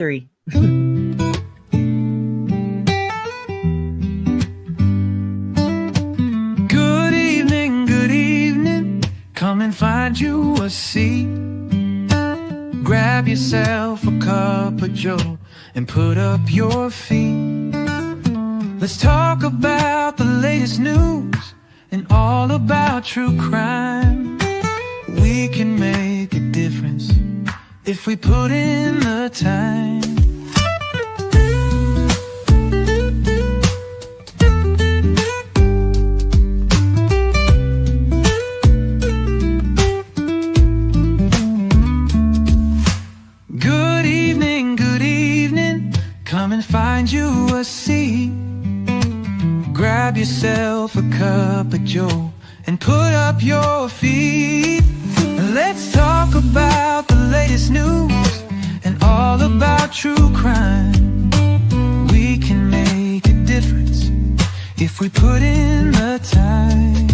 3. Good evening, come and find you a seat. Grab yourself a cup of joe and put up your feet. Let's talk about the latest news and all about true crime. We can make a difference if we put in the time. Good evening, come and find you a seat. Grab yourself a cup of joe and put up your feet. Let's talk about the latest news and all about true crime. We can make a difference if we put in the time.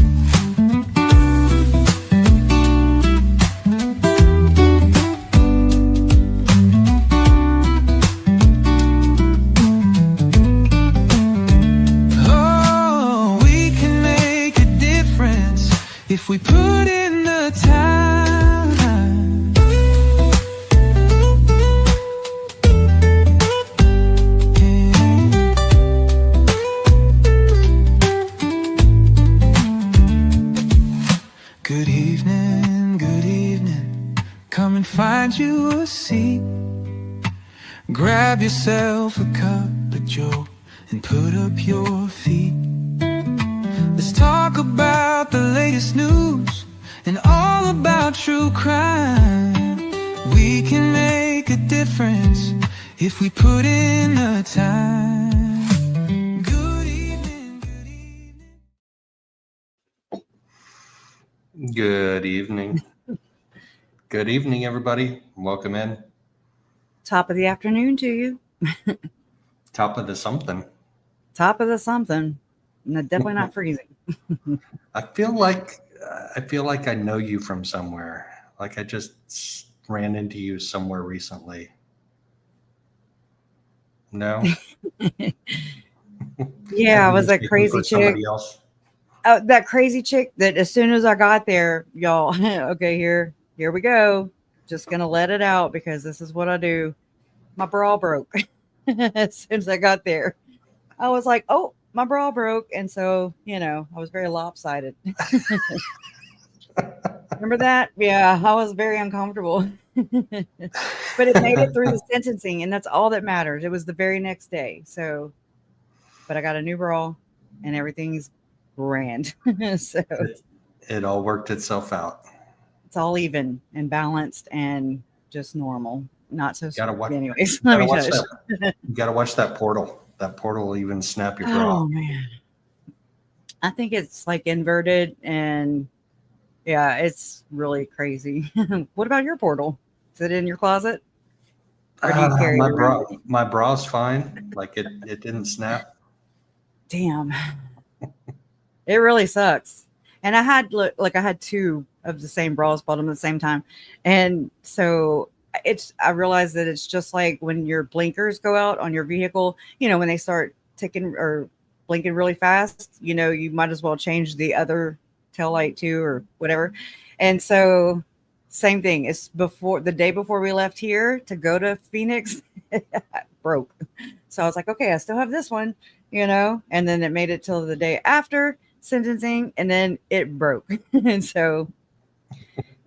Oh, we can make a difference if we put in the time. Good evening, come and find you a seat. Grab yourself a cup of joe and put up your feet. Let's talk about the latest news and all about true crime. We can make a difference if we put in the time. Good evening. Good evening. Good evening, everybody. Welcome in. Top of the afternoon to you. Top of the something. Top of the something. No, definitely not freezing. I feel like I know you from somewhere. Like I just ran into you somewhere recently. No? Yeah, I was that crazy chick. Somebody else? That crazy chick that as soon as I got there, y'all, okay, here we go. Just gonna let it out because this is what I do. My bra broke as soon as I got there. I was like, oh, my bra broke. And so, I was very lopsided. Remember that? Yeah, I was very uncomfortable. But it made it through the sentencing, and that's all that matters. It was the very next day. So, but I got a new bra and everything's grand. So it all worked itself out. It's all even and balanced and just normal. Not so anyways. Let me tell you. You gotta watch that portal. That portal will even snap your bra. Oh man. I think it's like inverted and yeah, it's really crazy. What about your portal? Is it in your closet? Or do you carry my bra's fine. Like it didn't snap. Damn. It really sucks. And I had I had 2 of the same bras bought them at the same time. And so I realized that it's just like when your blinkers go out on your vehicle, when they start ticking or blinking really fast, you might as well change the other tail light too or whatever. And so same thing. It's the day before we left here to go to Phoenix, broke. So I was like, okay, I still have this one, and then it made it till the day after sentencing and then it broke. And so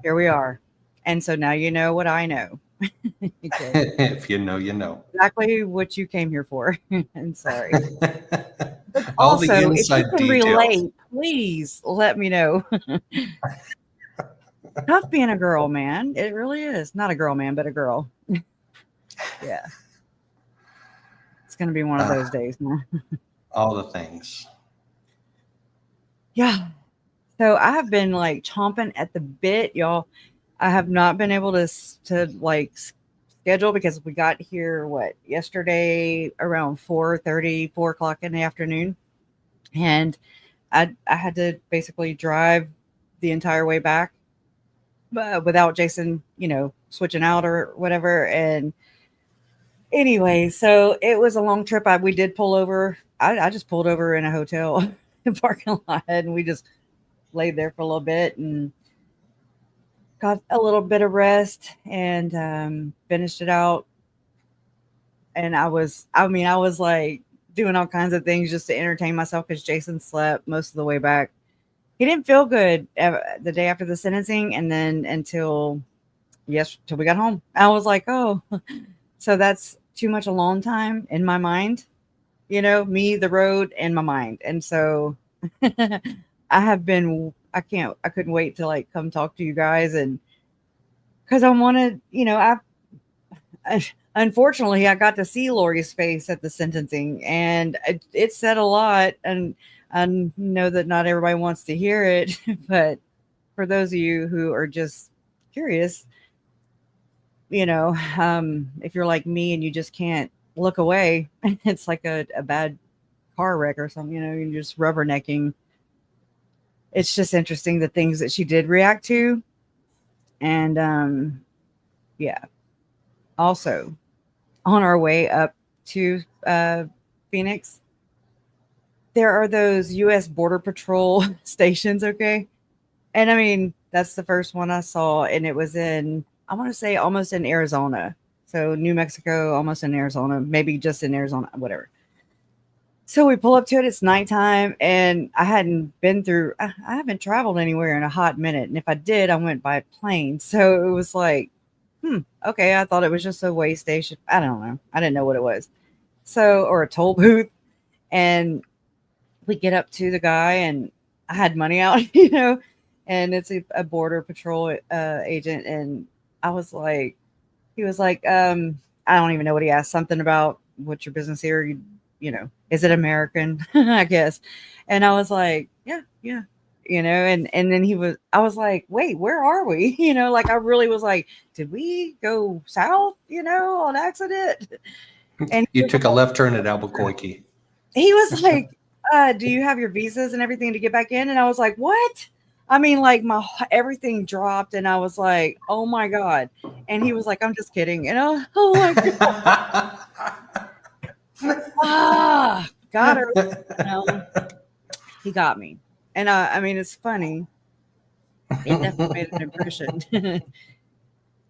here we are. And so now you know what I know. Okay. If you know, you know. Exactly what you came here for. I'm sorry. All Also, the inside if you can details. relate, please let me know. Tough being a girl, man. It really is. Not a girl, man, but a girl. Yeah. It's going to be one of those days, man. All the things. Yeah. So I have been chomping at the bit, y'all. I have not been able to schedule because we got here yesterday around 4:30, 4 o'clock in the afternoon, and I had to basically drive the entire way back, but without Jason, switching out or whatever. And Anyway, so it was a long trip. We did pull over. I just pulled over in a hotel parking lot, and we just laid there for a little bit and got a little bit of rest and finished it out. And I was like doing all kinds of things just to entertain myself because Jason slept most of the way back. He didn't feel good the day after the sentencing, and then till we got home. I was like, oh, so that's too much alone time in my mind, me, the road, and my mind. And so I couldn't wait to like come talk to you guys. And because I wanted, unfortunately, I got to see Lori's face at the sentencing, and it said a lot. And I know that not everybody wants to hear it, but for those of you who are just curious, if you're like me and you just can't look away, it's like a bad car wreck or something, you're just rubbernecking. It's just interesting the things that she did react to. And yeah. Also, on our way up to Phoenix, there are those US Border Patrol stations, okay? And I mean, that's the first one I saw, and it was I want to say almost in Arizona. So New Mexico, almost in Arizona, maybe just in Arizona, whatever. So we pull up to it, it's nighttime, and I haven't traveled anywhere in a hot minute. And if I did, I went by plane. So it was like, okay, I thought it was just a way station. I don't know. I didn't know what it was. So, or a toll booth. And we get up to the guy, and I had money out, and it's a border patrol agent. And I was like, he was like, I don't even know what he asked, something about what's your business here? Is it American? I guess. And I was like, yeah. And then I was like, wait, where are we? Like I really was like, did we go south, on accident? And You took a left turn at Albuquerque. he was like, do you have your visas and everything to get back in? And I was like, what? I mean, like everything dropped, and I was like, oh my God. And he was like, I'm just kidding. And oh my God. Got her. He got me. And I mean, it's funny. It definitely made an impression.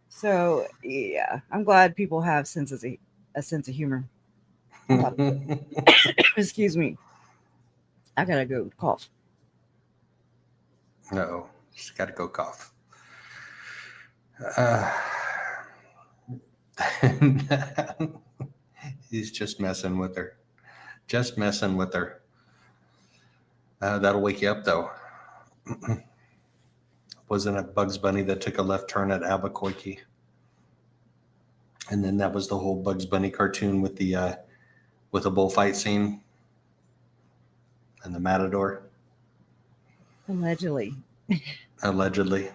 So yeah, I'm glad people have a sense of humor. Excuse me. I gotta go cough. No, just got to go cough. He's just messing with her. Just messing with her. That'll wake you up, though. Wasn't it Bugs Bunny that took a left turn at Albuquerque? And then that was the whole Bugs Bunny cartoon with the bullfight scene and the matador. Allegedly. Allegedly.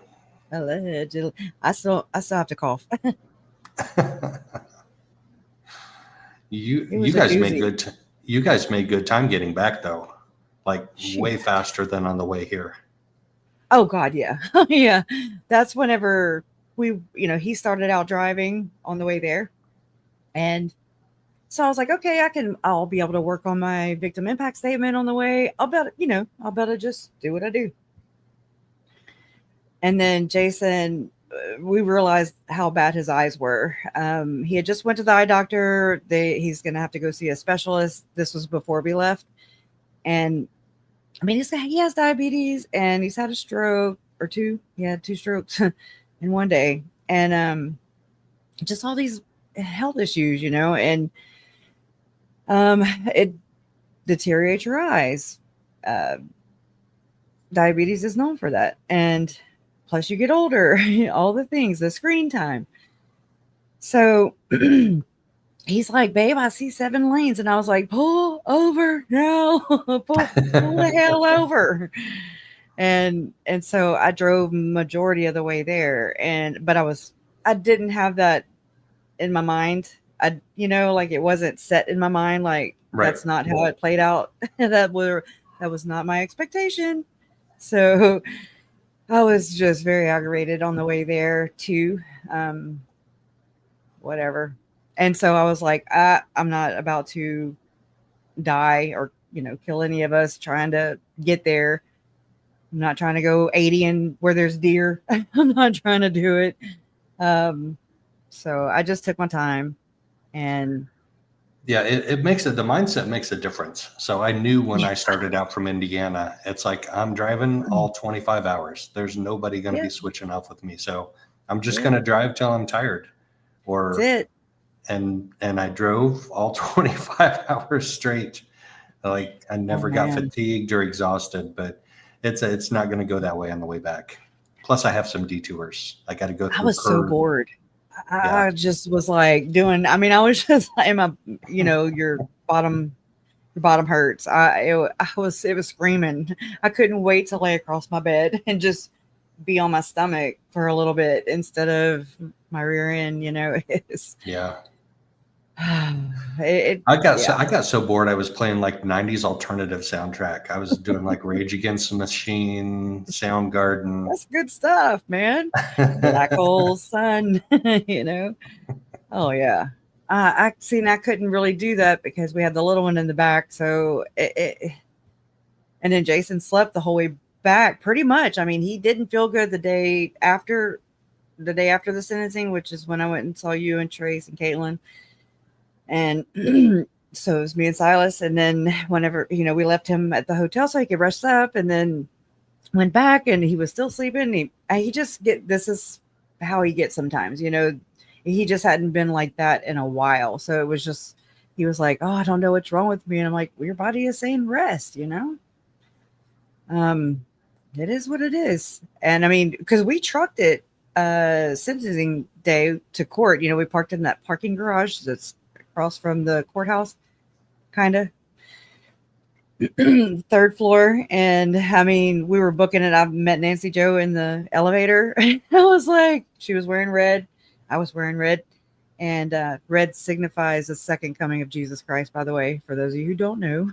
I still have to cough. You guys made good time getting back, though. Like way faster than on the way here. Oh God, yeah. Yeah. That's whenever he started out driving on the way there. And so I was like, okay, I'll be able to work on my victim impact statement on the way. I'll better just do what I do. And then Jason, we realized how bad his eyes were. He had just went to the eye doctor. He's going to have to go see a specialist. This was before we left. And I mean, he has diabetes, and he's had a stroke or two. He had 2 strokes in one day. And just all these health issues, and it deteriorates your eyes. Diabetes is known for that. And plus you get older, all the things, the screen time. So he's like, babe, I see 7 lanes. And I was like, pull over. No, pull the hell over. And so I drove majority of the way there. But I didn't have that in my mind. Like it wasn't set in my mind. Like Right. That's not how it played out. That was not my expectation. So I was just very aggravated on the way there too. Whatever. And so I was like, I'm not about to die or, kill any of us trying to get there. I'm not trying to go 80 and where there's deer. I'm not trying to do it. So I just took my time and Yeah, the mindset makes a difference. So I knew when I started out from Indiana, it's like I'm driving all 25 hours. There's nobody going to yeah, be switching off with me. So I'm just yeah, going to drive till I'm tired. that's Or it. and I drove all 25 hours straight. Like I Oh never got man, fatigued or exhausted, but it's not going to go that way on the way back. Plus I have some detours. I got to go I through was so curves. bored. Yeah. I just was like doing. I mean, I was just in my, bottom your bottom hurts. It was screaming. I couldn't wait to lay across my bed and just be on my stomach for a little bit instead of my rear end. It's Yeah. yeah, I got so bored I was playing like 90s alternative soundtrack. I was doing like Rage Against the Machine, Soundgarden. that's good stuff, man. Black hole sun, you know. Oh yeah. I seen I couldn't really do that because we had the little one in the back, so and then Jason slept the whole way back pretty much. I mean, he didn't feel good the day after the sentencing, which is when I went and saw you and Trace and Caitlin. And so it was me and Silas. And then whenever, we left him at the hotel so he could rest up, and then went back and he was still sleeping. He just this is how he gets sometimes, he just hadn't been like that in a while. So it was just, he was like, oh, I don't know what's wrong with me. And I'm like, well, your body is saying rest. Um, it is what it is. And I mean, because we trucked it sentencing day to court, we parked in that parking garage that's across from the courthouse, kind of third floor. And I mean, we were booking it. I met Nancy Joe in the elevator. I was like, she was wearing red. I was wearing red. And red signifies the second coming of Jesus Christ, by the way, for those of you who don't know.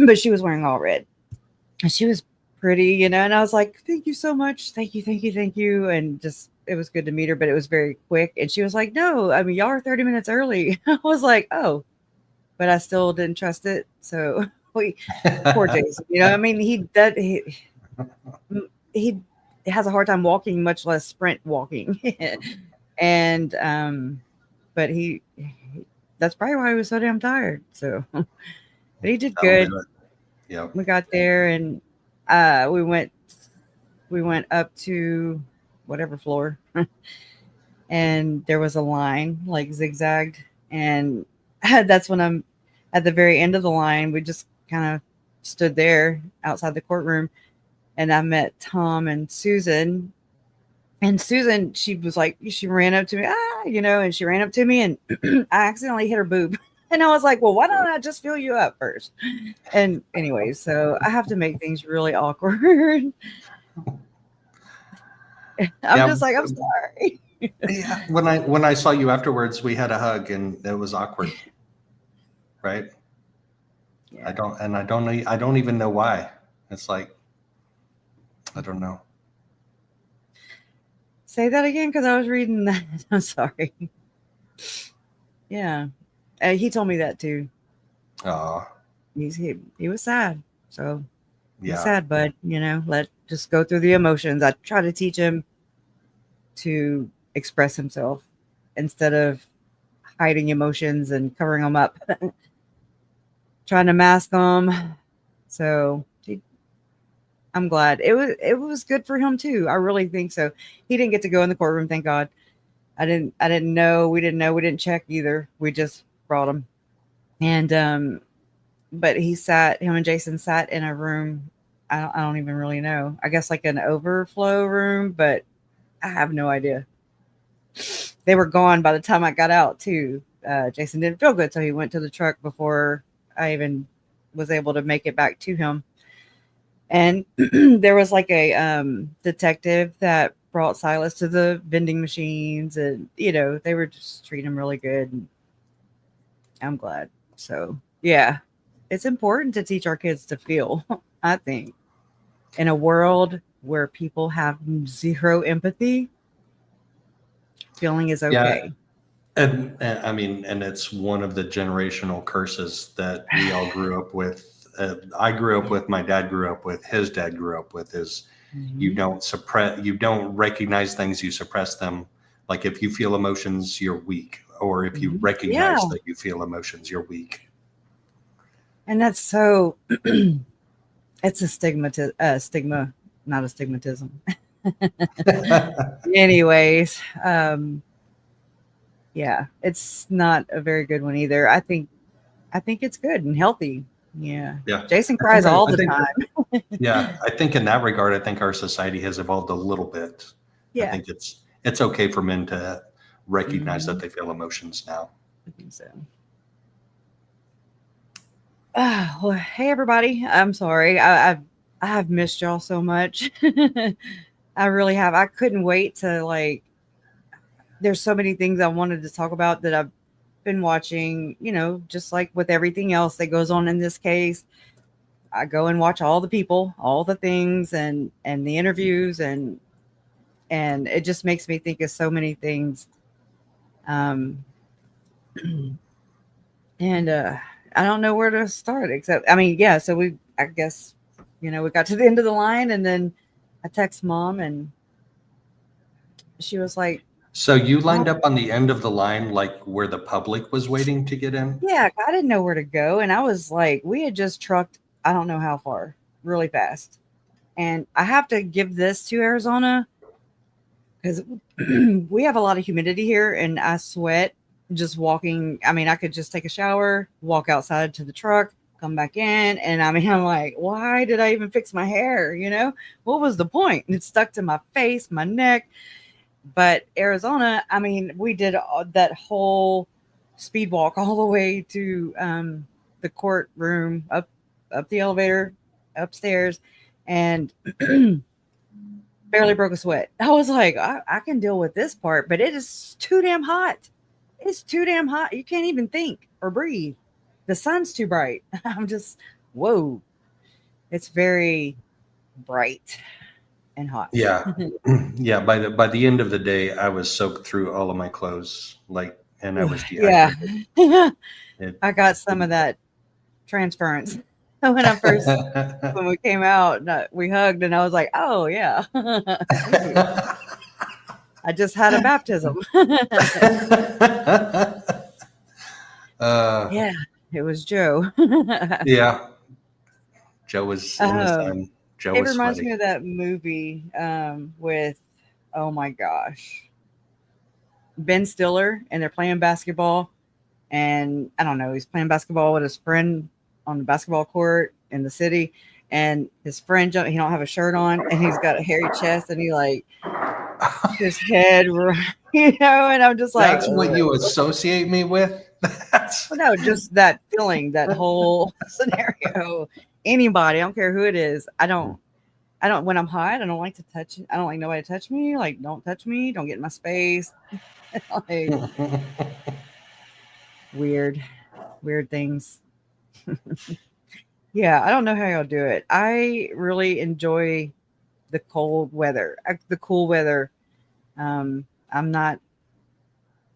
But she was wearing all red. And she was pretty, and I was like, thank you so much. Thank you, thank you, thank you. And just, it was good to meet her, but it was very quick. And she was like, no, I mean, y'all are 30 minutes early. I was like, oh, but I still didn't trust it. So poor Jason, I mean, he has a hard time walking, much less sprint walking. And, but that's probably why he was so damn tired. So, but he did That'll good. do it. Yeah. We got there and we went up to whatever floor and there was a line like zigzagged, and that's when I'm at the very end of the line. We just kind of stood there outside the courtroom, and I met Tom and Susan. And Susan, she was like, she ran up to me, and she ran up to me, and I accidentally hit her boob. And I was like, well, why don't I just fill you up first? And anyway, so I have to make things really awkward. I'm Yeah. just like, I'm sorry. Yeah. When I saw you afterwards, we had a hug and it was awkward. Right. Yeah. I don't even know why. It's like, I don't know. Say that again, because I was reading that. I'm sorry. Yeah. He told me that too. Oh, He was sad. So he's yeah. sad, but just go through the emotions. I try to teach him to express himself instead of hiding emotions and covering them up, trying to mask them. So I'm glad it was good for him too. I really think so. He didn't get to go in the courtroom, thank God. I didn't know. We didn't check either. We just brought him. And but him and Jason sat in a room. I don't even really know. I guess like an overflow room, but I have no idea. They were gone by the time I got out too. Jason didn't feel good, so he went to the truck before I even was able to make it back to him. And there was like a detective that brought Silas to the vending machines, and they were just treating him really good. And I'm glad. So yeah, it's important to teach our kids to feel. I think in a world where people have zero empathy, feeling is okay. And I mean, and it's one of the generational curses that we all grew up with. I grew up with, my dad grew up with, his dad grew up with, is you Mhm. don't suppress, you don't recognize things, you suppress them. Like if you feel emotions, you're weak. Or if you Mhm. Yeah. recognize that you feel emotions, you're weak. And that's so, it's a stigma, not a stigmatism. Anyways, yeah, it's not a very good one either. I think it's good and healthy. Yeah. Yeah. Jason cries all I the think, time. yeah, I think in that regard, I think our society has evolved a little bit. I Yeah. think it's okay for men to recognize that Mhm. they feel emotions now. I think so. Well, hey everybody. I'm sorry. I've missed y'all so much. I really have. I couldn't wait to like there's so many things I wanted to talk about that I've been watching, just like with everything else that goes on in this case. I go and watch all the people, all the things and the interviews and it just makes me think of so many things. Um and I don't know where to start except I mean, yeah, so I guess we got to the end of the line and then I text mom and she was like, So you "Mom, lined up on the end of the line, like where the public was waiting to get in? yeah, I didn't know where to go." And I was like, we had just trucked, I don't know how far, really fast. And I have to give this to Arizona because we have a lot of humidity here and I sweat just walking. I mean, I could just take a shower, walk outside to the truck, come back in. And I mean, I'm like, why did I even fix my hair? What was the point? And it stuck to my face, my neck. But Arizona, I mean, we did that whole speed walk all the way to the courtroom, up the elevator, upstairs, and barely broke a sweat. I was like, I can deal with this part, but it is too damn hot. It's too damn hot. You can't even think or breathe. The sun's too bright. I'm just, whoa. It's very bright and hot. Yeah. Yeah. By the end of the day, I was soaked through all of my clothes, like, and I was Yeah. dehydrated. It, I got some of that transference when we came out. We hugged, and I was like, "Oh yeah, thank you. I just had a baptism." uh, Yeah, it was Joe. yeah. Joe was in the um, sun. Joe it was reminds sweaty. me of that movie with, oh my gosh, Ben Stiller, and they're playing basketball, and I don't know, he's playing basketball with his friend on the basketball court in the city, and his friend he don't have a shirt on, and he's got a hairy chest, and he like his head, and I'm just like, That's what you "Ugh." associate me with. That's Well, no, just that feeling, that whole scenario. Anybody, I don't care who it is. I don't. When I'm hot, I don't like to touch. I don't like nobody to touch me. Like, don't touch me. Don't get in my space. Like weird, weird things. Yeah, I don't know how y'all do it. I really enjoy the cold weather, the cool weather. Um, I'm not.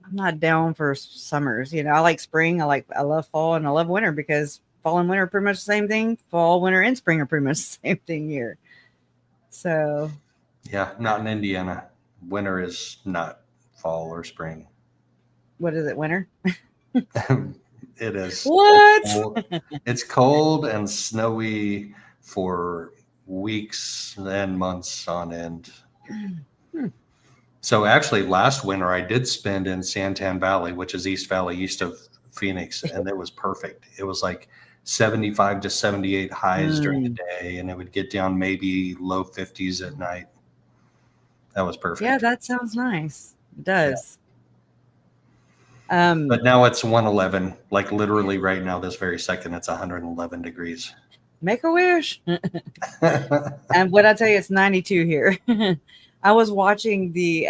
I'm not down for summers. I like spring. I love fall, and I love winter because fall and winter are pretty much the same thing. Fall, winter, and spring are pretty much the same thing here. So, yeah, not in Indiana. Winter is not fall or spring. what is it? Winter? It is. What? It's cold and snowy for weeks and months on end. Hmm. So actually, last winter I did spend in Santan Valley, which is East Valley, east of Phoenix, and it was perfect. It was like 75 to 78 highs during the Mm. day, and it would get down maybe low 50s at night. That was Yeah, perfect. that sounds nice. It Yeah. does. But now it's 111. Like literally right now, this very second, it's 111 degrees. Make a wish. And what I tell you, it's 92 here. I was watching the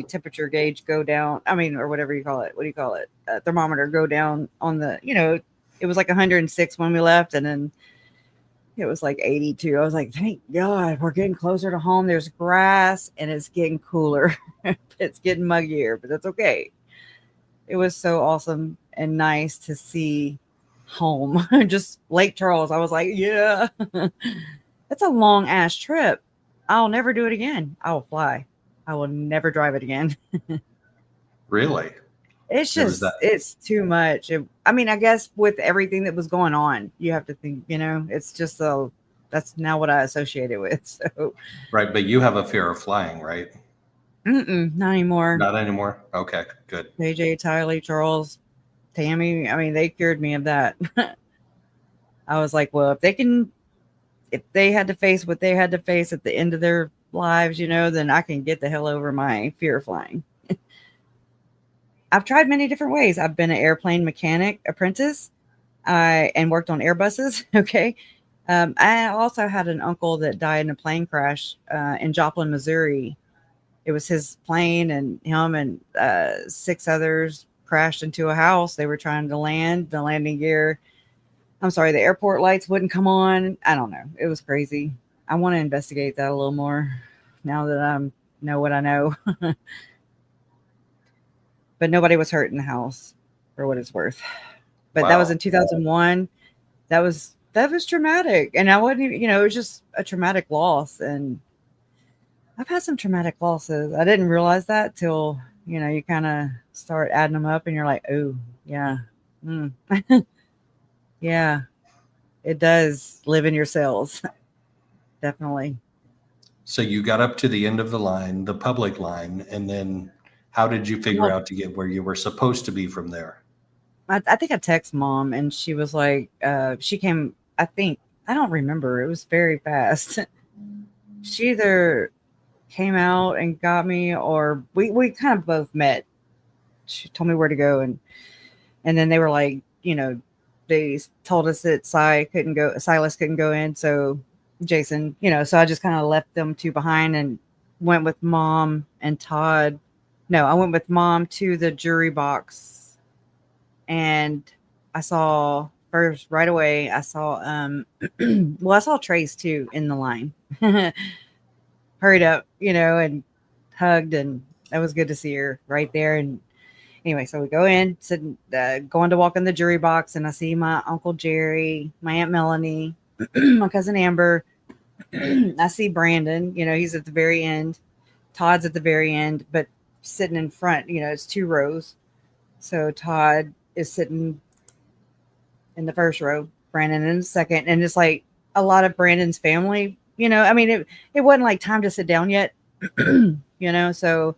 temperature gauge go down. I mean, or whatever you call it. What do you call it? Thermometer go down on the. It was like 106 when we left, and then it was like 82. I was like, thank God, we're getting closer to home. There's grass, and it's getting cooler. It's getting muggier, but that's okay. It was so awesome and nice to see home. Just Lake Charles. I was like, yeah. It's a long ass trip. I'll never do it again. I will fly. I will never drive it again. Really? It's It was that. just, it's too much. I mean, I guess with everything that was going on, you have to think, it's just that's now what I associate it with. So, Right. But you have a fear of flying, right? not anymore. Not anymore. Okay, good. AJ, Tylee, Charles, Tammy, I mean, they cured me of that. I was like, well, if they had to face what they had to face at the end of their lives, then I can get the hell over my fear of flying. I've tried many different ways. I've been an airplane mechanic apprentice and worked on Airbuses. Okay. I also had an uncle that died in a plane crash in Joplin, Missouri. It was his plane, and him and 6 others crashed into a house. They were trying to land. The landing gear, the airport lights wouldn't come on. I don't know. It was crazy. I want to investigate that a little more now that I know what I know. But nobody was hurt in the house for what it's worth. But that was in 2001. That was traumatic. And I wasn't even, it was just a traumatic loss. And I've had some traumatic losses. I didn't realize that till, you kind of start adding them up and you're like, oh, yeah. Yeah, it does live in your cells. Definitely. So you got up to the end of the line, the public line, and then how did you figure out to get where you were supposed to be from there? I think I texted Mom, and she was like, she came, I don't remember. It was very fast. She either came out and got me, or we kind of both met. She told me where to go, and then they were like, they told us that Silas couldn't go in, so Jason, so I just kind of left them 2 behind and went with Mom and Todd. No, I went with Mom to the jury box, and I saw first right away. I saw I saw Trace too in the line. Hurried up, and hugged, and that was good to see her right there. And anyway, so we go in, going to walk in the jury box, and I see my Uncle Jerry, my Aunt Melanie, my cousin Amber. I see Brandon, he's at the very end. Todd's at the very end, but sitting in front, it's 2 rows. So Todd is sitting in the first row, Brandon in the second. And it's like a lot of Brandon's family, I mean, it wasn't like time to sit down yet, so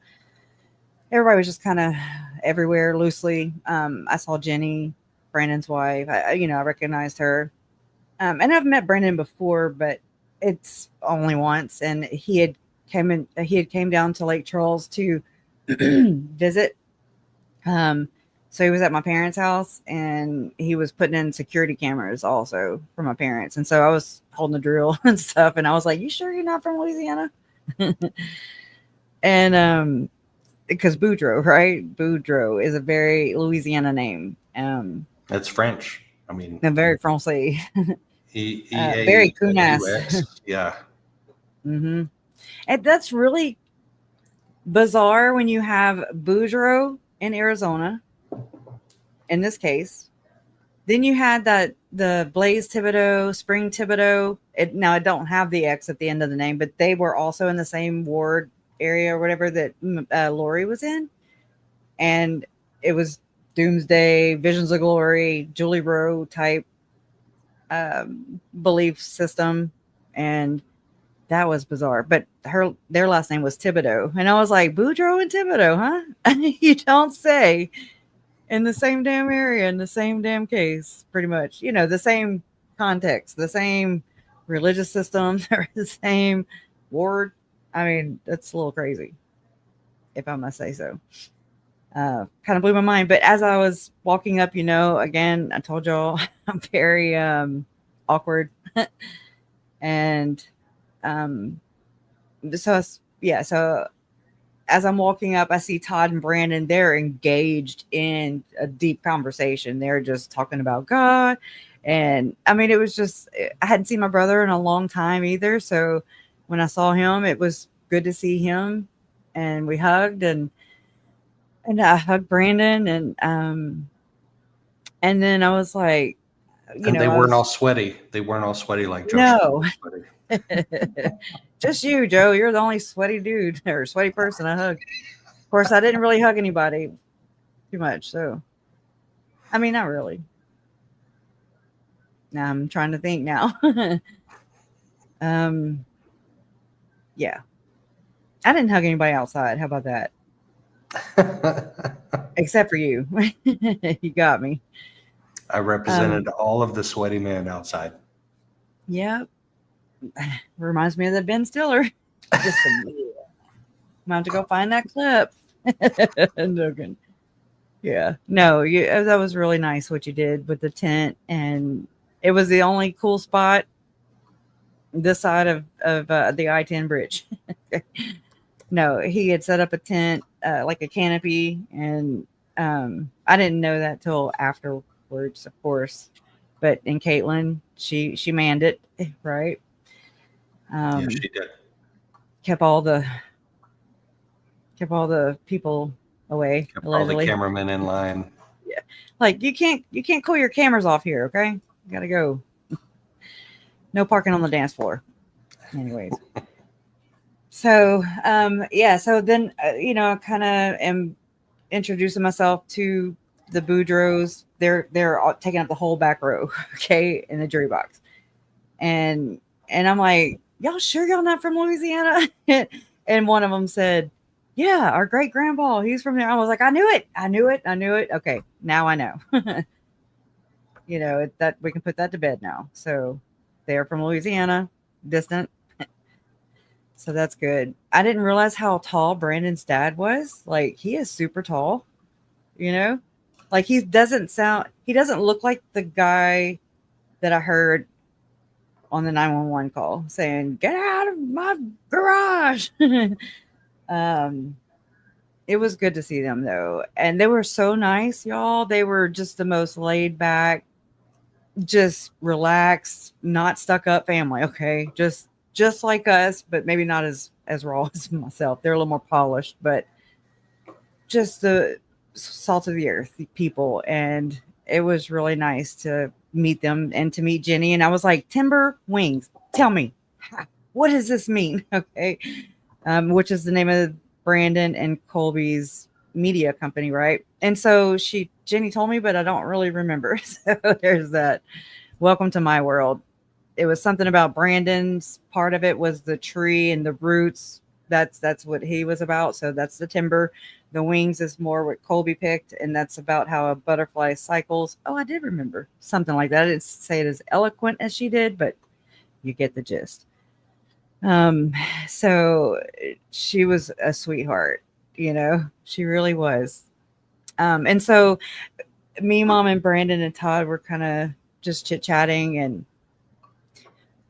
everybody was just kind of everywhere loosely. I saw Jenny, Brandon's wife. I recognized her. And I've met Brandon before, but it's only once. And he had came down to Lake Charles to visit. So he was at my parents' house, and he was putting in security cameras also for my parents. And so I was holding the drill and stuff. And I was like, "You sure you're not from Louisiana?" And because Boudreaux, right? Boudreaux is a very Louisiana name. That's French. I mean, very Francais. E-A-U-X. Very Kunas. Yeah. Mm-hmm. And that's really bizarre when you have Boudreaux in Arizona, in this case. Then you had the Blaze Thibodeau, Spring Thibodeau. Now I don't have the X at the end of the name, but they were also in the same ward area or whatever that Lori was in. And it was Doomsday, Visions of Glory, Julie Rowe type belief system. And that was bizarre. But their last name was Thibodeau. And I was like, Boudreaux and Thibodeau, huh? You don't say. In the same damn area, in the same damn case, pretty much. The same context, the same religious system, the same ward. I mean, that's a little crazy, if I must say so. Kind of blew my mind. But as I was walking up, again, I told y'all I'm very awkward. And so as I'm walking up, I see Todd and Brandon. They're engaged in a deep conversation. They're just talking about God. And I mean, it was just, I hadn't seen my brother in a long time either. So when I saw him, it was good to see him. And we hugged. And And I hugged Brandon, and then I was like, And they I weren't was all sweaty. They weren't all sweaty like Josh. no, Was sweaty. just you, Joe. You're the only sweaty dude or sweaty person I hugged. Of course, I didn't really hug anybody too much, so I mean, not really. Now I'm trying to think now. um, yeah, I didn't hug anybody outside. How about that? Except for you. You got me. I represented all of the sweaty men outside. Yep. Reminds me of the Ben Stiller. Just I'm gonna have to go find that clip. I'm joking. Yeah. No, that was really nice what you did with the tent, and it was the only cool spot this side of the I-10 bridge. No, he had set up a tent, like a canopy, and I didn't know that till afterwards, of course. But in Caitlin, she manned it, right? Yeah, she did. Kept all the people away. Kept all the Allegedly, cameramen in line. yeah. Like you can't cool your cameras off here, okay? You gotta go. No parking on the dance floor. Anyways. So, yeah. So then, I kind of am introducing myself to the Boudreaux. They're all taking up the whole back row, okay, in the jury box, and I'm like, y'all sure y'all not from Louisiana? And one of them said, yeah, our great grandpa, he's from there. I was like, I knew it. Okay, now I know. That we can put that to bed now. So they're from Louisiana, distant. So that's good. I didn't realize how tall Brandon's dad was. Like he is super tall, like he doesn't look like the guy that I heard on the 911 call saying, get out of my garage. It was good to see them though. And they were so nice, y'all. They were just the most laid back, just relaxed, not stuck up family. Okay. Just like us, but maybe not as raw as myself. They're a little more polished, but just the salt of the earth people. And it was really nice to meet them and to meet Jenny. And I was like, Timber Wings, tell me, what does this mean? Okay. Which is the name of Brandon and Colby's media company, right? And so Jenny told me, but I don't really remember. So there's that. Welcome to my world. It was something about Brandon's part of it was the tree and the roots. That's what he was about. So that's the timber. The wings is more what Colby picked, and that's about how a butterfly cycles. Oh, I did remember something like that. I didn't say it as eloquent as she did, but you get the gist. So she was a sweetheart, she really was. And so me, Mom, and Brandon and Todd were kind of just chit-chatting, and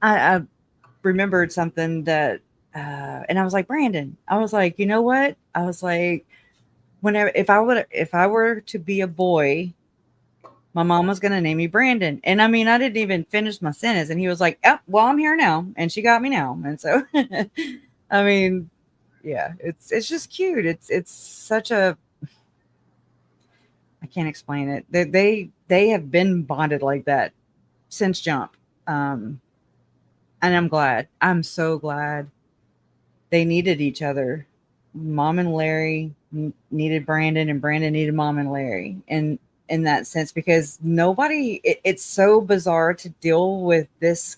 I remembered something that, and I was like, Brandon, I was like, you know what? I was like, if I were to be a boy, my mom was going to name me Brandon. And I mean, I didn't even finish my sentence. And he was like, oh, well, I'm here now. And she got me now. And so, I mean, yeah, it's just cute. It's such a, I can't explain it. They have been bonded like that since jump. And I'm glad. I'm so glad they needed each other. Mom and Larry needed Brandon, and Brandon needed Mom and Larry. And in that sense, because it's so bizarre to deal with this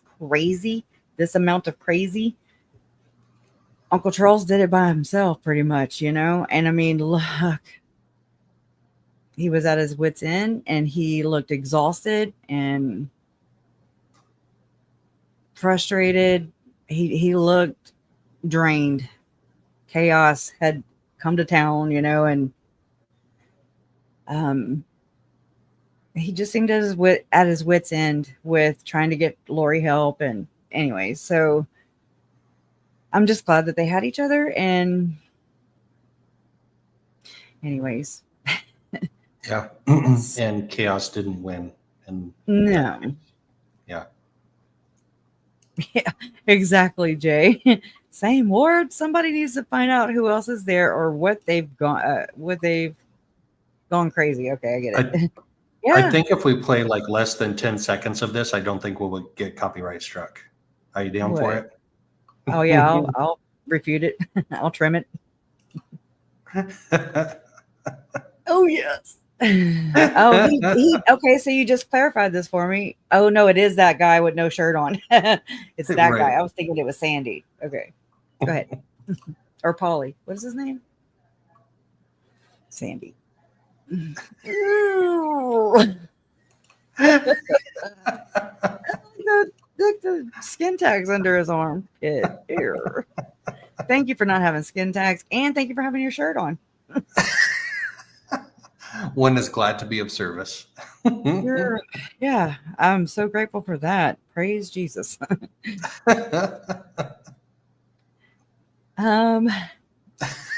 amount of crazy. Uncle Charles did it by himself pretty much, and I mean, look, he was at his wit's end and he looked exhausted and frustrated. He looked drained. Chaos had come to town, and he just seemed at his wit's end with trying to get Lori help. And anyways, so I'm just glad that they had each other. And anyways. Yeah. And chaos didn't win. And no. Yeah. Yeah, exactly, Jay. Same word. Somebody needs to find out who else is there or what they've gone crazy. Okay, I get it. I Yeah. think if we play like less than 10 seconds of this, I don't think we'll get copyright struck. Are you down for it? Oh yeah, I'll refute it. I'll trim it. Oh yes. Oh, he okay, so you just clarified this for me. Oh no, it is that guy with no shirt on. It's that Right. guy. I was thinking it was Sandy. Okay. Go ahead. Or Polly. What's his name? Sandy. the skin tags under his arm. Ew. Thank you for not having skin tags, and thank you for having your shirt on. One is glad to be of service. Yeah, I'm so grateful for that. Praise Jesus.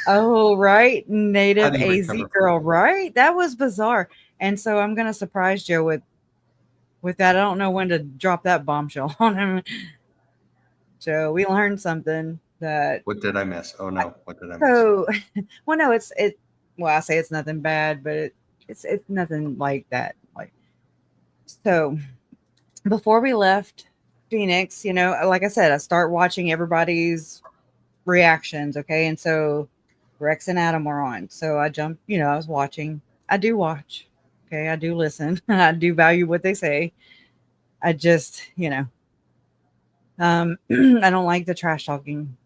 Oh, right. Native How do you AZ recover from girl, right? That was bizarre. And so I'm gonna surprise Joe with that. I don't know when to drop that bombshell on him. Joe, we learned something that What did I miss? Oh no, what did I miss? so well no, well, I say it's nothing bad, but it's nothing like that. Like so before we left Phoenix, you know, like I said, I start watching everybody's reactions, okay? And so Rex and Adam were on. So I jumped, you know, I was watching. I do watch. Okay, I do listen. I do value what they say. I just, you know, I don't like the trash talking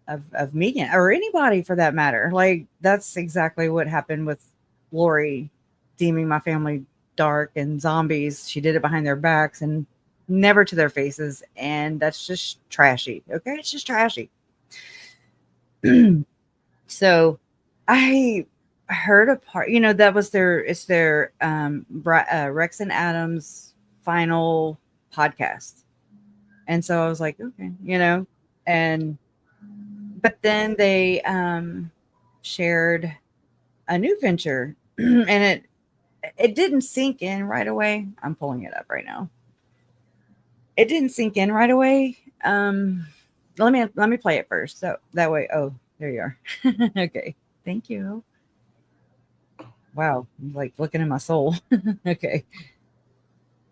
of me or anybody for that matter. Like that's exactly what happened with Lori deeming my family dark and zombies. She did it behind their backs and never to their faces, and that's just trashy. Okay, it's just trashy. So I heard a part, you know, that was their Rex and Adams final podcast. And so I was like, okay, you know, but then they shared a new venture and it didn't sink in right away. I'm pulling it up right now. It didn't sink in right away. Let me play it first. So that way, oh, there you are. Okay. Thank you. Wow. I'm like looking in my soul. Okay.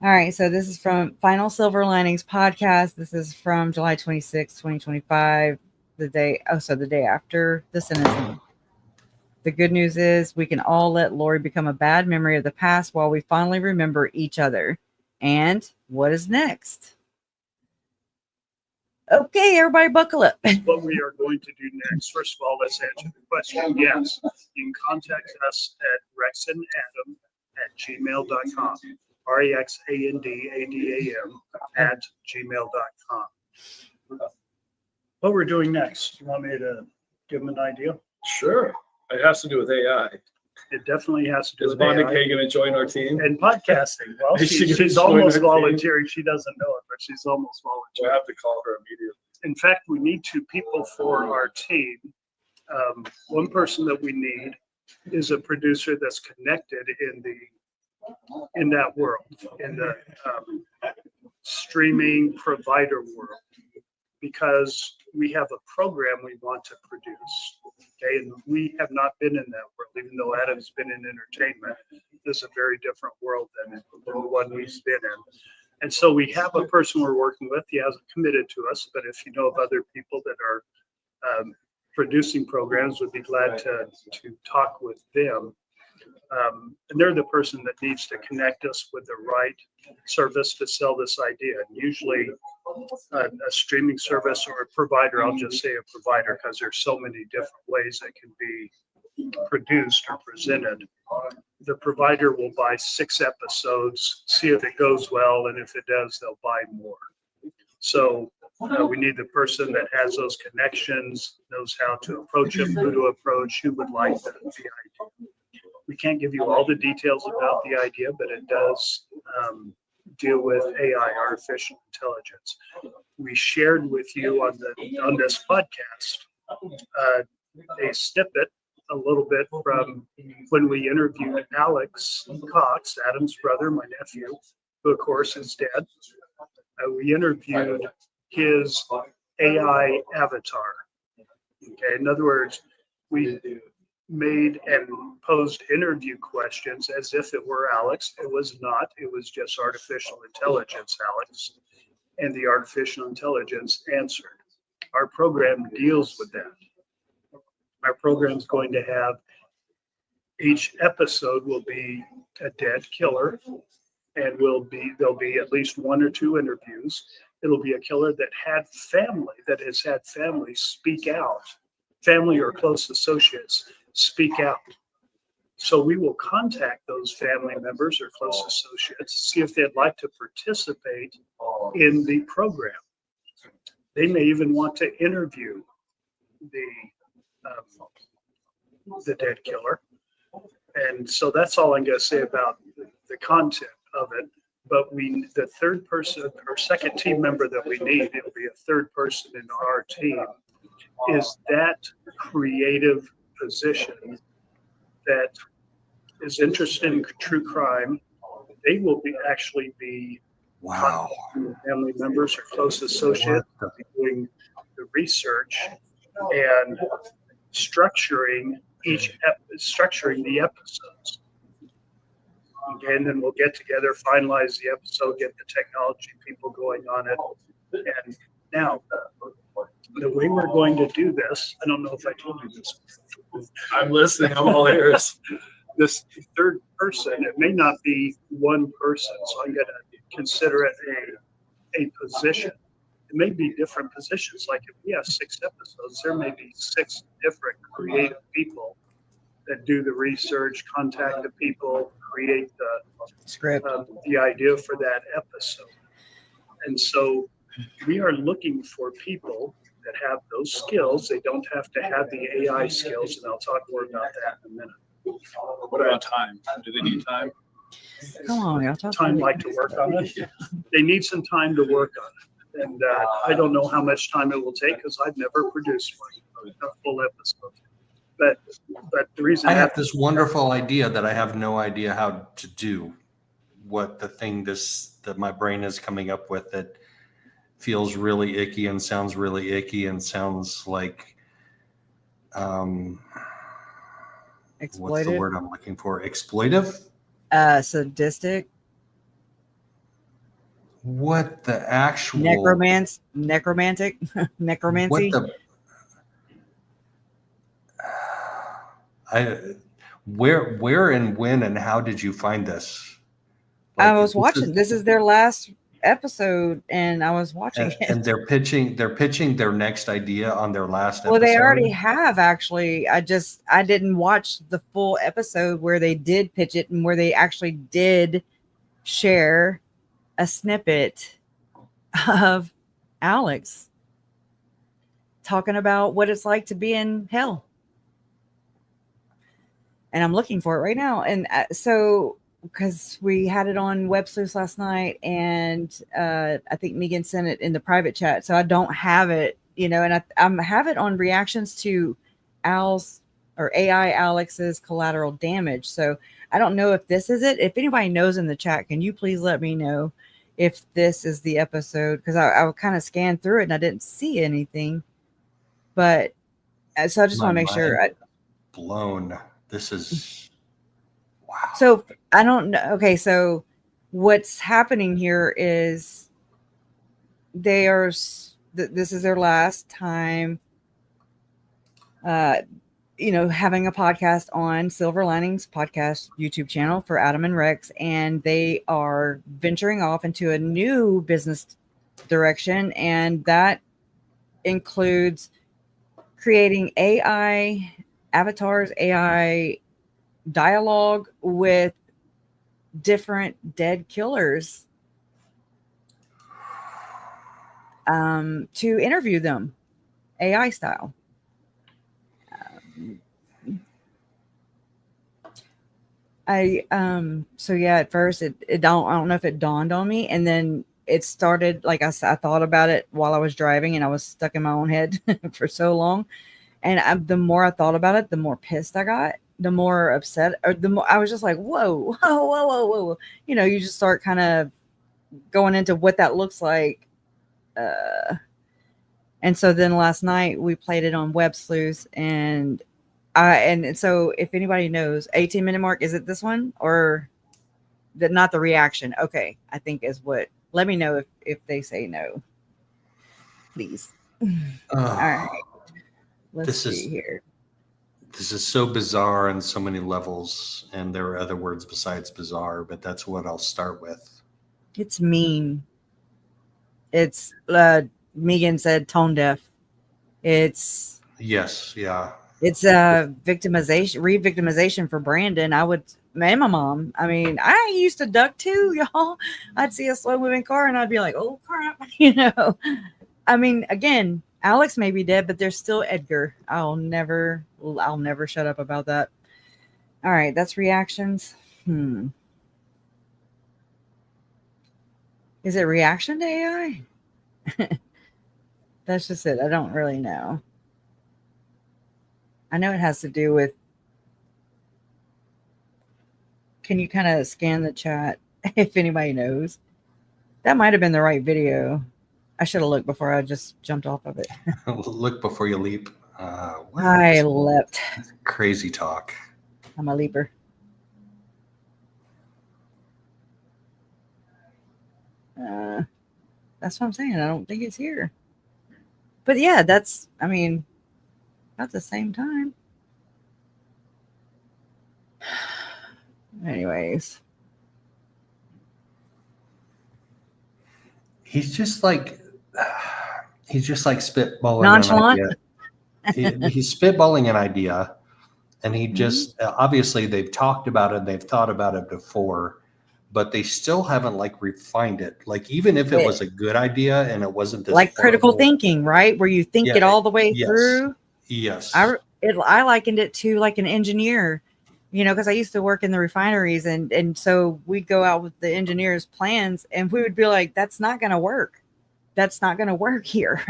All right. So this is from Final Silver Linings podcast. This is from July 26, 2025. The day after the sentencing. The good news is we can all let Lori become a bad memory of the past while we fondly remember each other. And what is next? Okay, everybody buckle up. What we are going to do next, first of all, let's answer the question. Yes, you can contact us at rexandadam@gmail.com. REXANDADAM @gmail.com. What we're doing next, you want me to give them an idea? Sure. It has to do with AI. It definitely has to do Is with Monica AI going to join our team? and podcasting. Well, Is she gonna she's join almost our team? volunteering. She doesn't know it, but she's almost volunteering. I have to call her immediately. In fact, we need 2 people for our team. One person that we need is a producer that's connected in that world, in the streaming provider world, because we have a program we want to produce. Okay, and we have not been in that world, even though Adam's been in entertainment. This is a very different world than the one he's been in. And so we have a person we're working with. He hasn't committed to us, but if you know of other people that are producing programs, we'd be glad to talk with them. And they're the person that needs to connect us with the right service to sell this idea. And usually a streaming service or a provider, I'll just say a provider because there's so many different ways that can be produced or presented. The provider will buy 6 episodes, see if it goes well, and if it does, they'll buy more. So we need the person that has those connections, knows how to approach them, who to approach, who would like the idea. We can't give you all the details about the idea, but it does deal with AI, artificial intelligence. We shared with you on this podcast a snippet, a little bit from when we interviewed Alex Cox, Adam's brother, my nephew, who of course is dead. We interviewed his AI avatar. Okay, in other words, we made and posed interview questions as if it were Alex. It was not. It was just artificial intelligence, Alex. And the artificial intelligence answered. Our program deals with that. Our program's going to have, each episode will be a dead killer, and there'll be at least one or two interviews. It'll be a killer that has had family speak out, family or close associates speak out. So we will contact those family members or close associates, see if they'd like to participate in the program. They may even want to interview the dead killer. And so that's all I'm going to say about the content of it. But the third person or second team member that we need, it'll be a third person in our team, is that creative position that is interested in true crime. They will actually be Wow. family members or close associates doing the research and structuring the episodes. Okay, and then we'll get together, finalize the episode, get the technology people going on it. And now, the way we're going to do this, I don't know if I told you this. I'm listening. I'm all ears. This third person, it may not be one person, so I'm going to consider it a position. It may be different positions. Like if we have 6 episodes, there may be 6 different creative people that do the research, contact the people, create the Script. the idea for that episode. And so we are looking for people that have those skills. They don't have to have the AI skills, and I'll talk more about that in a minute. What about time? Do they need time? Come on, y'all talk. Time like to work on it. They need some time to work on it. And I don't know how much time it will take because I've never produced one, a full episode. But the reason I have this wonderful idea that I have no idea how to do. What the thing that my brain is coming up with that feels really icky and sounds really icky and sounds like what's the Exploited. word I'm looking for? Exploitive? Sadistic. What the actual Necromantic. Necromancy. What the where and when and how did you find this? I was watching. This is their last episode, and I was watching it. And they're pitching their next idea on their last episode. Well, they already have actually. I didn't watch the full episode where they did pitch it and where they actually did share a snippet of Alex talking about what it's like to be in hell. And I'm looking for it right now. And so, because we had it on Web Sleuth last night, and I think Megan sent it in the private chat. So I don't have it, and I have it on reactions to AI Alex's collateral damage. So I don't know if this is it. If anybody knows in the chat, can you please let me know if this is the episode? Because I kind of scanned through it and I didn't see anything. But so I just want to make sure. Blown. This is wow. So I don't know. Okay, so what's happening here is this is their last time, having a podcast on Silver Linings Podcast YouTube channel for Adam and Rex, and they are venturing off into a new business direction, and that includes creating AI avatars, AI dialogue with different dead killers to interview them AI style. So yeah, at first I don't know if it dawned on me, and then it started, like I thought about it while I was driving, and I was stuck in my own head for so long. And the more I thought about it, the more pissed I got, the more upset, or the more I was just like, whoa. You just start kind of going into what that looks like. And so then last night we played it on Web Sleuth, and And so if anybody knows, 18-minute mark, is it this one or not the reaction? Okay, I think is what. Let me know if they say no, please. All right, let's This see is here. this is so bizarre on so many levels, and there are other words besides bizarre, but that's what I'll start with. It's mean. It's Megan said tone deaf. It's Yes, yeah. victimization, re-victimization for Brandon. I would, man, my mom. I mean, I used to duck too, y'all. I'd see a slow moving car and I'd be like, oh crap, you know. I mean, again, Alex may be dead, but there's still Edgar. I'll never shut up about that. All right, that's reactions. Is it reaction to AI? That's just it. I don't really know. I know it has to do with. Can you kind of scan the chat if anybody knows? That might have been the right video. I should have looked before I just jumped off of it. Look before you leap. What? I leapt. Crazy talk. I'm a leaper. That's what I'm saying. I don't think it's here. But yeah, that's, I mean, at the same time. Anyways. He's just like spitballing Nonchalant. an idea. He's spitballing an idea, and he just obviously they've talked about it, they've thought about it before, but they still haven't like refined it. Like even if it was a good idea and it wasn't this like critical horrible, thinking, right? Where you think it all the way through. Yes. I likened it to like an engineer, you know, because I used to work in the refineries, and so we'd go out with the engineers' plans, and we would be like, "That's not going to work. That's not going to work here.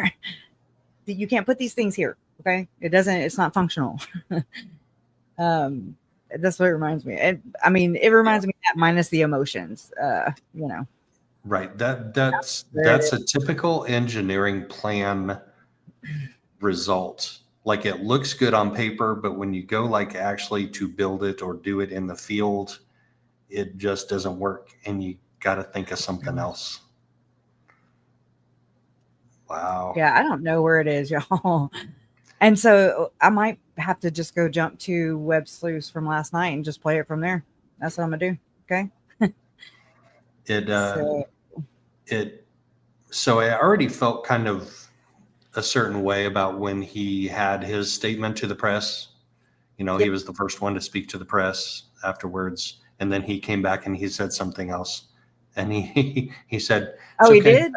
You can't put these things here. Okay, it doesn't. It's not functional." That's what it reminds me. And I mean, it reminds me of that minus the emotions. You know. Right. That's a typical engineering plan result. Like it looks good on paper, but when you go like actually to build it or do it in the field, it just doesn't work, and you got to think of something else. Wow. Yeah, I don't know where it is, y'all. And so I might have to just go jump to Web Sleuths from last night and just play it from there. That's what I'm gonna do. Okay. So I already felt kind of a certain way about when he had his statement to the press. You know, he was the first one to speak to the press afterwards, and then he came back and he said something else, and he said, "Oh, he did."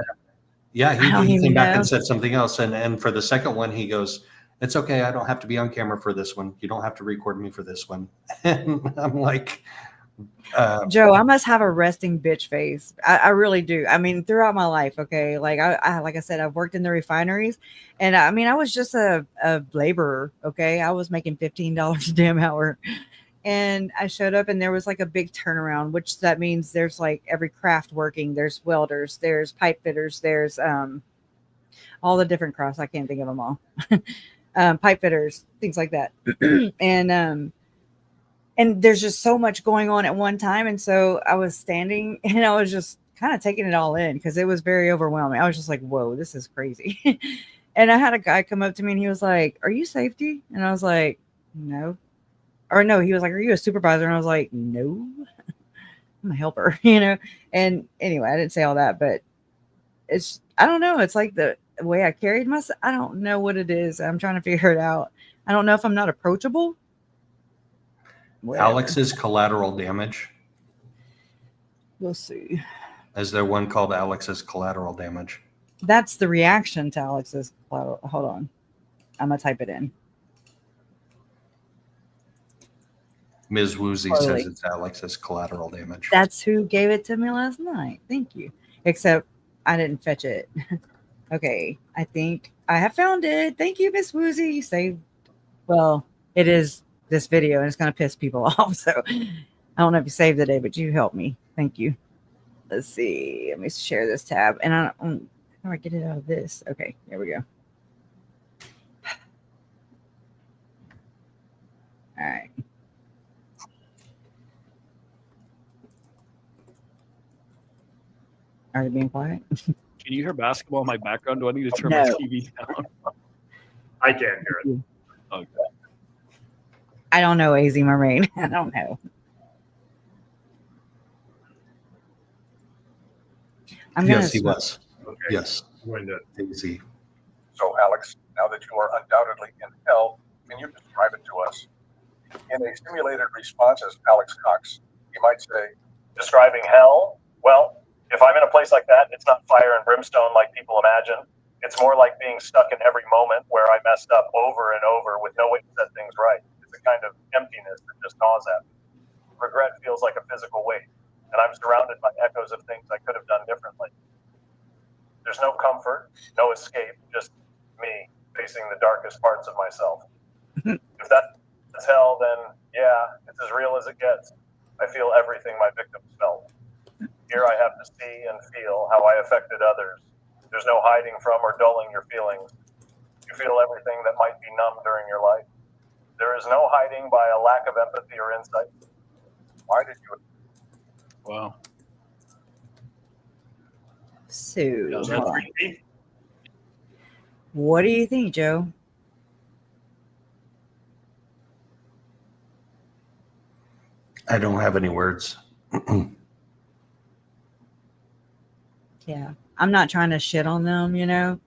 Yeah, he came back and said something else, and for the second one, he goes, "It's okay. I don't have to be on camera for this one. You don't have to record me for this one." And I'm like, Joe, I must have a resting bitch face. I really do. I mean, throughout my life, okay. Like like I said, I've worked in the refineries, and I mean, I was just a laborer. Okay, I was making $15 a damn hour, and I showed up, and there was like a big turnaround, which that means there's like every craft working. There's welders, there's pipe fitters, there's all the different crafts. I can't think of them all. Pipe fitters, things like that, and there's just so much going on at one time. And so I was standing and I was just kind of taking it all in because it was very overwhelming. I was just like, whoa, this is crazy. And I had a guy come up to me and he was like, "Are you safety?" And I was like, "No." Or no, he was like, "Are you a supervisor?" And I was like, "No, I'm a helper," you know? And anyway, I didn't say all that, but I don't know. It's like the way I carried myself. I don't know what it is. I'm trying to figure it out. I don't know if I'm not approachable. Whatever. Alex's collateral damage. We'll see. Is there one called Alex's collateral damage? That's the reaction to Alex's collateral. Hold on. I'm going to type it in. Ms. Woozy says it's Alex's collateral damage. That's who gave it to me last night. Thank you. Except I didn't fetch it. Okay. I think I have found it. Thank you, Miss Woozy. You saved. Well, it is this video and it's going to piss people off. So I don't know if you saved the day, but you helped me. Thank you. Let's see. Let me share this tab. And how do I get it out of this? Okay. There we go. All right. Are they being quiet? Can you hear basketball in my background? Do I need to turn No. my TV down? I can't hear it. Okay. I don't know, AZ Marine. I don't know. I'm gonna Yes, he smoke. was. Okay. Yes, I'm going to. easy. So, Alex, now that you are undoubtedly in hell, can you describe it to us? In a simulated response as Alex Cox, you might say, Describing hell? Well, if I'm in a place like that, it's not fire and brimstone like people imagine. It's more like being stuck in every moment where I messed up over and over with no way to set things right. It's a kind of emptiness that just gnaws at me. Regret feels like a physical weight, and I'm surrounded by echoes of things I could have done differently. There's no comfort, no escape, just me facing the darkest parts of myself. If that's hell, then yeah, it's as real as it gets. I feel everything my victims felt. Here I have to see and feel how I affected others. There's no hiding from or dulling your feelings. You feel everything that might be numb during your life. There is no hiding by a lack of empathy or insight. why did you Wow. So, Yeah, hold that's on. What do you think, Joe? I don't have any words. Yeah, I'm not trying to shit on them, you know,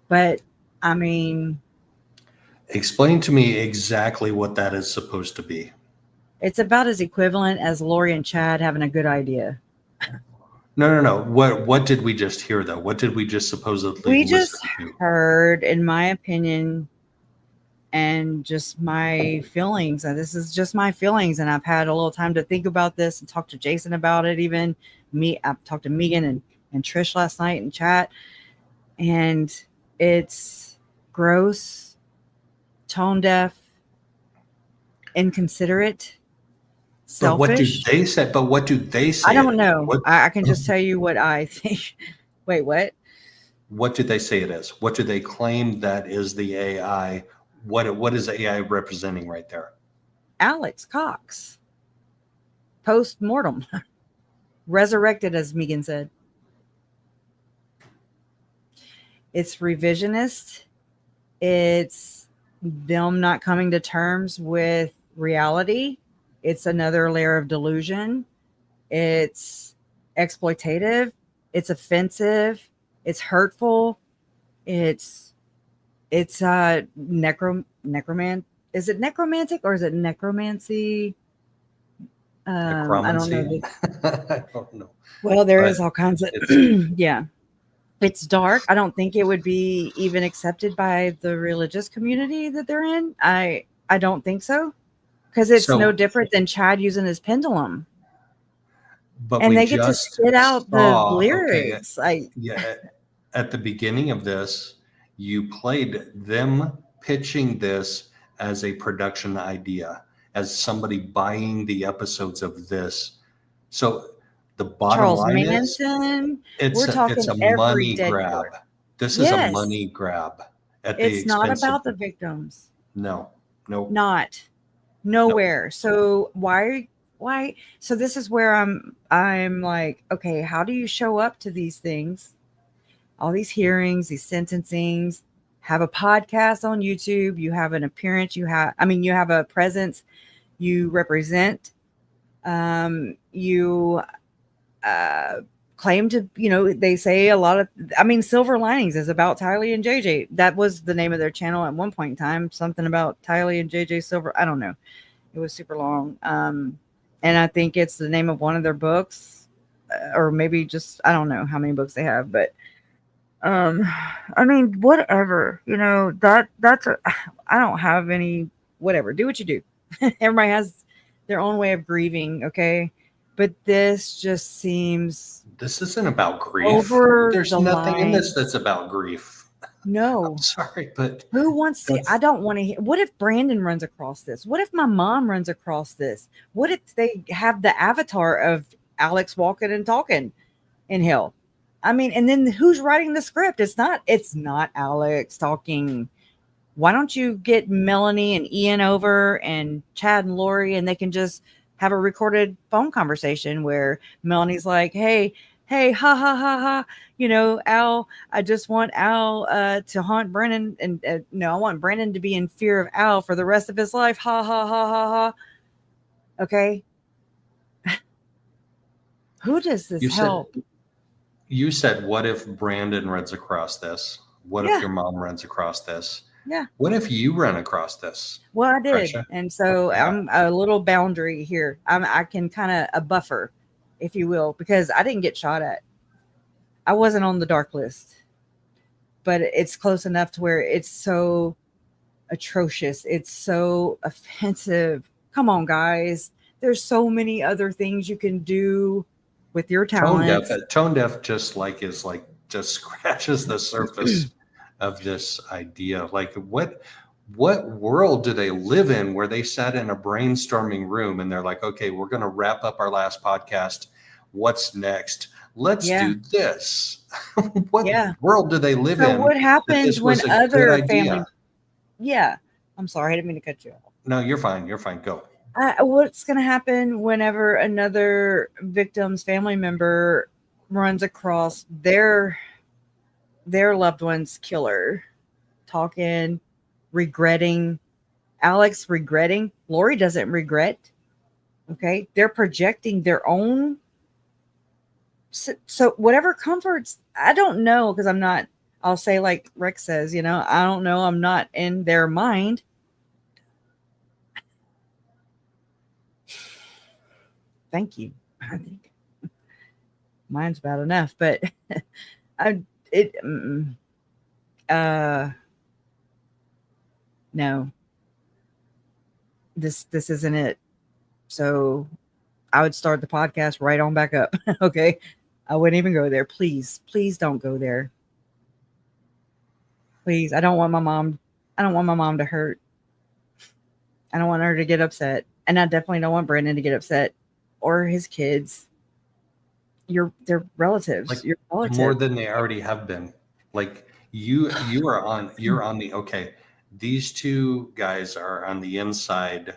but I mean, Explain to me exactly what that is supposed to be. it's about as equivalent as Lori and Chad having a good idea. No. What did we just hear though? What did we just supposedly We listen just to? heard, in my opinion, and just my feelings, and this is just my feelings, and I've had a little time to think about this and talk to Jason about it. Even me, I've talked to Megan and Trish last night in chat, and it's gross, tone deaf, inconsiderate, But what do selfish. they say? But what do they say? I don't know. What, I can just tell you what I think. Wait, what? what do they say it is? What do they claim that is the AI? What is AI representing right there? Alex Cox, post mortem, resurrected, as Megan said. It's revisionist. It's them not coming to terms with reality. It's another layer of delusion. It's exploitative. It's offensive. It's hurtful. It's necromantic. Is it necromantic or is it necromancy? I don't know. Necromancy? I don't know. Well, there But is all kinds of yeah. It's dark. I don't think it would be even accepted by the religious community that they're in. I don't think so, because it's So- no different than Chad using his pendulum, But and we they get to just spit out the saw- okay, lyrics. yeah, at the beginning of this, you played them pitching this as a production idea, as somebody buying the episodes of this. So the bottom Charles line is, Manson. it's We're talking a every money dead grab. court. This is a Yes. money grab at the It's not expense about the of, victims. no. Not nowhere. So why? So this is where I'm like, okay, how do you show up to these things? All these hearings, these sentencings, have a podcast on YouTube, you have an appearance, you have a presence, you represent, you claim to, they say a lot of, Silver Linings is about Tylee and JJ. That was the name of their channel at one point in time, something about Tylee and JJ Silver. I don't know. It was super long. And I think it's the name of one of their books, or maybe just, I don't know how many books they have, but whatever, I don't have any, whatever, do what you do. Everybody has their own way of grieving. Okay. But this just seems, This isn't about grief. Over There's the nothing in line. this that's about grief. no. I'm sorry, but Who wants to? That's- I don't want to hear. What if Brandon runs across this? What if my mom runs across this? What if they have the avatar of Alex walking and talking in hell? And then who's writing the script? It's not Alex talking Why don't you get Melanie and Ian over and Chad and Lori, and they can just have a recorded phone conversation where Melanie's like, hey, ha, ha, ha, ha. Al, I just want Al to haunt Brennan. And no, I want Brennan to be in fear of Al for the rest of his life. Ha, ha, ha, ha, ha. Okay. Who does this help? You said, what if Brandon runs across this? What if your mom runs across this? Yeah. What if you run across this? Well, I did. Kresha? And so I'm a little boundary here. I can kind of a buffer, if you will, because I didn't get shot at. I wasn't on the dark list, but it's close enough to where it's so atrocious. It's so offensive. Come on, guys. There's so many other things you can do with your talent. Tone deaf just scratches the surface of this idea. Like, what world do they live in where they sat in a brainstorming room and they're like, okay, we're going to wrap up our last podcast. What's next? Let's do this. What world do they live in? What happens when other family? Yeah. I'm sorry. I didn't mean to cut you off. No, you're fine. You're fine. Go. What's going to happen whenever another victim's family member runs across their loved one's killer, talking, regretting, Alex regretting, Lori doesn't regret. Okay. They're projecting their own. So whatever comforts, I don't know. Cause I'll say like Rex says, I don't know. I'm not in their mind. Thank you. I think mine's about enough, but no, this isn't it. So I would start the podcast right on back up. Okay. I wouldn't even go there. Please don't go there. Please. I don't want my mom to hurt. I don't want her to get upset. And I definitely don't want Brandon to get upset or his kids. They're relatives. Like, your relatives. More than they already have been. Like you're on the, okay, these two guys are on the inside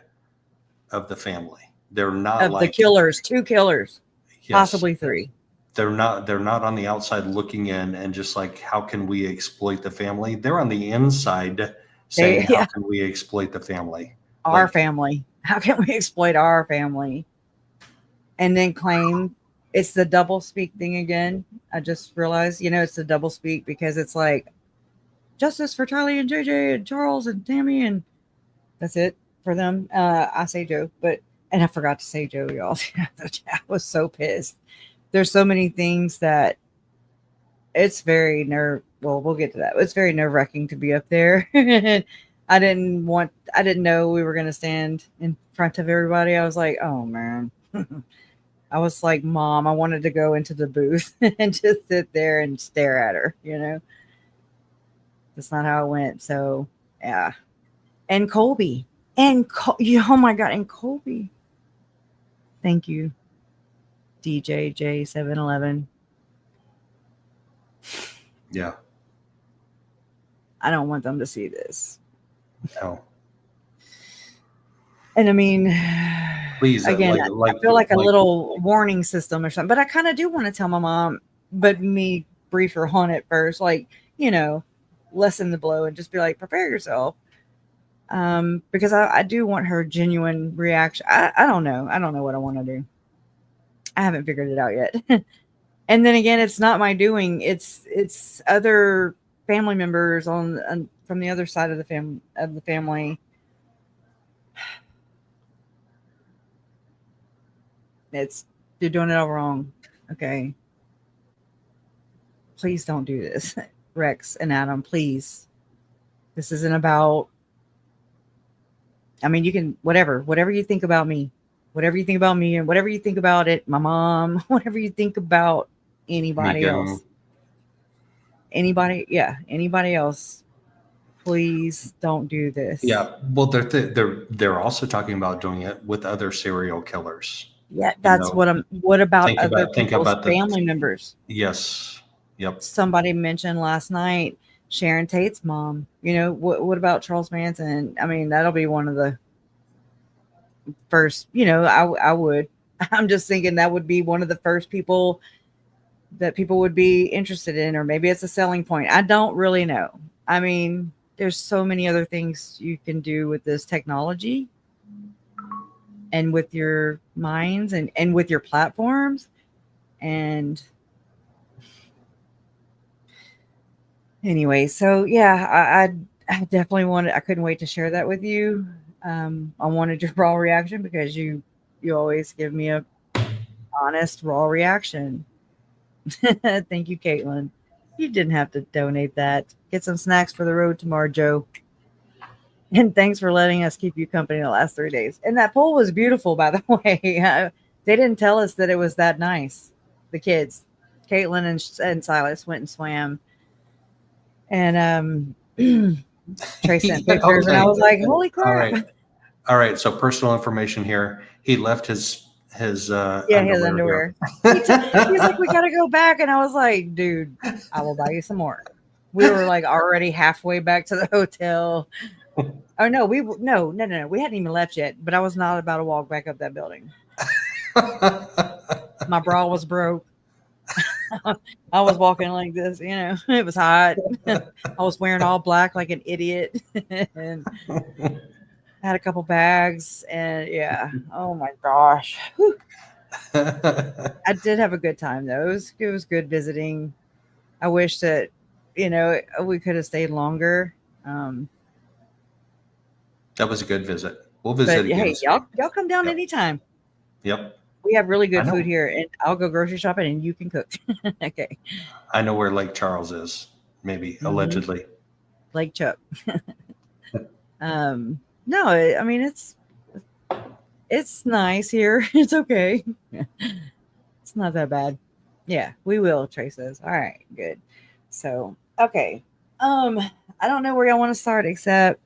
of the family. They're not of the killers, 2 killers, yes, possibly 3. They're not on the outside looking in and just like, how can we exploit the family? They're on the inside saying, how can we exploit the family? Our family. How can we exploit our family? And then claim it's the double speak thing again. I just realized, it's the double speak because it's like justice for Charlie and JJ and Charles and Tammy, and that's it for them. I say Joe, and I forgot to say Joe, y'all. I was so pissed. There's so many things that it's very we'll get to that. It's very nerve-wracking to be up there. I didn't know we were going to stand in front of everybody. I was like, oh man. I was like, Mom, I wanted to go into the booth and just sit there and stare at her, That's not how it went. So yeah. And Colby. Oh my God. And Colby. Thank you. DJ J711. Yeah. I don't want them to see this. No. And I mean, please, again, I feel like a little warning system or something, but I kind of do want to tell my mom, but me brief her on it first, lessen the blow and just be like, prepare yourself. Because I do want her genuine reaction. I don't know. I don't know what I want to do. I haven't figured it out yet. And then again, it's not my doing. It's other family members from the other side of the family. You're doing it all wrong. Okay. Please don't do this. Rex and Adam, please. This isn't about, you can, whatever you think about me, and whatever you think about it, my mom, whatever you think about anybody else, anybody else, please don't do this. Yeah. Well, they're also talking about doing it with other serial killers. Yeah. That's what about other people's family members? Yes. Yep. Somebody mentioned last night Sharon Tate's mom. You know, what about Charles Manson? I mean, that'll be one of the first, you know, I would. I'm just thinking that would be one of the first people that people would be interested in, or maybe it's a selling point. I don't really know. I mean, there's so many other things you can do with this technology and with your minds and with your platforms. And anyway, so yeah, I definitely wanted, I couldn't wait to share that with you. I wanted your raw reaction because you always give me a honest raw reaction. Thank you, Caitlin. You didn't have to donate that. Get some snacks for the road tomorrow, Joe. And thanks for letting us keep you company the last 3 days. And that pool was beautiful, by the way. They didn't tell us that it was that nice. The kids, Caitlin and Silas, went and swam. And Trey sent pictures, and I was like, "Holy crap!" All right. So personal information here. He left his His underwear. underwear. He's like, "We got to go back," and I was like, "Dude, I will buy you some more." We were like already halfway back to the hotel. Oh no, no. We hadn't even left yet, but I was not about to walk back up that building. My bra was broke. I was walking like this, you know. It was hot. I was wearing all black like an idiot, and had a couple bags, and yeah. Oh my gosh. Whew. I did have a good time though. It was good visiting. I wish that, you know, we could have stayed longer. That was a good visit. We'll visit But again. hey, soon. y'all come down Yep. anytime. Yep. We have really good I know. food here, and I'll go grocery shopping, and you can cook. Okay. I know where Lake Charles is. Maybe allegedly. Lake Chuck. No, I mean it's nice here. It's okay. It's not that bad. Yeah, we will. Trey says. All right, good. So okay. I don't know where y'all want to start, except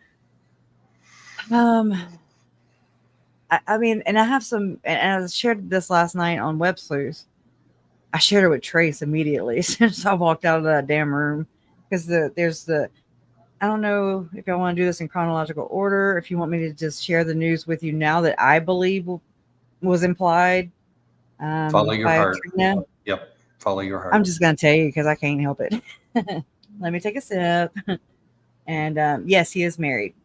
I mean, and I have some, and I shared this last night on Web Sleuth. I shared it with Trace immediately as soon as I walked out of that damn room, because I don't know if y'all want to do this in chronological order, if you want me to just share the news with you now that I believe was implied. Follow your by heart. Trina. Yep. Follow your heart. I'm just going to tell you because I can't help it. Let me take a sip. And yes, he is married.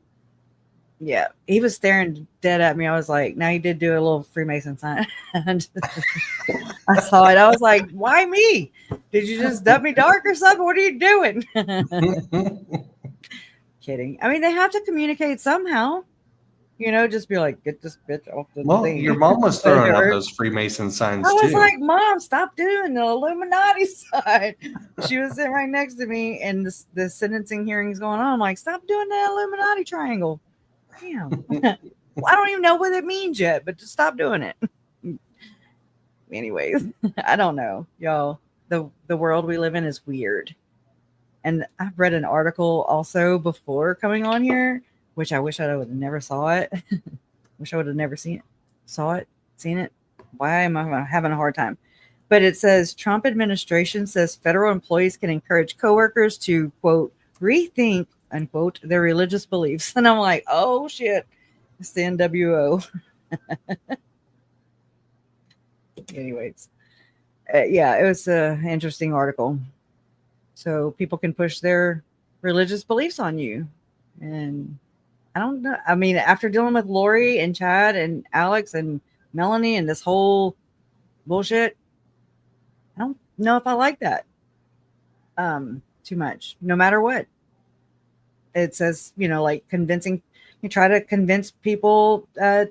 Yeah, he was staring dead at me. I was like, now he did do a little Freemason sign. And I saw it. I was like, why me? Did you just dub me dark or something? What are you doing? Kidding. I mean, they have to communicate somehow. You know, just be like, get this bitch off the Well, thing. your mom was throwing up those Freemason signs I was too. like, Mom, stop doing the Illuminati sign. She was sitting right next to me, and the sentencing hearing's going on. I'm like, stop doing that Illuminati triangle. Damn. Well, I don't even know what it means yet, but just stop doing it. Anyways, I don't know, y'all. The world we live in is weird. And I've read an article also before coming on here, which I wish I would have never saw it. Wish I would have never seen it. Why am I having a hard time? But it says Trump administration says federal employees can encourage coworkers to, quote, rethink, unquote, their religious beliefs. And I'm like, oh shit, it's the NWO. Anyways, yeah, it was an interesting article. So people can push their religious beliefs on you. And I don't know. I mean, after dealing with Lori and Chad and Alex and Melanie and this whole bullshit, I don't know if I like that too much, no matter what. It says, you know, like you try to convince people to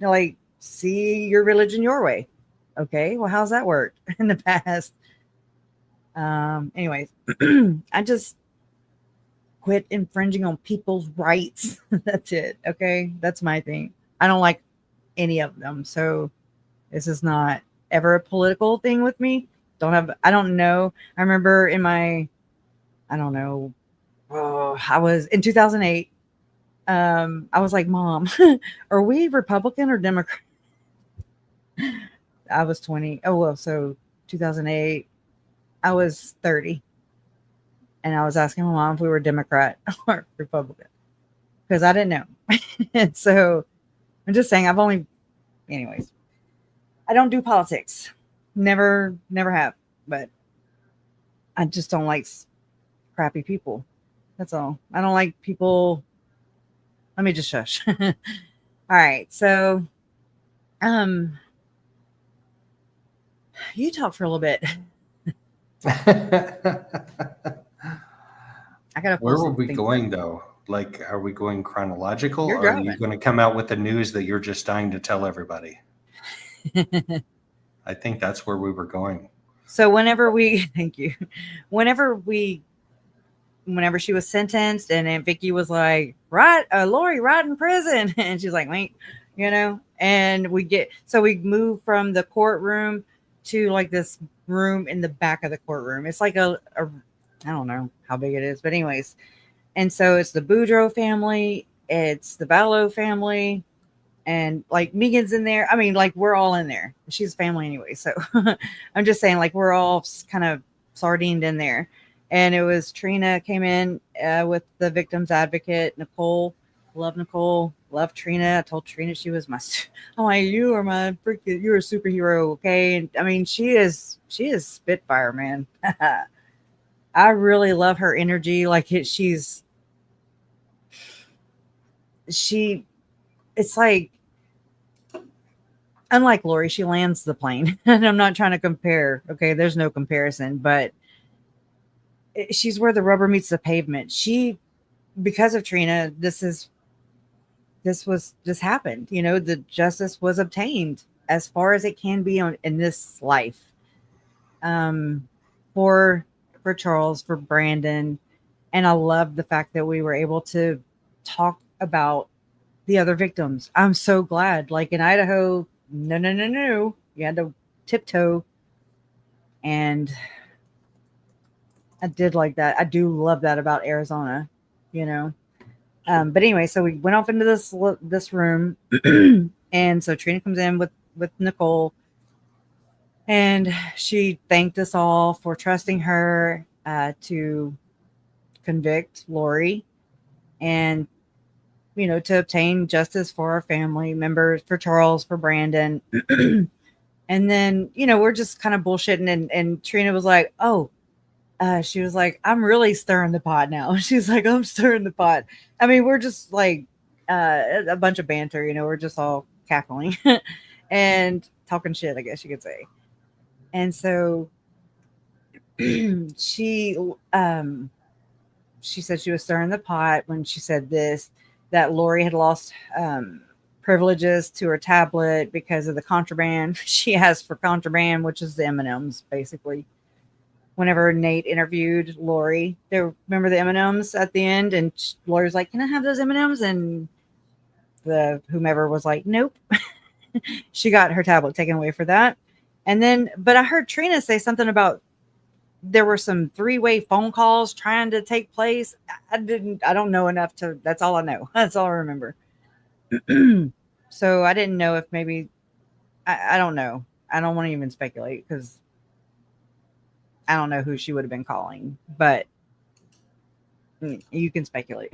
like see your religion your way. Okay, well, how's that worked in the past? Anyways, I just quit infringing on people's rights. That's it. Okay, that's my thing. I don't like any of them, so this is not ever a political thing with me. I don't know. I remember I don't know. I was in 2008. I was like, Mom, are we Republican or Democrat? I was 20. Oh, well, so 2008, I was 30. and I was asking my mom if we were Democrat or Republican because I didn't know. And so I'm just saying, anyways, I don't do politics. Never have. But I just don't like crappy people. That's all. I don't like people. Let me just shush. All right. So, you talk for a little bit. I gotta. Where were we going though? Like, are we going chronological, You're or are you driving. going to come out with the news that you're just dying to tell everybody? I think that's where we were going. So thank you. Whenever she was sentenced, and then Vicky was like, "Right, Lori, right in prison," and she's like, "Wait," and we move from the courtroom to like this room in the back of the courtroom. It's like a I don't know how big it is, but anyways, and so it's the Boudreaux family, it's the Vallow family, and like Megan's in there. I mean, like we're all in there. She's family anyway, so I'm just saying, like we're all kind of sardined in there. And it was Trina came in with the victim's advocate, Nicole. Love Nicole. Love Trina. I told Trina she was I'm like, you're a superhero, okay? And I mean, she is Spitfire, man. I really love her energy. Like it's like, unlike Lori, she lands the plane. And I'm not trying to compare. Okay, there's no comparison, but she's where the rubber meets the pavement. Because of Trina, this happened. The justice was obtained as far as it can be in this life. For Charles, for Brandon, and I love the fact that we were able to talk about the other victims. I'm so glad. Like in Idaho, no, you had to tiptoe, and I did like that. I do love that about Arizona, But anyway, so we went off into this room, and so Trina comes in with Nicole, and she thanked us all for trusting her to convict Lori, and to obtain justice for our family members, for Charles, for Brandon. And then we're just kind of bullshitting, and Trina was like, "Oh." She was like, "I'm really stirring the pot now." She's like, "I'm stirring the pot." I mean, we're just like a bunch of banter, we're just all cackling and talking shit, I guess you could say. And so she said she was stirring the pot when she said that Lori had lost privileges to her tablet because of the contraband she has for contraband, which is the M&Ms, basically. Whenever Nate interviewed Lori, remember the M&Ms at the end, and Lori's like, "Can I have those M&Ms?" And the whomever was like, "Nope." She got her tablet taken away for that. And then, but I heard Trina say something about there were some 3-way phone calls trying to take place. I don't know enough that's all I know. That's all I remember. So I didn't know if maybe, I don't know. I don't want to even speculate because I don't know who she would have been calling, but you can speculate.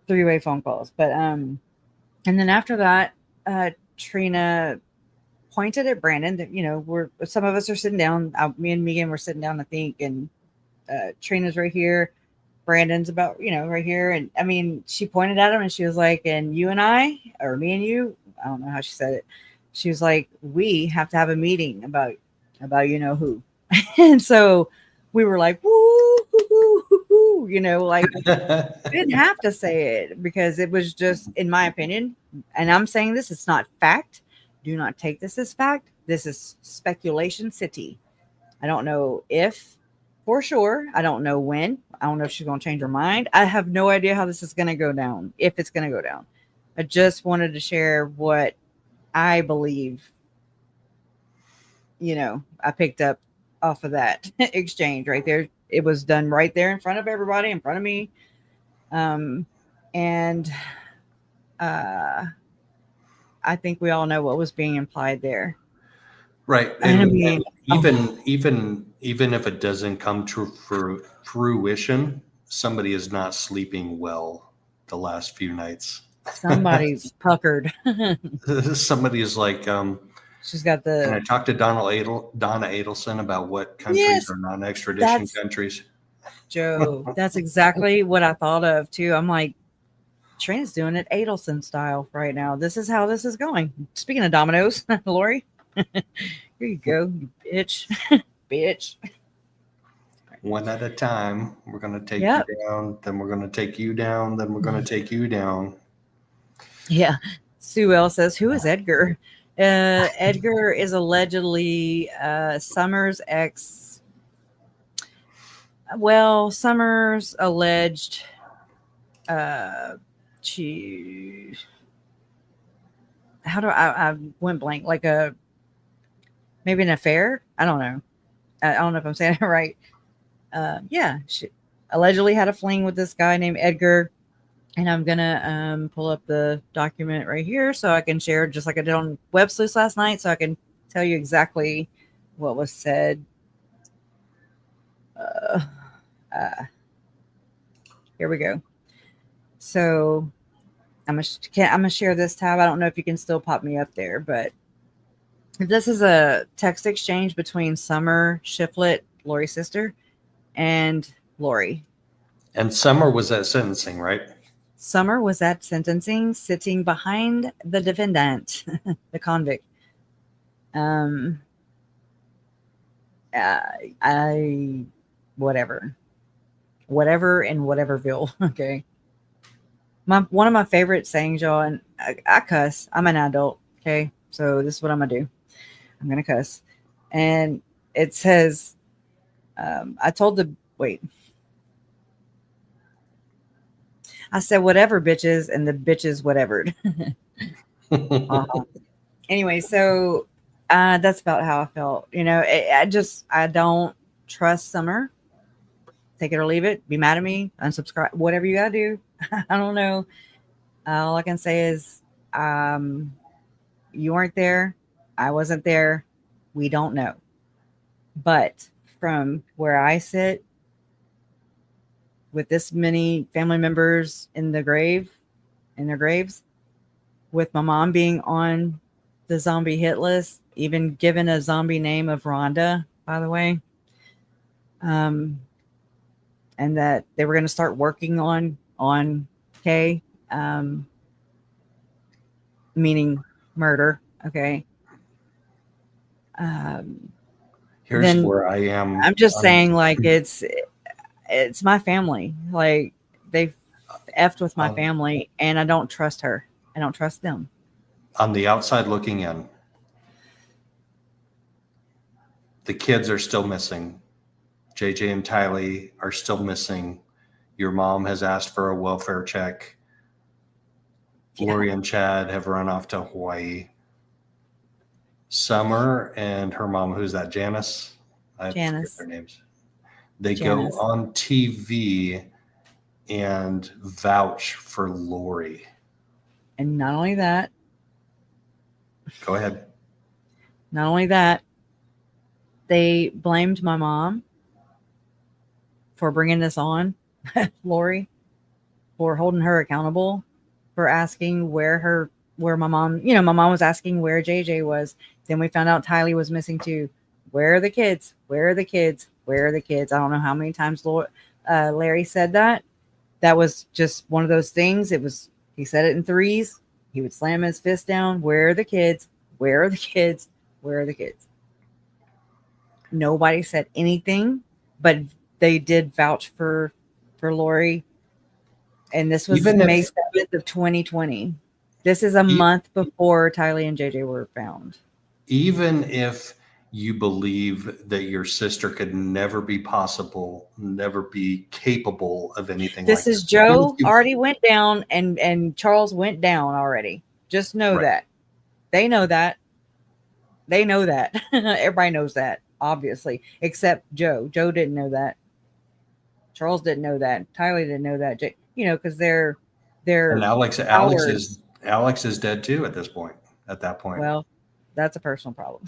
3-way phone calls. But and then after that, Trina pointed at Brandon that some of us are sitting down. Me and Megan were sitting down, I think, and Trina's right here. Brandon's about right here, and I mean, she pointed at him and she was like, "And you and I, or me and you," I don't know how she said it. She was like, "We have to have a meeting about who." And so we were like, "Woo, woo, woo, woo," like we didn't have to say it because it was just, in my opinion, and I'm saying this, it's not fact. Do not take this as fact. This is speculation city. I don't know if for sure. I don't know when. I don't know if she's going to change her mind. I have no idea how this is going to go down, if it's going to go down. I just wanted to share what I believe, I picked up off of that exchange right there. It was done right there in front of everybody, in front of me. And I think we all know what was being implied there. Right. And And, be, and even if it doesn't come to fruition, somebody is not sleeping well the last few nights. somebody's puckered. Somebody is like, She's got can I the talk to Donna Adelson about what countries yes. are non-extradition That's countries? Joe. That's exactly what I thought of too. I'm like, Trina's doing it Adelson style right now. This is how this is going. Speaking of dominoes, Lori, here you go, you bitch, bitch. One at a time. We're going to take Yep. you down, then we're going to take you down, then we're going to take you down. Yeah. Sue L says, "Who is Edgar?" Edgar is allegedly Summer's ex. Well, Summer's alleged. She. How do I went blank? Like maybe an affair? I don't know. I don't know if I'm saying it right. Yeah, she allegedly had a fling with this guy named Edgar. And I'm gonna pull up the document right here so I can share, just like I did on Web Sleuths last night, so I can tell you exactly what was said. Here we go. So I'm gonna share this tab. I don't know if you can still pop me up there, but this is a text exchange between Summer Shiflett, Lori's sister, and Lori. And Summer was at sentencing, right? Summer was at sentencing, sitting behind the defendant, the convict. I whatever in whateverville. Okay. One of my favorite sayings, y'all, and I cuss. I'm an adult. Okay, so this is what I'm gonna do. I'm gonna cuss, and it says, I told the wait. I said whatever bitches, and the bitches whatevered. Anyway, so that's about how I felt. You know, I don't trust Summer. Take it or leave it. Be mad at me. Unsubscribe. Whatever you gotta do. I don't know. All I can say is, you weren't there. I wasn't there. We don't know. But from where I sit, with this many family members in their graves, with my mom being on the zombie hit list, even given a zombie name of Rhonda, by the way, and that they were going to start working on Kay, meaning murder. Okay. Here's Then where I am. I'm just saying, like, it's my family. Like, they've effed with my family, and I don't trust her. I don't trust them. On the outside looking in, the kids are still missing. JJ and Tylee are still missing. Your mom has asked for a welfare check. Yeah. Lori and Chad have run off to Hawaii. Summer and her mom, who's that? Janice? I forget their names. They Janice. go on TV and vouch for Lori. And not only that, Go ahead. Not only that, they blamed my mom for bringing this on, Lori, for holding her accountable, for asking where my mom, my mom was asking where JJ was. Then we found out Tylee was missing too. Where are the kids? Where are the kids? Where are the kids? I don't know how many times Larry said that. That was just one of those things. He said it in threes. He would slam his fist down. Where are the kids? Where are the kids? Where are the kids? Nobody said anything, but they did vouch for Lori. And this was May 7th of 2020. This is a month before Tylee and JJ were found. Even if you believe that your sister could never be capable of anything this like is Joe already went down, and Charles went down already. Just know that. They know that. They know that. Everybody knows that, obviously, except Joe. Joe didn't know that. Charles didn't know that. Tylee didn't know that. Because they're and Alex is dead too at that point. Well, that's a personal problem.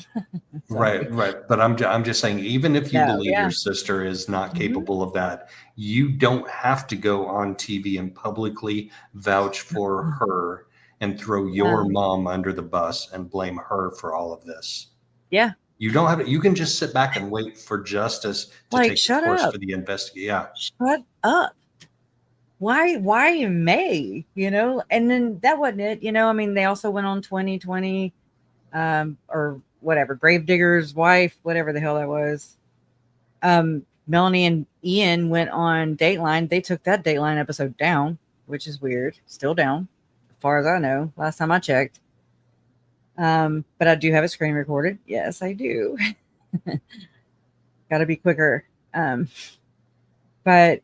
So, Right. But I'm just saying, even if you no, believe yeah. your sister is not Mhm. capable of that, you don't have to go on TV and publicly vouch for her and throw your Yeah. mom under the bus and blame her for all of this. Yeah. You don't have to, you can just sit back and wait for justice to Like, take its shut course up. for the investigation. Yeah. Shut up. Why in May? And then that wasn't it. I mean, they also went on 2020, or whatever, Gravedigger's Wife, whatever the hell that was. Melanie and Ian went on Dateline. They took that Dateline episode down, which is weird. Still down, as far as I know. Last time I checked. But I do have a screen recorded. Yes, I do. Got to be quicker. But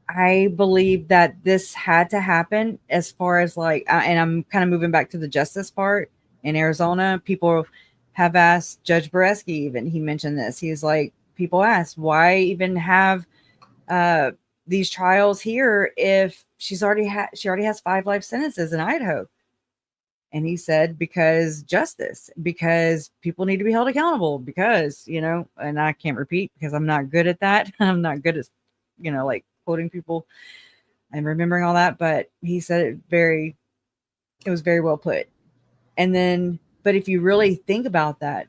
I believe that this had to happen as far as and I'm kind of moving back to the justice part in Arizona. People have asked Judge Berskey, even he mentioned this. He's like, people ask, why even have these trials here if she already has 5 life sentences in Idaho? And he said, because justice, because people need to be held accountable, because, and I can't repeat because I'm not good at that. I'm not good at, like quoting people and remembering all that. But he said it was very well put. And then, but if you really think about that,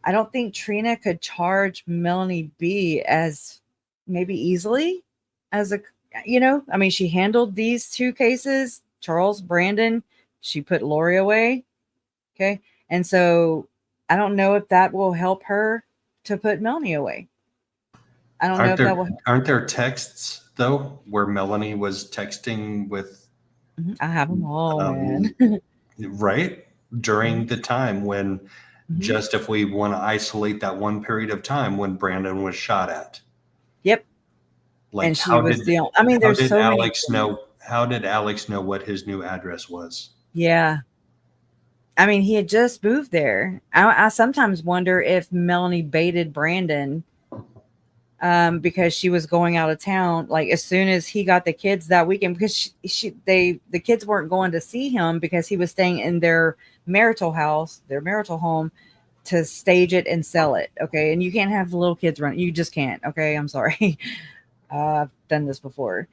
I don't think Trina could charge Melanie B as maybe easily as I mean, she handled these 2 cases, Charles, Brandon. She put Lori away. Okay. And so I don't know if that will help her to put Melanie away. I don't know if that will. Aren't there texts though where Melanie was texting with? I have them all, man. Right during the time when, Mhm. just if we want to isolate that one period of time when Brandon was shot at. Yep. Like, and she was the only. I mean, how there's did so Alex many. know? How did Alex know what his new address was? Yeah. I mean, he had just moved there. I sometimes wonder if Melanie baited Brandon because she was going out of town. Like, as soon as he got the kids that weekend, because the kids weren't going to see him because he was staying in their marital house, their marital home, to stage it and sell it. Okay. And you can't have little kids run. You just can't. Okay. I'm sorry. I've done this before.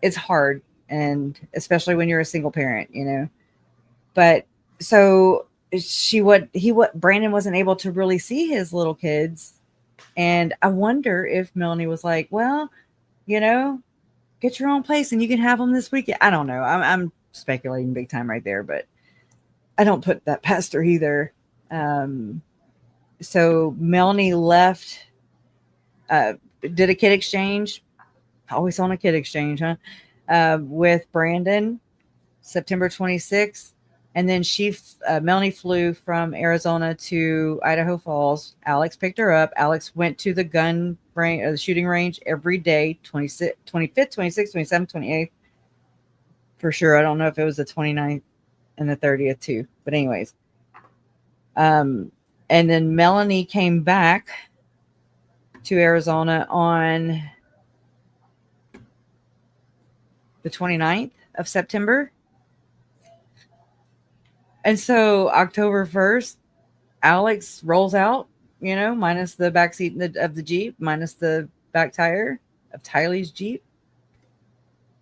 It's hard. And especially when you're a single parent, but so Brandon wasn't able to really see his little kids. And I wonder if Melanie was like, well, get your own place and you can have them this weekend. I don't know. I'm speculating big time right there, but I don't put that past her either. So Melanie left, did a kid exchange, always on a kid exchange, huh? With Brandon, September 26th. And then Melanie flew from Arizona to Idaho Falls. Alex picked her up. Alex went to the gun range, the shooting range every day, 25th, 26th, 27th, 28th. For sure. I don't know if it was the 29th and the 30th too. But anyways. And then Melanie came back to Arizona on the 29th of September. And so October 1st, Alex rolls out, minus the back seat of the Jeep, minus the back tire of Tylee's Jeep.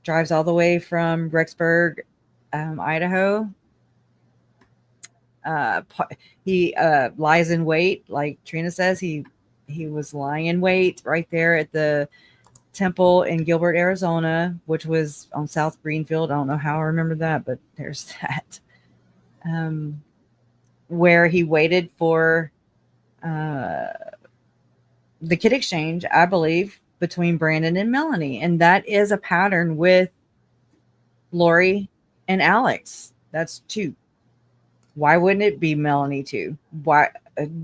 Drives all the way from Rexburg, Idaho. He lies in wait, like Trina says. He was lying in wait right there at the temple in Gilbert, Arizona, which was on South Greenfield. I don't know how I remember that, but there's that. Where he waited for the kid exchange, I believe, between Brandon and Melanie. And that is a pattern with Lori and Alex. That's 2. Why wouldn't it be Melanie too? Why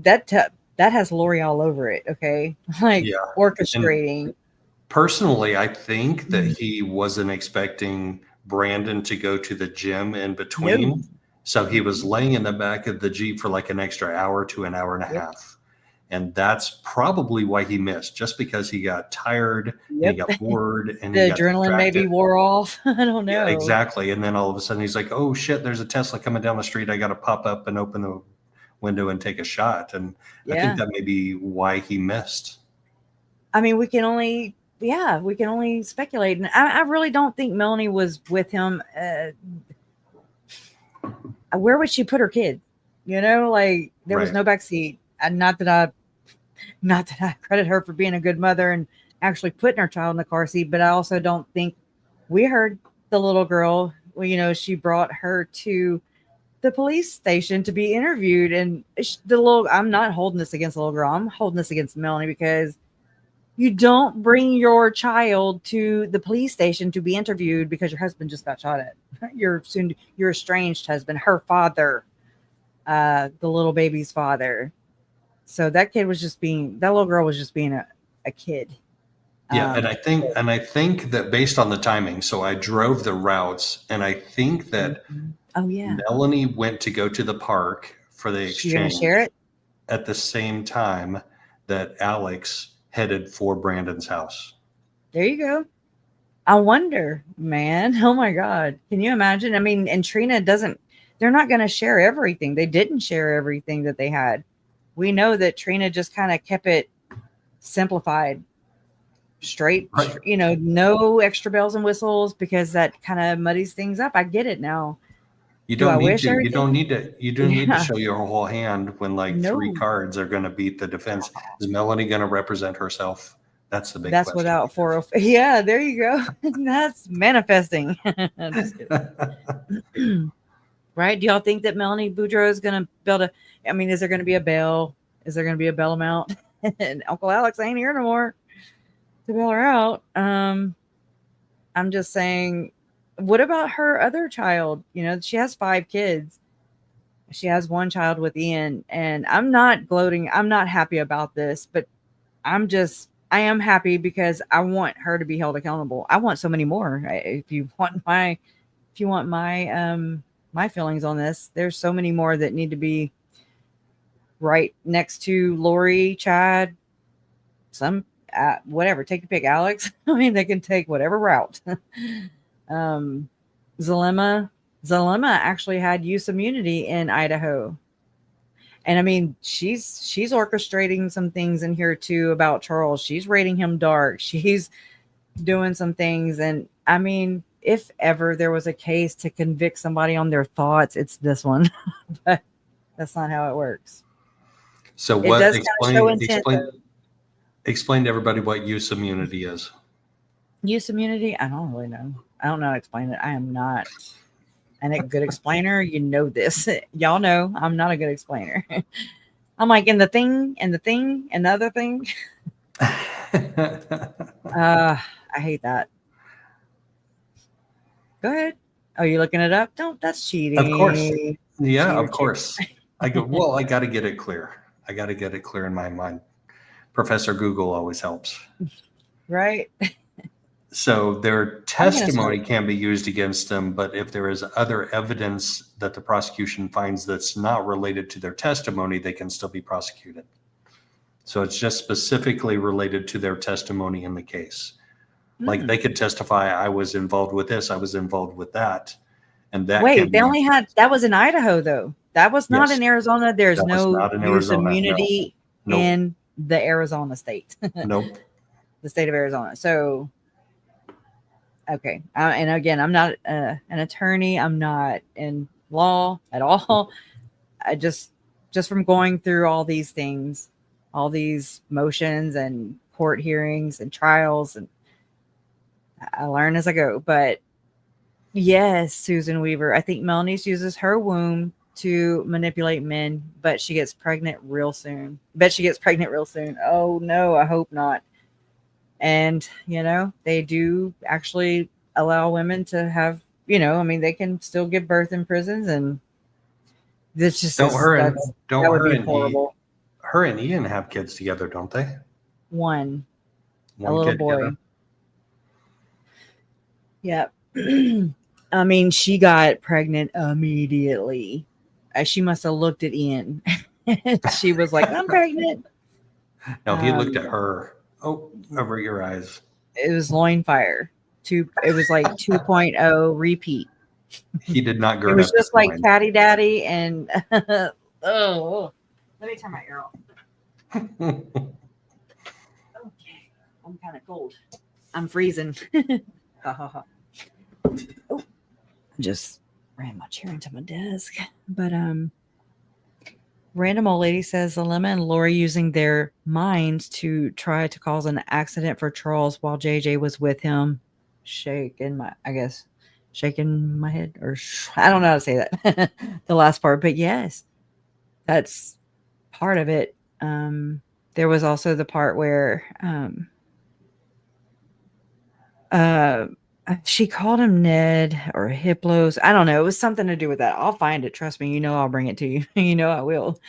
that has Lori all over it? Okay, like orchestrating. And personally, I think that he wasn't expecting Brandon to go to the gym in between. No. So he was laying in the back of the Jeep for like an extra hour to an hour and a half. And that's probably why he missed, just because he got tired, and he Yep. got bored, and The he got adrenaline maybe distracted. wore off. I don't know. Yeah, exactly. And then all of a sudden he's like, oh shit, there's a Tesla coming down the street. I got to pop up and open the window and take a shot. And I Yeah. think that may be why he missed. I mean, we can only speculate. And I really don't think Melanie was with him. Where would she put her kid? You know, like there was Right. no backseat. And not that I credit her for being a good mother and actually putting her child in the car seat, but I also don't think we heard the little girl. Well, you know, she brought her to the police station to be interviewed, and I'm not holding this against the little girl. I'm holding this against Melanie, because you don't bring your child to the police station to be interviewed because your husband just got shot at. Your estranged husband, her father, the little baby's father. So that little girl was just being a kid. Yeah, and I think that based on the timing, so I drove the routes, and I think that Oh yeah, Melanie went to go to the park for the she gonna exchange share it. at the same time that Alex headed for Brandon's house. There you go. I wonder, man. Oh my God, can you imagine? I mean, and Trina doesn't. They're not going to share everything. They didn't share everything that they had. We know that Trina just kind of kept it simplified, straight, Right. you know, no extra bells and whistles, because that kind of muddies things up. I get it now. You Do I don't need wish to. You everything- don't need to. You don't need to Yeah. show your whole hand when like No. 3 cards are going to beat the defense. Is Melanie going to represent herself? That's the big That's question. without 404. Yeah, there you go. That's manifesting. Just kidding. Right? Do y'all think that Melanie Boudreaux is going to build I mean, is there going to be a bail? Is there going to be a bail amount? And Uncle Alex ain't here no more to bail her out. I'm just saying, what about her other child? You know, she has 5 kids. She has 1 child with Ian, and I'm not gloating. I'm not happy about this, but I am happy because I want her to be held accountable. I want so many more. If you want my feelings on this, there's so many more that need to be right next to Lori, Chad, whatever. Take your pick, Alex. I mean, they can take whatever route. Zalema actually had use immunity in Idaho. And I mean, she's orchestrating some things in here too about Charles. She's rating him dark. She's doing some things. And I mean, if ever there was a case to convict somebody on their thoughts, it's this one. But that's not how it works. So It what? does kind of show intent, Explain to everybody what use immunity is. Use immunity? I don't really know. I don't know how to explain it. I am not a good explainer. You know this. Y'all know I'm not a good explainer. I'm like, and the thing, and the thing, and the other thing. I hate that. Go ahead. Oh, you looking it up? That's cheating. Of course. Yeah, Cheater, of course. I go, well, I got to get it clear. I got to get it clear in my mind. Professor Google always helps. Right. So their testimony can be used against them, but if there is other evidence that the prosecution finds that's not related to their testimony, they can still be prosecuted. So it's just specifically related to their testimony in the case. Like they could testify, I was involved with this, I was involved with that. And that Wait, they only had, that was in Idaho though. That was not Yes. in Arizona. There's That was no not in use Arizona, immunity no. Nope. in the Arizona state. Nope. The state of Arizona. So, okay. And again, I'm not an attorney. I'm not in law at all. I just from going through all these things, all these motions and court hearings and trials, and I learn as I go. But yes, Susan Weaver, I think Melanie uses her womb to manipulate men, but she gets pregnant real soon. Oh no, I hope not. And, you know, they do actually allow women to have, you know, I mean, they can still give birth in prisons, and this just Her and horrible. her and Ian have kids together, don't they? One One little kid boy. together. Yep. I mean, she got pregnant immediately. She must have looked at Ian. She was like, I'm pregnant. No, he looked at Um, her. Oh, over your eyes. It was loin fire. It was like 2.0 repeat. He did not It gird was up his just like loins. Caddy Daddy and oh, let me turn my ear off. Okay, I'm kind of cold. I'm freezing. Ha, ha, ha. Oh, I just ran my chair into my desk. But random old lady says Lemma and Lori using their minds to try to cause an accident for Charles while JJ was with him. Shaking my head, or I don't know how to say that. The last part, but yes, that's part of it. There was also the part where she called him Ned or Hiplos. I don't know. It was something to do with that. I'll find it. Trust me. You know I'll bring it to you. You know I will.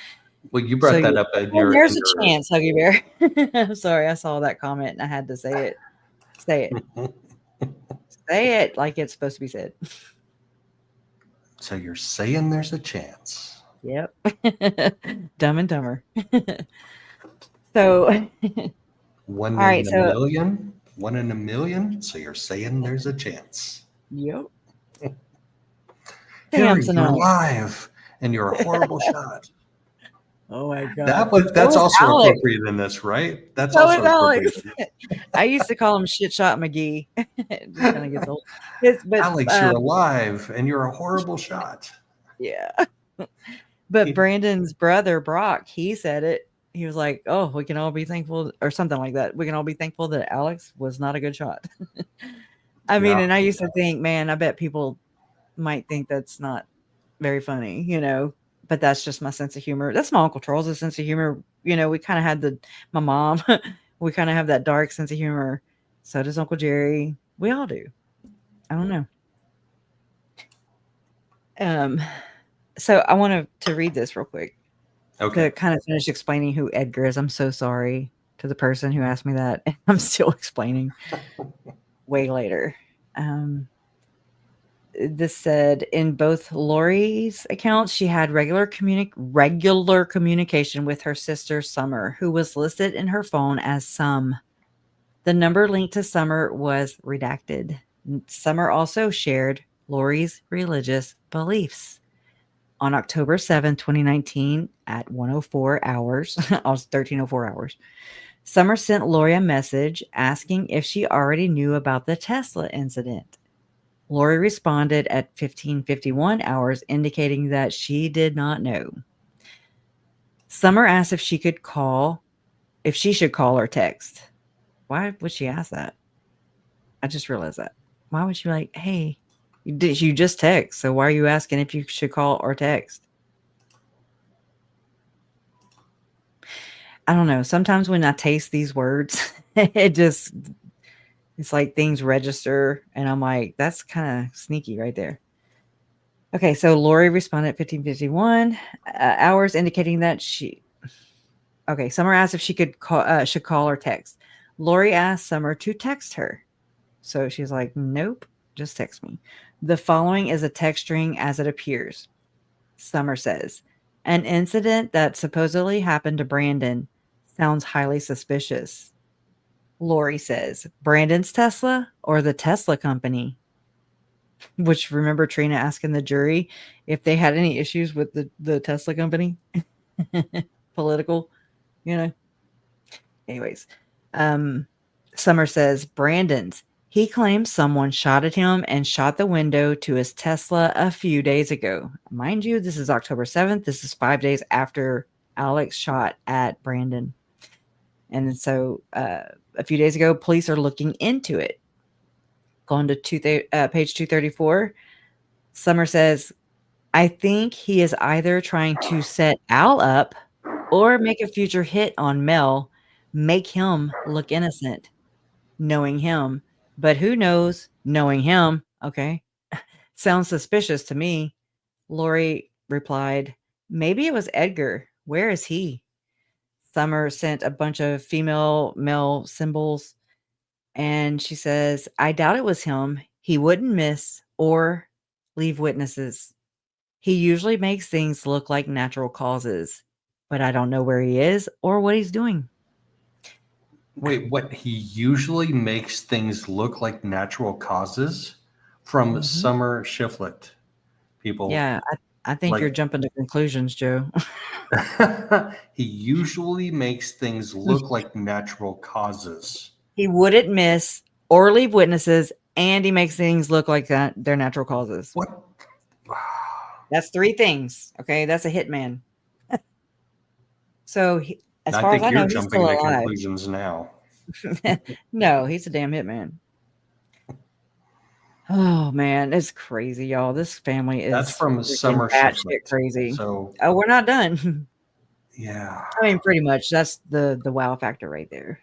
Well, you So brought that up in well, your. there's a chance, Huggy Bear. I'm sorry, I saw that comment and I had to say it. Say it. Say it like it's supposed to be said. So you're saying there's a chance. Yep. Dumb and Dumber. So, One all in right. a So, million? 1 in a million? So you're saying there's a chance. yep. Harry, Samson. you're alive and you're a horrible shot. Oh my God. That's was also Alex. appropriate in this, right? That's So also is Alex. appropriate. I used to call him Shit Shot McGee. It just kind of gets old. But Alex, you're alive and you're a horrible shot. yeah. But Brandon's brother, Brock, he said it. He was like, oh, we can all be thankful, or something like that. We can all be thankful that Alex was not a good shot. I mean, Yeah. and I used to think, man, I bet people might think that's not very funny, but that's just my sense of humor. That's my Uncle Charles' sense of humor. We kind of had my mom, we kind of have that dark sense of humor. So does Uncle Jerry. We all do. I don't know. So I want to read this real quick. Okay. To kind of finish explaining who Edgar is. I'm so sorry to the person who asked me that. I'm still explaining way later. This said in both Lori's accounts, she had regular communication with her sister Summer, who was listed in her phone as Sum. The number linked to Summer was redacted. Summer also shared Lori's religious beliefs. On October 7, 2019, at 1:04 hours, 13:04 hours, Summer sent Lori a message asking if she already knew about the Tesla incident. Lori responded at 15:51 hours, indicating that she did not know. Summer asked if she should call or text. Why would she ask that? I just realized that. Why would she be like, hey, you just text, so why are you asking if you should call or text? I don't know. Sometimes when I taste these words, it's like things register, and I'm like, that's kind of sneaky right there. Okay, so Lori responded at 15:51 hours, indicating that Summer asked if she should call or text. Lori asked Summer to text her. So she's like, nope, just text me. The following is a text string as it appears. Summer says, an incident that supposedly happened to Brandon sounds highly suspicious. Lori says, Brandon's Tesla or the Tesla company? Which, remember Trina asking the jury if they had any issues with the Tesla company? Political, Anyways, Summer says, Brandon's. He claims someone shot at him and shot the window to his Tesla a few days ago. Mind you, this is October 7th. This is 5 days after Alex shot at Brandon. And so a few days ago, police are looking into it. Going to page 234, Summer says, I think he is either trying to set Al up or make a future hit on Mel, make him look innocent, knowing him. But who knows, knowing him, okay? Sounds suspicious to me. Lori replied, maybe it was Edgar. Where is he? Summer sent a bunch of female male symbols, and she says, I doubt it was him. He wouldn't miss or leave witnesses. He usually makes things look like natural causes, but I don't know where he is or what he's doing. Wait, what? He usually makes things look like natural causes from Mhm. Summer Shiflett. People Yeah, I think like you're jumping to conclusions, Joe. he usually makes things look like natural causes. He wouldn't miss or leave witnesses, and he makes things look like that they're natural causes. What? That's 3 things. Okay, that's a hitman. So, as I far as think I you're know, he's jumping still to alive. conclusions now. No, he's a damn hitman. Oh man, it's crazy, y'all. This family That's is from freaking Summer batshit Shiflett. crazy. So Oh, we're not done. yeah. I mean, pretty much. That's the wow factor right there.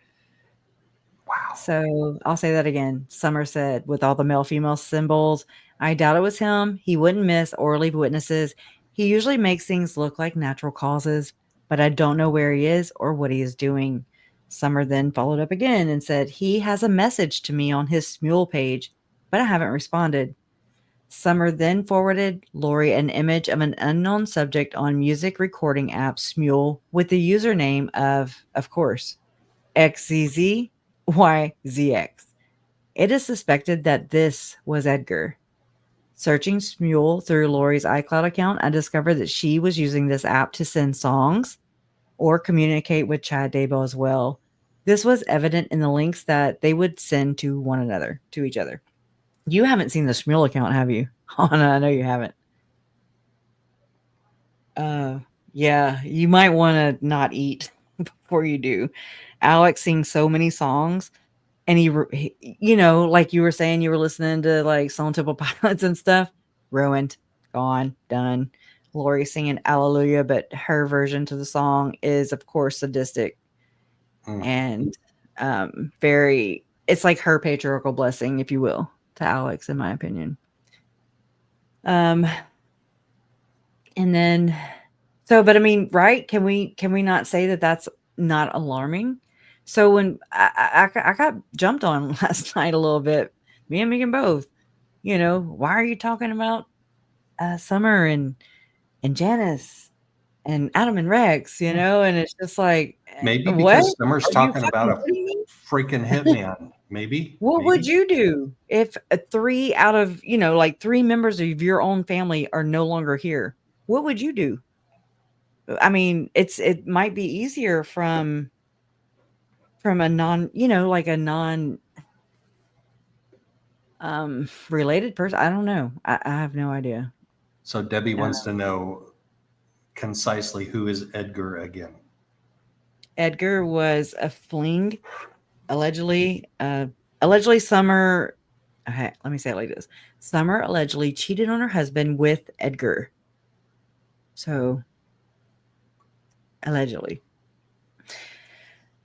Wow. So I'll say that again. Summer said, with all the male female symbols, I doubt it was him. He wouldn't miss or leave witnesses. He usually makes things look like natural causes, but I don't know where he is or what he is doing. Summer then followed up again and said, he has a message to me on his Smule page, but I haven't responded. Summer then forwarded Lori an image of an unknown subject on music recording app Smule with the username of course, XZZYZX. It is suspected that this was Edgar. Searching Smule through Lori's iCloud account, I discovered that she was using this app to send songs or communicate with Chad Daybell as well. This was evident in the links that they would send to one another, to each other. You haven't seen the Smule account, have you? Oh, no, I know you haven't. Yeah, you might want to not eat before you do. Alex sings so many songs, and like you were saying, you were listening to like Stone Temple Pilots and stuff. Ruined, gone, done. Lori singing Hallelujah, but her version to the song is, of course, sadistic and very. It's like her patriarchal blessing, if you will, to Alex, in my opinion. And then, but I mean, right? Can we not say that that's not alarming? So when I got jumped on last night a little bit, me and Megan both, why are you talking about Summer and Janice and Adam and Rex, and it's just like, Maybe what? because Summer's Are you talking about fucking a kidding me? freaking hitman. Maybe. What would Maybe. you do if 3 out of, like 3 members of your own family are no longer here? What would you do? I mean, it might be easier from a non, like a non related person. I don't know. I have no idea. So Debbie wants to know concisely who is Edgar again. Edgar was a fling, allegedly. Allegedly, Summer. Okay, let me say it like this: Summer allegedly cheated on her husband with Edgar. So, allegedly.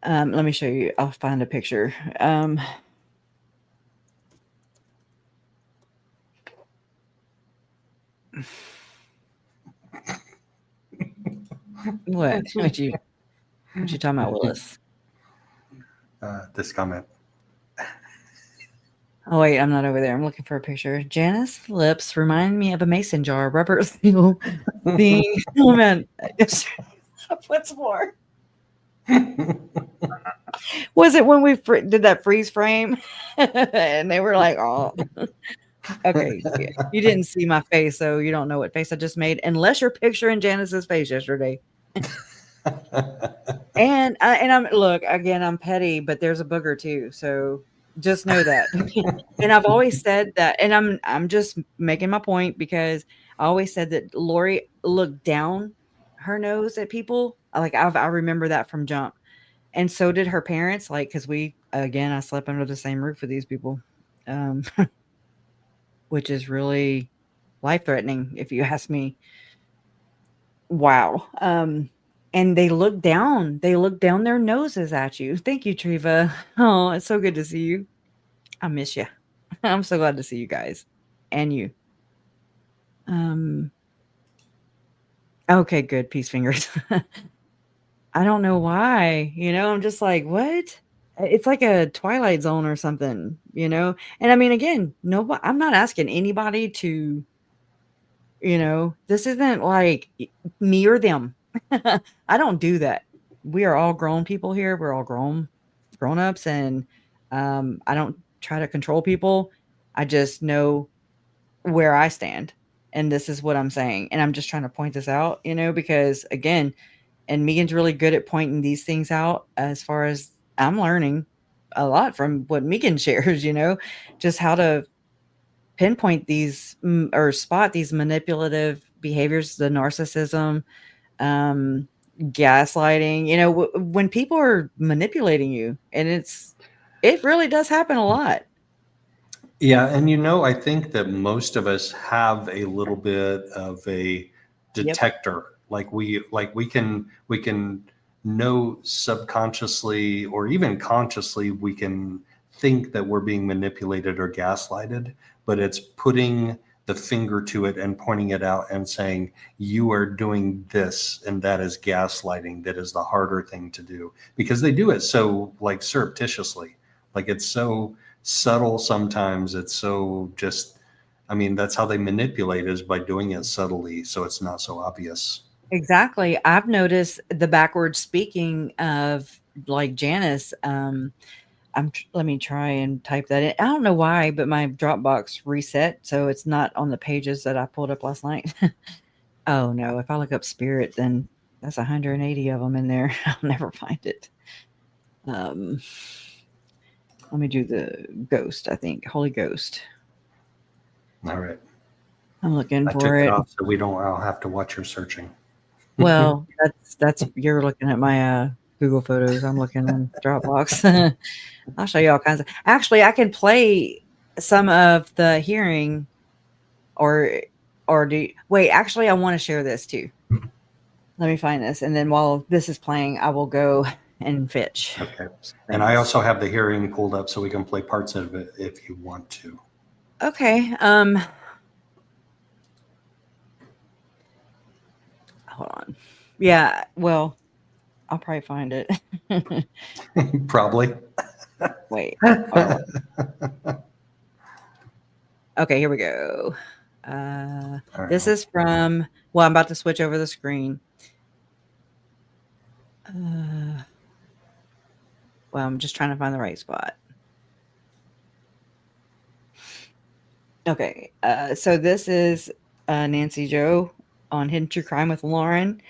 Let me show you. I'll find a picture. What? What you talking about, Willis? This comment. Oh wait, I'm not over there. I'm looking for a picture. Janice lips remind me of a mason jar, rubber seal thing. Oh man, what's more? Was it when we did that freeze frame, and they were like, "Oh, okay." Yeah. You didn't see my face, so you don't know what face I just made, unless you're picturing Janice's face yesterday. And I'm look again. I'm petty, but there's a booger too. So just know that. And I've always said that, and I'm just making my point because I always said that Lori looked down her nose at people. Like I remember that from jump, and so did her parents. Like because I slept under the same roof with these people, which is really life threatening if you ask me. Wow. And they look down. They look down their noses at you. Thank you, Treva. Oh, it's so good to see you. I miss you. I'm so glad to see you guys and you. Okay, good. Peace fingers. I don't know why. I'm just like, what? It's like a Twilight Zone or something, And I mean, again, nobody. I'm not asking anybody to. This isn't like near them. I don't do that. We are all grown people here. We're all grown. grown-ups, and I don't try to control people. I just know where I stand, and this is what I'm saying, and I'm just trying to point this out, because again, and Megan's really good at pointing these things out. As far as I'm learning a lot from what Megan shares, just how to pinpoint these or spot these manipulative behaviors, the narcissism, gaslighting, when people are manipulating you, and it really does happen a lot. Yeah, and I think that most of us have a little bit of a detector. We can know subconsciously or even consciously, we can think that we're being manipulated or gaslighted, but it's putting the finger to it and pointing it out and saying, you are doing this, and that is gaslighting. That is the harder thing to do, because they do it so surreptitiously. It's so subtle sometimes. It's so just, that's how they manipulate, is by doing it subtly, so it's not so obvious. Exactly. I've noticed the backward speaking of Janice. Let me try and type that in. I don't know why, but my Dropbox reset, so it's not on the pages that I pulled up last night. Oh no, if I look up spirit, then that's 180 of them in there. I'll never find it. Let me do the ghost, I think. Holy Ghost. All right. I'm looking I for took it. off so I'll have to watch your searching. Well, that's you're looking at my Google Photos. I'm looking on Dropbox. I'll show you all kinds of. Actually, I can play some of the hearing, or wait. Actually, I want to share this too. Let me find this, and then while this is playing, I will go and fetch. Okay. And I also have the hearing pulled up, so we can play parts of it if you want to. Okay. Hold on. Yeah. Well, I'll probably find it. Probably. Wait. Okay, here we go. This is from, well, I'm about to switch over the screen. Well, I'm just trying to find the right spot. Okay, so this is Nancy Joe on Hidden True Crime with Lauren.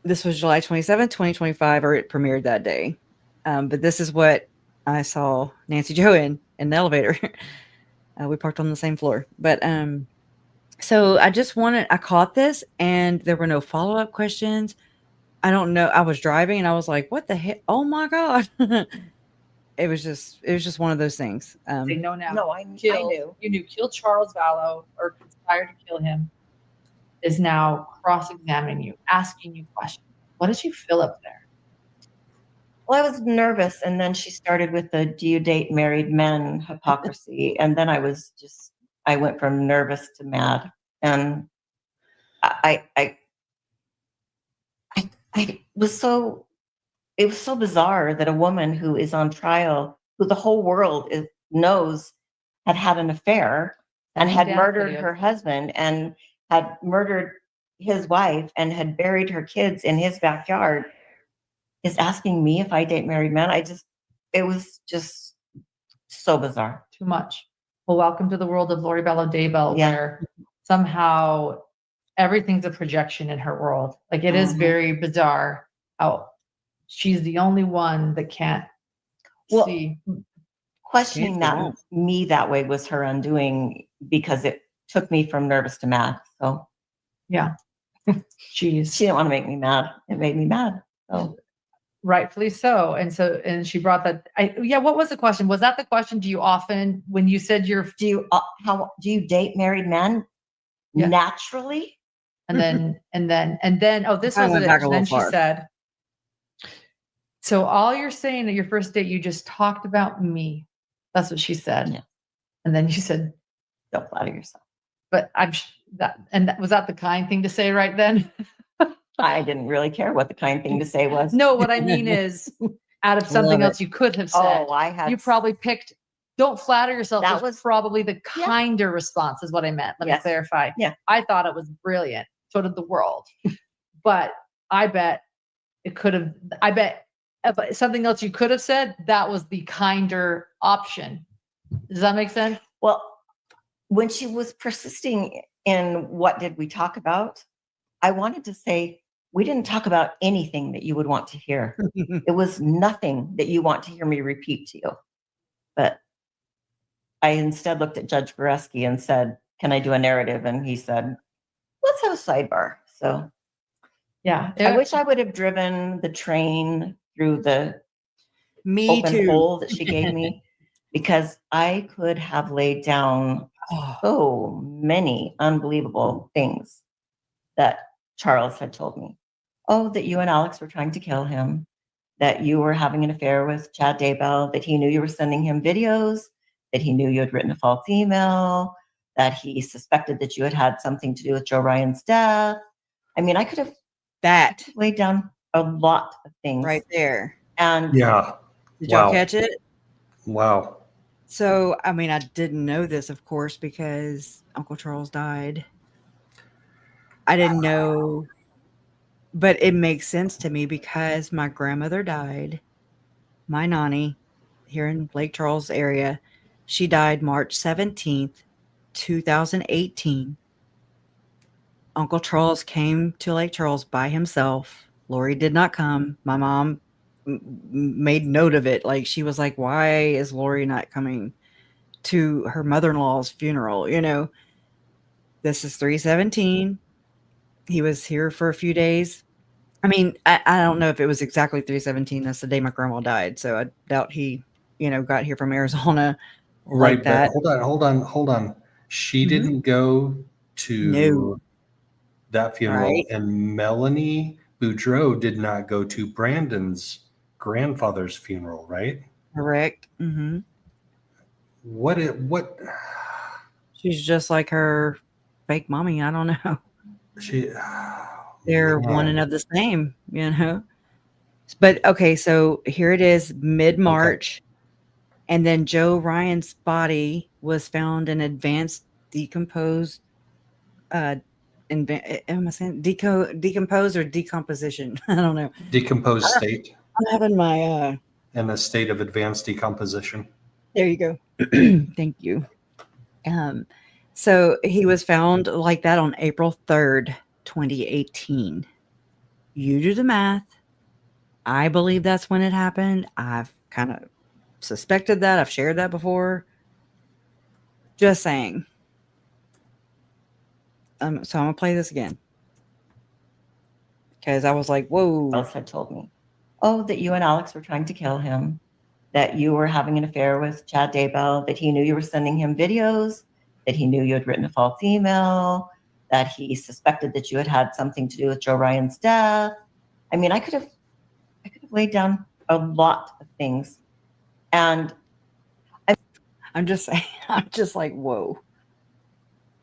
This was July 27th, 2025, or it premiered that day. But this is what I saw Nancy Joe in the elevator. We parked on the same floor. But so I caught this, and there were no follow-up questions. I don't know. I was driving and I was like, what the heck? Oh my God. It was just one of those things. They know now. No, I knew. You knew killed Charles Vallow or conspired to kill him, is now cross-examining you, asking you questions. What did you feel up there? Well, I was nervous, and then she started with the "Do you date married men?" hypocrisy, and then I went from nervous to mad, and it was so bizarre that a woman who is on trial, who the whole world knows had an affair and had murdered her husband and had murdered his wife and had buried her kids in his backyard, is asking me if I date married men. It was just so bizarre. Too much. Well, welcome to the world of Lori Vallow Daybell, where somehow everything's a projection in her world. Like, it is very bizarre how she's the only one that can't see. Questioning me that way was her undoing, because it took me from nervous to mad. So yeah. She didn't want to make me mad. It made me mad. So rightfully so. And she brought that. What was the question? Was that the question? Do you often, when you said do you date married men naturally? And then, this was it. And then she said, so all you're saying at your first date, you just talked about me. That's what she said. Yeah. And then you said, don't flatter yourself. But was that the kind thing to say right then? I didn't really care what the kind thing to say was. No, what I mean is, out of something else you could have said, you probably picked, don't flatter yourself. That was probably the kinder response, is what I meant. Let me clarify. Yeah. I thought it was brilliant. So did the world. But I bet but something else you could have said, that was the kinder option. Does that make sense? Well, when she was persisting in what did we talk about, I wanted to say, we didn't talk about anything that you would want to hear. It was nothing that you want to hear me repeat to you. But I instead looked at Judge Berskey and said, can I do a narrative? And he said, let's have a sidebar. So Yeah. I wish I would have driven the train through the Me open too. hole that she gave me, because I could have laid down Oh, so many unbelievable things that Charles had told me. Oh, that you and Alex were trying to kill him, that you were having an affair with Chad Daybell, that he knew you were sending him videos, that he knew you had written a false email, that he suspected that you had had something to do with Joe Ryan's death. I mean, I could have that laid down a lot of things. right there. And Yeah. Did y'all Wow. catch it? Wow. So, I mean, I didn't know this, of course, because Uncle Charles died. I didn't know, but it makes sense to me because my grandmother died. My nanny here in Lake Charles area, she died March 17th, 2018. Uncle Charles came to Lake Charles by himself. Lori did not come. My mom made note of it. Like, she was like, why is Lori not coming to her mother-in-law's funeral? You know, this is 3/17. He was here for a few days. I mean, I don't know if it was exactly 3/17. That's the day my grandma died. So I doubt he, got here from Arizona Right. like that. But hold on. She Mhm. didn't go to No. that funeral, Right. and Melanie Boudreau did not go to Brandon's grandfather's funeral, right? Correct. Hmm. What She's just like her fake mommy. I don't know. she They're one man. and of the same, But okay, so here it is, mid-March, and then Joe Ryan's body was found in advanced decomposed. Am I saying decompose or decomposition? I don't know. Decomposed state, I'm having my. in a state of advanced decomposition. There you go. Thank you. So he was found like that on April 3rd, 2018. You do the math. I believe that's when it happened. I've kind of suspected that. I've shared that before. Just saying. So I'm going to play this again. Because I was like, whoa. Charles had told me, oh, that you and Alex were trying to kill him, that you were having an affair with Chad Daybell, that he knew you were sending him videos, that he knew you had written a false email, that he suspected that you had had something to do with Joe Ryan's death. I mean, I could have laid down a lot of things. And I'm just saying, I'm just like, whoa.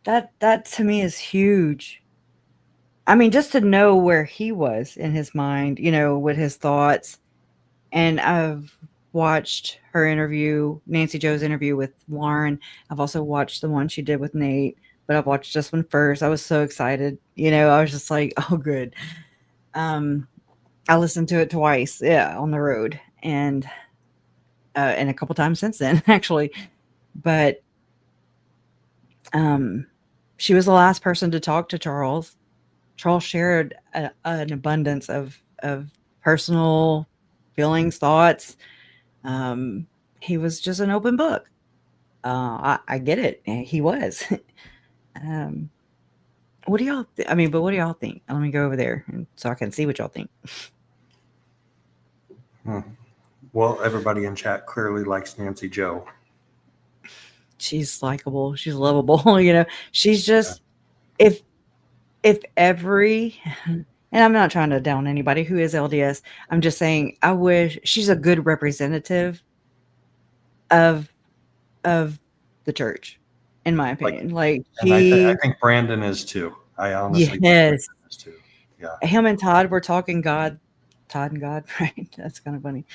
That to me is huge. I mean, just to know where he was in his mind, with his thoughts. And I've watched her interview, Nancy Joe's interview with Lauren. I've also watched the one she did with Nate, but I've watched this one first. I was so excited. I was just like, oh, good. I listened to it twice, on the road, and a couple times since then, actually. But she was the last person to talk to Charles. Charles shared an abundance of personal feelings, thoughts. He was just an open book. I get it. He was. What do y'all? But what do y'all think? Let me go over there so I can see what y'all think. Well, everybody in chat clearly likes Nancy Joe. She's likable. She's lovable. She's just if every. And I'm not trying to down anybody who is LDS. I'm just saying I wish she's a good representative of the church, in my opinion. And I think Brandon is too. I honestly think Brandon is too. Yeah. Him and Todd were talking God, Todd and God, right? That's kind of funny.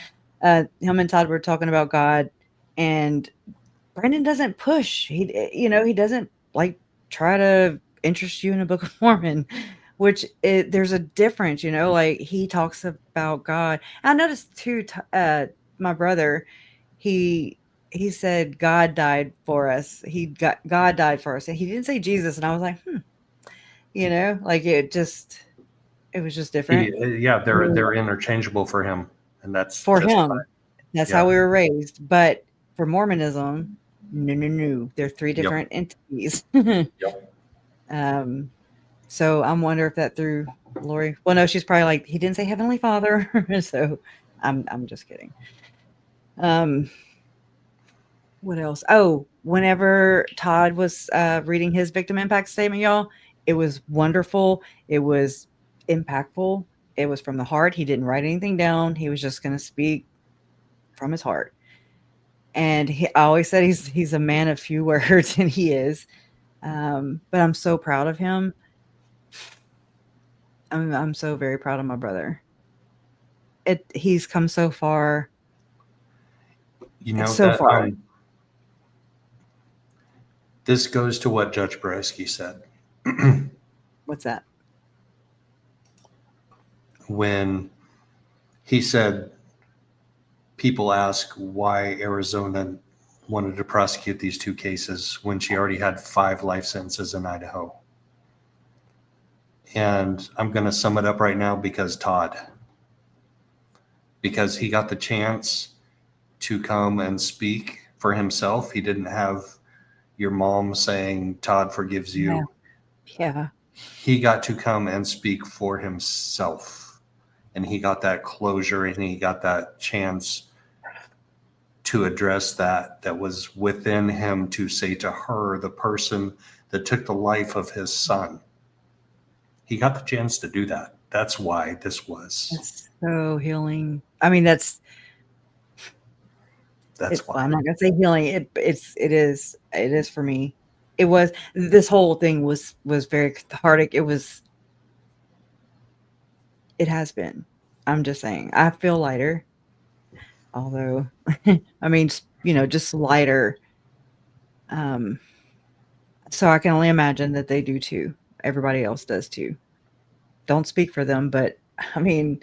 Him and Todd were talking about God, and Brandon doesn't push. He doesn't try to interest you in a Book of Mormon there's a difference, like he talks about God. I noticed too, my brother, he he said God died for us. God died for us. And he didn't say Jesus. And I was like, like it was just different. Yeah, I mean, they're interchangeable for him, and that's for just him, that's how yeah. we were raised. But for Mormonism, no, no, no. They're three Yep. different entities. Yep. So I'm wondering if that threw Lori. Well, no, she's probably like, he didn't say Heavenly Father. So I'm just kidding. What else? Oh, whenever Todd was reading his victim impact statement, y'all, it was wonderful. It was impactful. It was from the heart. He didn't write anything down. He was just going to speak from his heart. And I always said he's a man of few words, and he is. But I'm so proud of him. I'm so very proud of my brother. He's come so far. So far. This goes to what Judge Berskey said. What's that? When he said, people ask why Arizona wanted to prosecute these two cases when she already had 5 life sentences in Idaho. And I'm going to sum it up right now because he got the chance to come and speak for himself. He didn't have your mom saying Todd forgives you. Yeah. He got to come and speak for himself, and he got that closure, and he got that chance to address that was within him, to say to her, the person that took the life of his son. He got the chance to do that. That's why this was. It's so healing. I mean, that's why. I'm not gonna say healing. It is for me. It was, this whole thing was very cathartic. It has been. I'm just saying. I feel lighter. Although, I mean, just lighter. So I can only imagine that they do too. Everybody else does too. Don't speak for them, but I mean,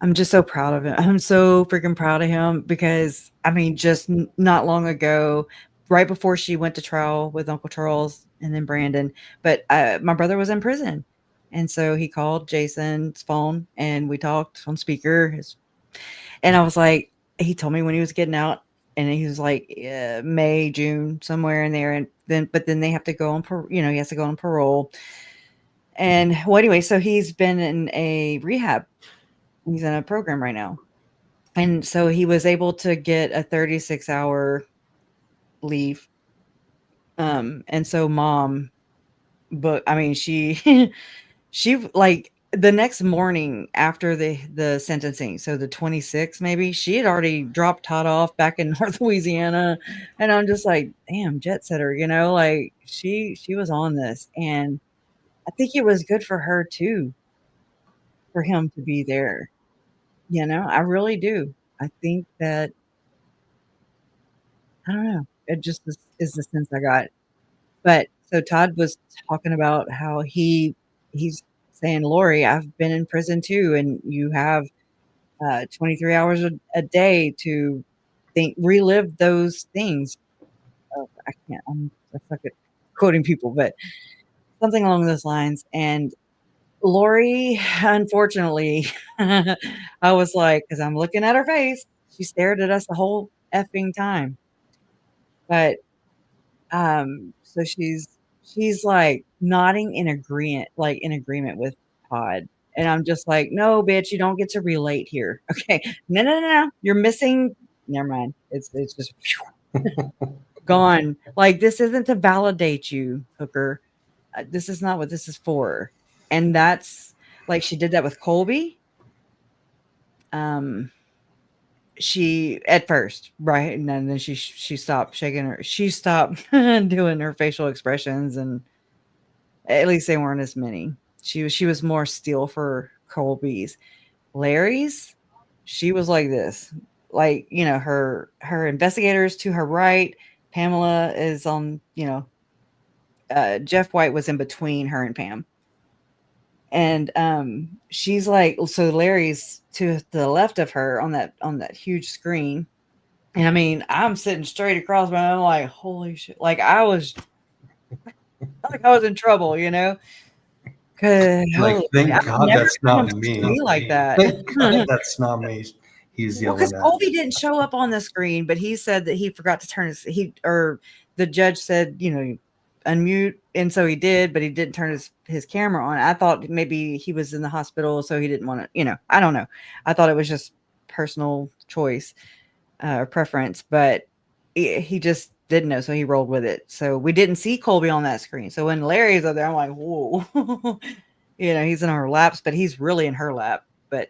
I'm just so proud of him. I'm so freaking proud of him because, I mean, just not long ago, right before she went to trial with Uncle Charles and then Brandon, but my brother was in prison. And so he called Jason's phone and we talked on speaker. And I was like, he told me when he was getting out, and he was like, May, June, somewhere in there. And then they have to go on, he has to go on parole. And well, anyway, so he's been in a rehab. He's in a program right now. And so he was able to get a 36-hour leave. And so mom, but I mean, she like the next morning after the sentencing, so the 26th, maybe, she had already dropped Todd off back in North Louisiana. And I'm just like, damn, jet setter, like she was on this. And I think it was good for her too, for him to be there. I really do. I think that, I don't know. It just is the sense I got. But so Todd was talking about how he's saying, Lori, I've been in prison too, and you have 23 hours a day to relive those things. Oh, I can't. I suck at quoting people, but something along those lines. And Lori, unfortunately, I was like, because I'm looking at her face, she stared at us the whole effing time. But so she's like nodding in agreement, with Todd. And I'm just like, no, bitch, you don't get to relate here. Okay. No. You're missing. Never mind. It's just gone. Like, this isn't to validate you, hooker. This is not what this is for. And that's like, she did that with Colby. She at first, right, and then she stopped shaking her. She stopped doing her facial expressions, and at least they weren't as many. She was more still for Colby's. Larry's, she was like this, like, her investigators to her right. Pamela is on, Jeff White was in between her and Pam. And she's like, so Larry's to the left of her on that huge screen. And I mean, I'm sitting straight across, but I'm like, holy shit. Like I was in trouble, you know? Cause Like, thank I've God never that's seen not him me. scream like that. Thank God that's not me. He's Well, because yelling at. Colby didn't show up on the screen, but he said that he forgot to turn the judge said, unmute, and so he did, but he didn't turn his camera on. I thought maybe he was in the hospital, so he didn't want to, I don't know. I thought it was just personal choice or preference, but he just didn't know, so he rolled with it. So we didn't see Colby on that screen. So when Larry's up there, I'm like, whoa, he's in our laps, but he's really in her lap. But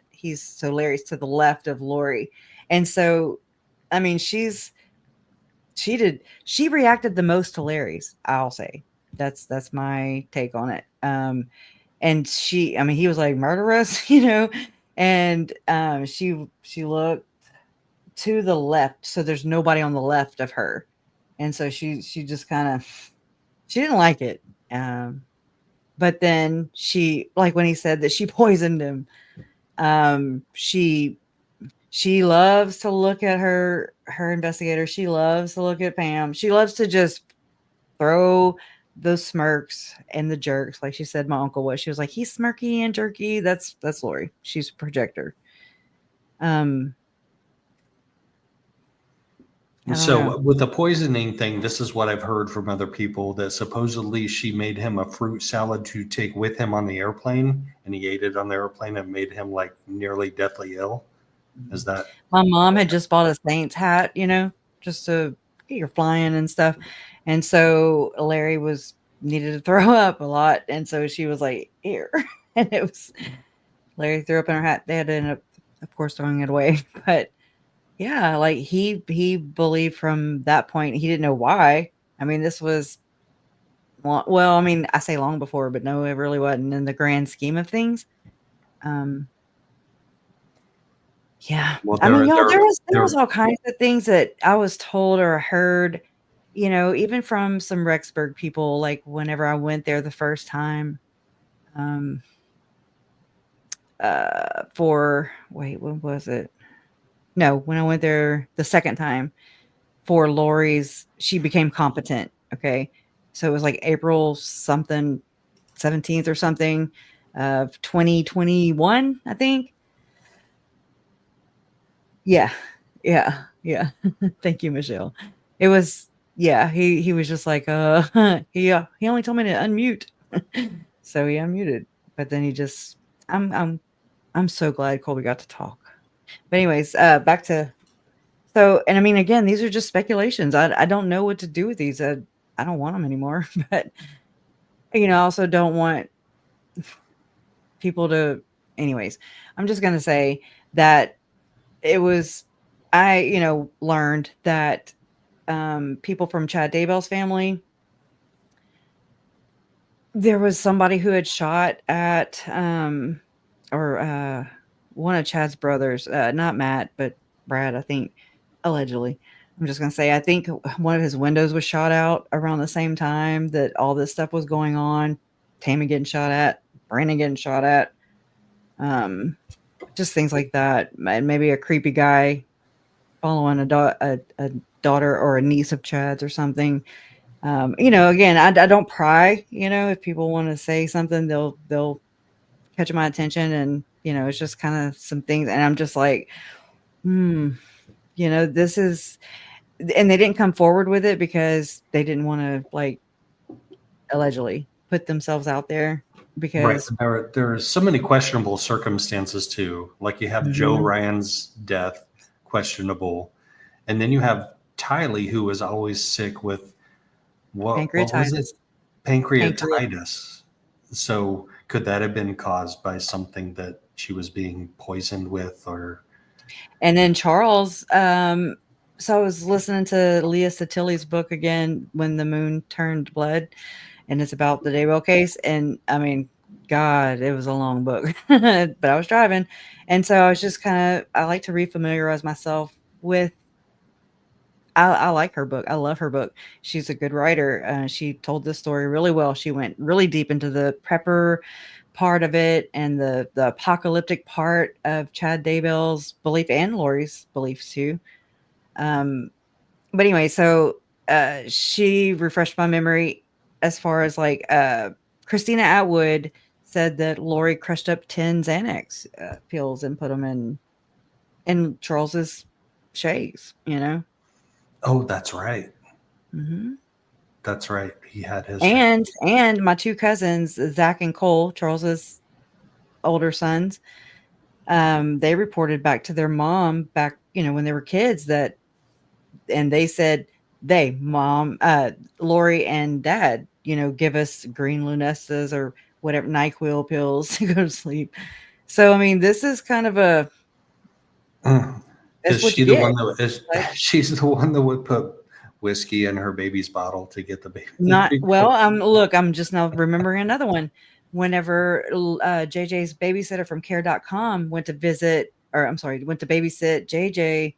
Larry's to the left of Lori, and so, I mean, she reacted the most to Larry's. I'll say that's my take on it. And he was like murderous, and she looked to the left, so there's nobody on the left of her, and so she just kind of she didn't like it. But then like when he said that she poisoned him, she loves to look at her investigator. She loves to look at Pam. She loves to just throw those smirks and the jerks, like she said my uncle was. She was like, he's smirky and jerky. That's Lori. She's a projector. So with the poisoning thing, this is what I've heard from other people, that supposedly she made him a fruit salad to take with him on the airplane, and he ate it on the airplane and made him like nearly deathly ill. Is that? My mom had just bought a Saints hat, just to get your flying and stuff. And so Larry needed to throw up a lot. And so she was like, here. And Larry threw up in her hat. They had to end up, of course, throwing it away. But yeah, like he believed from that point, he didn't know why. I mean, this was well, I mean, I say long before, but no, it really wasn't in the grand scheme of things. Yeah. Well, I mean, there was all kinds of things that I was told or heard, even from some Rexburg people, like whenever I went there the first time, when was it? No, when I went there the second time for Lori's, she became competent. Okay. So it was like April something, 17th or something of 2021, I think. Yeah. Yeah. Yeah. Thank you, Michelle. It was, yeah, he was just like, he only told me to unmute. So he unmuted, but then I'm so glad Colby got to talk. But anyways, back to, and I mean, again, these are just speculations. I don't know what to do with these. I don't want them anymore, but I also don't want people to, anyways, I'm just going to say that I learned that people from Chad Daybell's family, there was somebody who had shot at one of Chad's brothers, not Matt, but Brad, I think, allegedly. I'm just going to say, I think one of his windows was shot out around the same time that all this stuff was going on. Tammy getting shot at, Brandon getting shot at, just things like that. And maybe a creepy guy following a daughter or a niece of Chad's or something. Again, I don't pry. If people want to say something, they'll catch my attention, and it's just kind of some things, and I'm just like, this is, and they didn't come forward with it because they didn't want to, like, allegedly put themselves out there, because right. There are so many questionable circumstances too. Like you have Joe Ryan's death, questionable, and then you have Tylee, who was always sick with what was it? Pancreatitis. So could that have been caused by something that she was being poisoned with, or? And then Charles, so I was listening to Leah Satili's book again, When the Moon Turned Blood, and it's about the Daybell case. And I mean, God, it was a long book, but I was driving. And so I was just I like to refamiliarize myself with I like her book. I love her book. She's a good writer. She told this story really well. She went really deep into the prepper part of it and the apocalyptic part of Chad Daybell's belief and Lori's beliefs too. But anyway, so she refreshed my memory as far as like Christina Atwood said that Lori crushed up 10 Xanax pills and put them in Charles's shakes, you know. Oh, that's right. Mm-hmm. That's right. He had his And my two cousins, Zach and Cole, Charles's older sons, they reported back to their mom back, you know, when they were kids that, and they said mom, Lori and dad, you know, give us green lunestas or whatever NyQuil pills to go to sleep. So I mean, this is kind of a Is that's what she you the get. one that is? Like, She's the one that would put whiskey in her baby's bottle to get the baby. not well. Look, I'm just now remembering another one. Whenever JJ's babysitter from care.com went to visit, or I'm sorry, went to babysit JJ,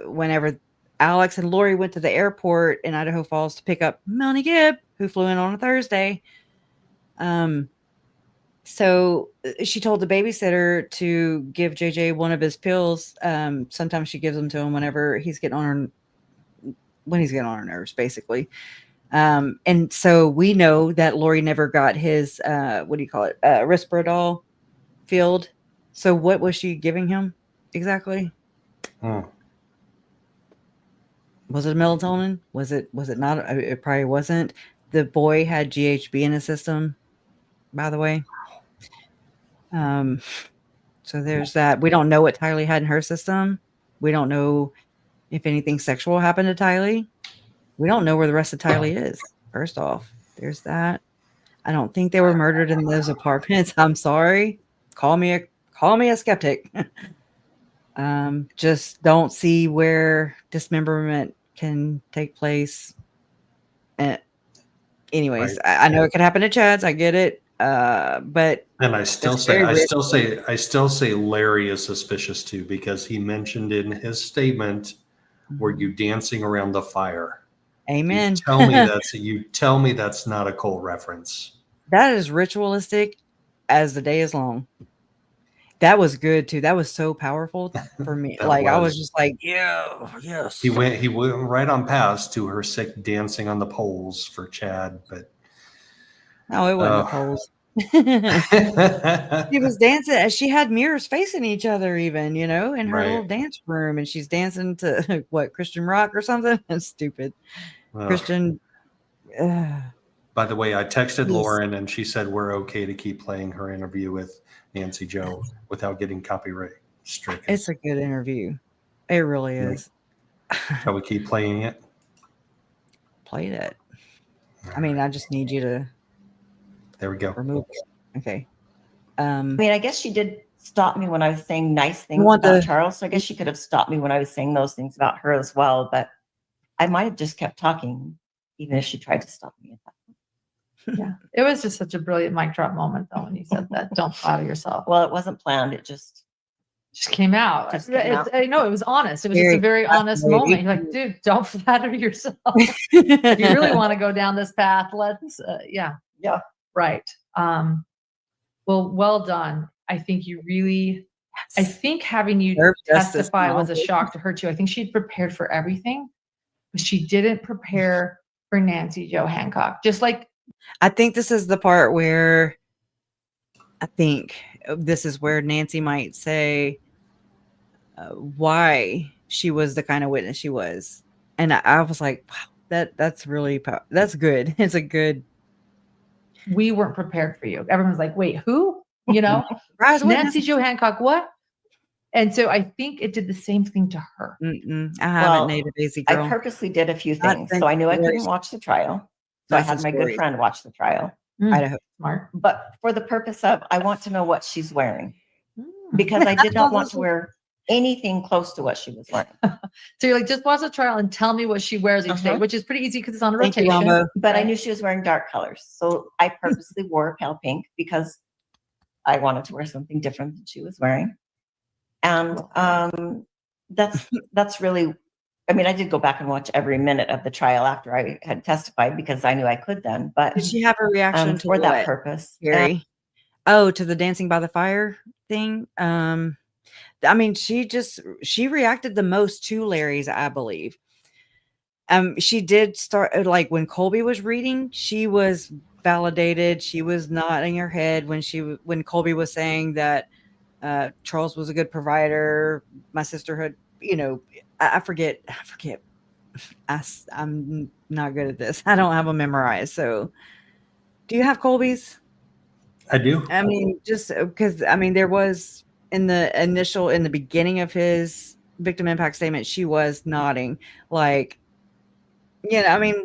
whenever Alex and Lori went to the airport in Idaho Falls to pick up Melanie Gibb, who flew in on a Thursday. So she told the babysitter to give JJ one of his pills. Sometimes she gives them to him whenever he's getting on her nerves, basically. And so we know that Lori never got his what do you call it? Risperidol filled. So what was she giving him exactly? Was it melatonin? Was it not? It probably wasn't. The boy had GHB in his system, by the way. So there's that. We don't know what Tylee had in her system. We don't know if anything sexual happened to Tylee. We don't know where the rest of Tylee is. First off, there's that. I don't think they were murdered in those apartments. I'm sorry. Call me a skeptic. Just don't see where dismemberment can take place. Anyways, Right. I know it could happen to Chad's. I get it. But And I still say Larry is suspicious too, because he mentioned in his statement, "Were you dancing around the fire?" Amen. You tell me that's not a Cole reference. That is ritualistic as the day is long. That was good too. That was so powerful for me. Like I was just like, yeah, yes. He went right on past to her sick dancing on the poles for Chad, but no, it wasn't the poles. She was dancing. She had mirrors facing each other, even, you know, in her little dance room, and she's dancing to what, Christian rock or something. That's stupid. Christian. By the way, I texted Lauren and she said we're okay to keep playing her interview with Nancy Joe without getting copyright stricken. It's a good interview. It really is. Shall we keep playing it? Played it. I mean, I just need you to. There we go. Remove it. Okay. I mean, I guess she did stop me when I was saying nice things about Charles. So I guess she could have stopped me when I was saying those things about her as well. But I might have just kept talking, even if she tried to stop me at that point. Yeah. It was just such a brilliant mic drop moment, though, when you said that. Don't flatter yourself. Well, it wasn't planned. It just came out. I know it was honest. It was just a very honest moment. You're like, dude, don't flatter yourself. If you really want to go down this path, let's, yeah. Right. Well done. I think you really, I think having you testify was a shock to her too. I think she'd prepared for everything, but she didn't prepare for Nancy Jo Hancock. Just like, I think this is the part where Nancy might say why she was the kind of witness she was. And I was like, wow, that's really, that's good. It's a good. We weren't prepared for you. Everyone's like, wait, who? You know, Nancy Jo Hancock, what? And so I think it did the same thing to her. I haven't, Native Daisy girl. I purposely did a few things. So I knew I couldn't watch the trial. So I had my good friend watch the trial. Idaho. Smart. But for the purpose of, I want to know what she's wearing. Because I did not want to wear anything close to what she was wearing. So you're like, just watch the trial and tell me what she wears each day, which is pretty easy because it's on a rotation. But I knew she was wearing dark colors. So I purposely wore pale pink because I wanted to wear something different than she was wearing. And that's really I mean, I did go back and watch every minute of the trial after I had testified because I knew I could then, but Did she have a reaction to for that what, purpose. Gary? Oh, to the dancing by the fire thing. I mean, she reacted the most to Larry's, I believe. She did start like when Colby was reading, she was validated. She was nodding her head when Colby was saying that Charles was a good provider. My sisterhood, I forget. I'm not good at this. I don't have them memorized. So, do you have Colby's? I do. I mean, just because there was in the beginning of his victim impact statement, she was nodding, like,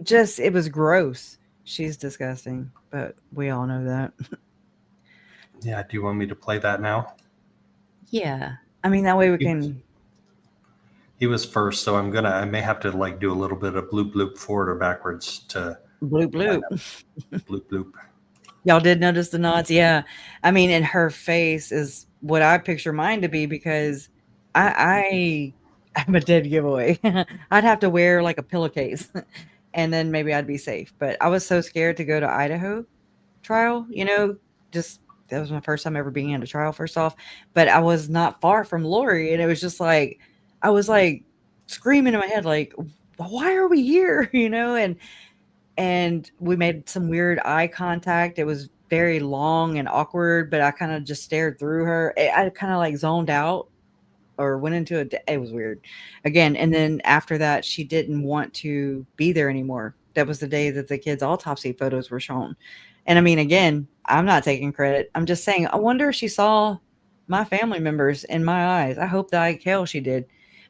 just it was gross. She's disgusting, but we all know that. Yeah. Do you want me to play that now? Yeah, that way we can. He was first, so I may have to like do a little bit of bloop bloop forward or backwards to Bloop bloop. bloop bloop. Y'all did notice the nods, yeah. And her face is what I picture mine to be because I'm a dead giveaway. I'd have to wear like a pillowcase, and then maybe I'd be safe. But I was so scared to go to Idaho trial. Just that was my first time ever being in a trial. First off, but I was not far from Lori, and it was just like I was like screaming in my head, like, "Why are we here?" And we made some weird eye contact. It was very long and awkward, but I kind of just stared through her. I kind of like zoned out or went into it was weird again. And then after that, she didn't want to be there anymore. That was the day that the kids' autopsy photos were shown. And again, I'm not taking credit. I'm just saying, I wonder if she saw my family members in my eyes. I hope that I hell she did,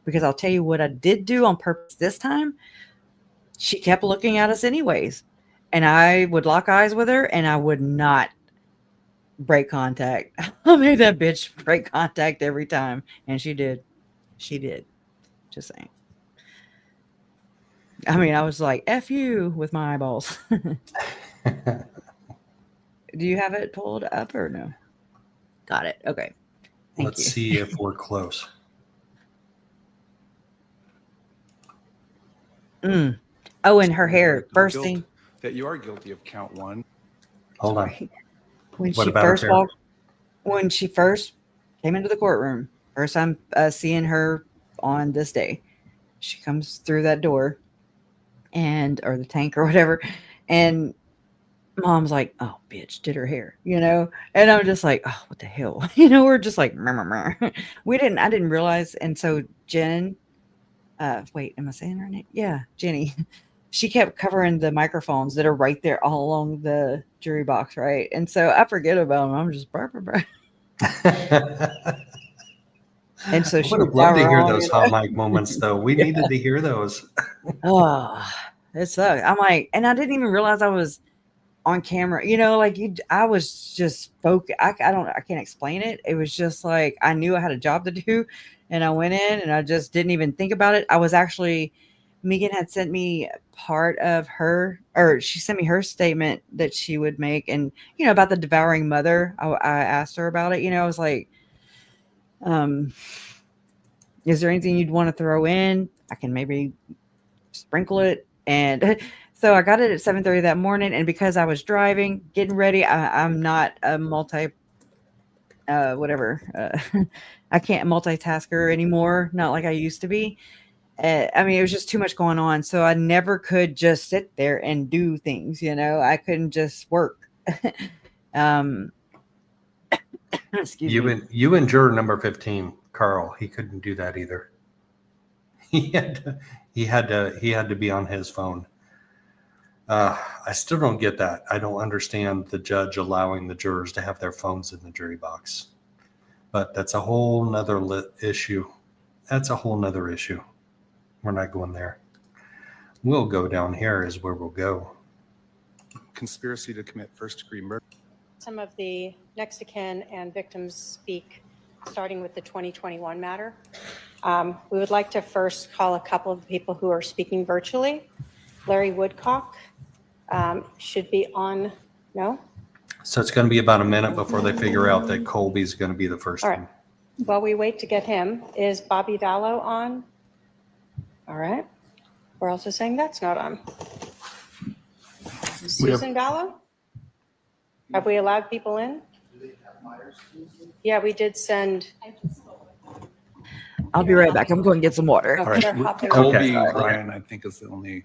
because I'll tell you what I did do on purpose this time. She kept looking at us anyways, and I would lock eyes with her, and I would not break contact. I made that bitch break contact every time, and she did. She did. Just saying. I was like, F you with my eyeballs. Do you have it pulled up or no? Got it. Okay. Let's see if we're close. Oh, and her hair bursting. That you are guilty of count one. Hold on. When What she first came into the courtroom, first time seeing her on this day, she comes through that door or the tank or whatever, and Mom's like, "Oh, bitch, did her hair," and I'm just like, "Oh, what the hell?" We're just like, meh, meh, meh. I didn't realize, and so Jen, wait, am I saying her name? Yeah, Jenny. She kept covering the microphones that are right there all along the jury box, right? And so I forget about them. I'm just burr, burr, burr. And so she would have loved to hear those hot mic moments, though. We needed to hear those. Oh, it sucked. I'm like, and I didn't even realize I was on camera. I was just focused. I can't explain it. It was just like I knew I had a job to do, and I went in and I just didn't even think about it. I was actually. Megan had sent me part of she sent me her statement that she would make. And, about the devouring mother, I asked her about it. I was like, is there anything you'd want to throw in? I can maybe sprinkle it. And so I got it at 7:30 that morning. And because I was driving, getting ready, I'm not a I can't multitasker anymore. Not like I used to be. It was just too much going on. So I never could just sit there and do things, I couldn't just work. Excuse me. You and juror number 15, Carl, he couldn't do that either. He had to be on his phone. I still don't get that. I don't understand the judge allowing the jurors to have their phones in the jury box, but that's a whole nother issue. That's a whole nother issue. We're not going there. We'll go down here is where we'll go. Conspiracy to commit first-degree murder. Some of the next of kin and victims speak, starting with the 2021 matter. We would like to first call a couple of people who are speaking virtually. Larry Woodcock should be on, no? So it's going to be about a minute before they figure out that Colby's going to be the first All right. one. While we wait to get him, is Bobby Vallow on? All right. We're also saying that's not on. Susan Vallow? Have we allowed people in? Yeah, we did send. I'll be right back. I'm going to get some water. All right, They're hopping Colby on. Ryan, I think, is the only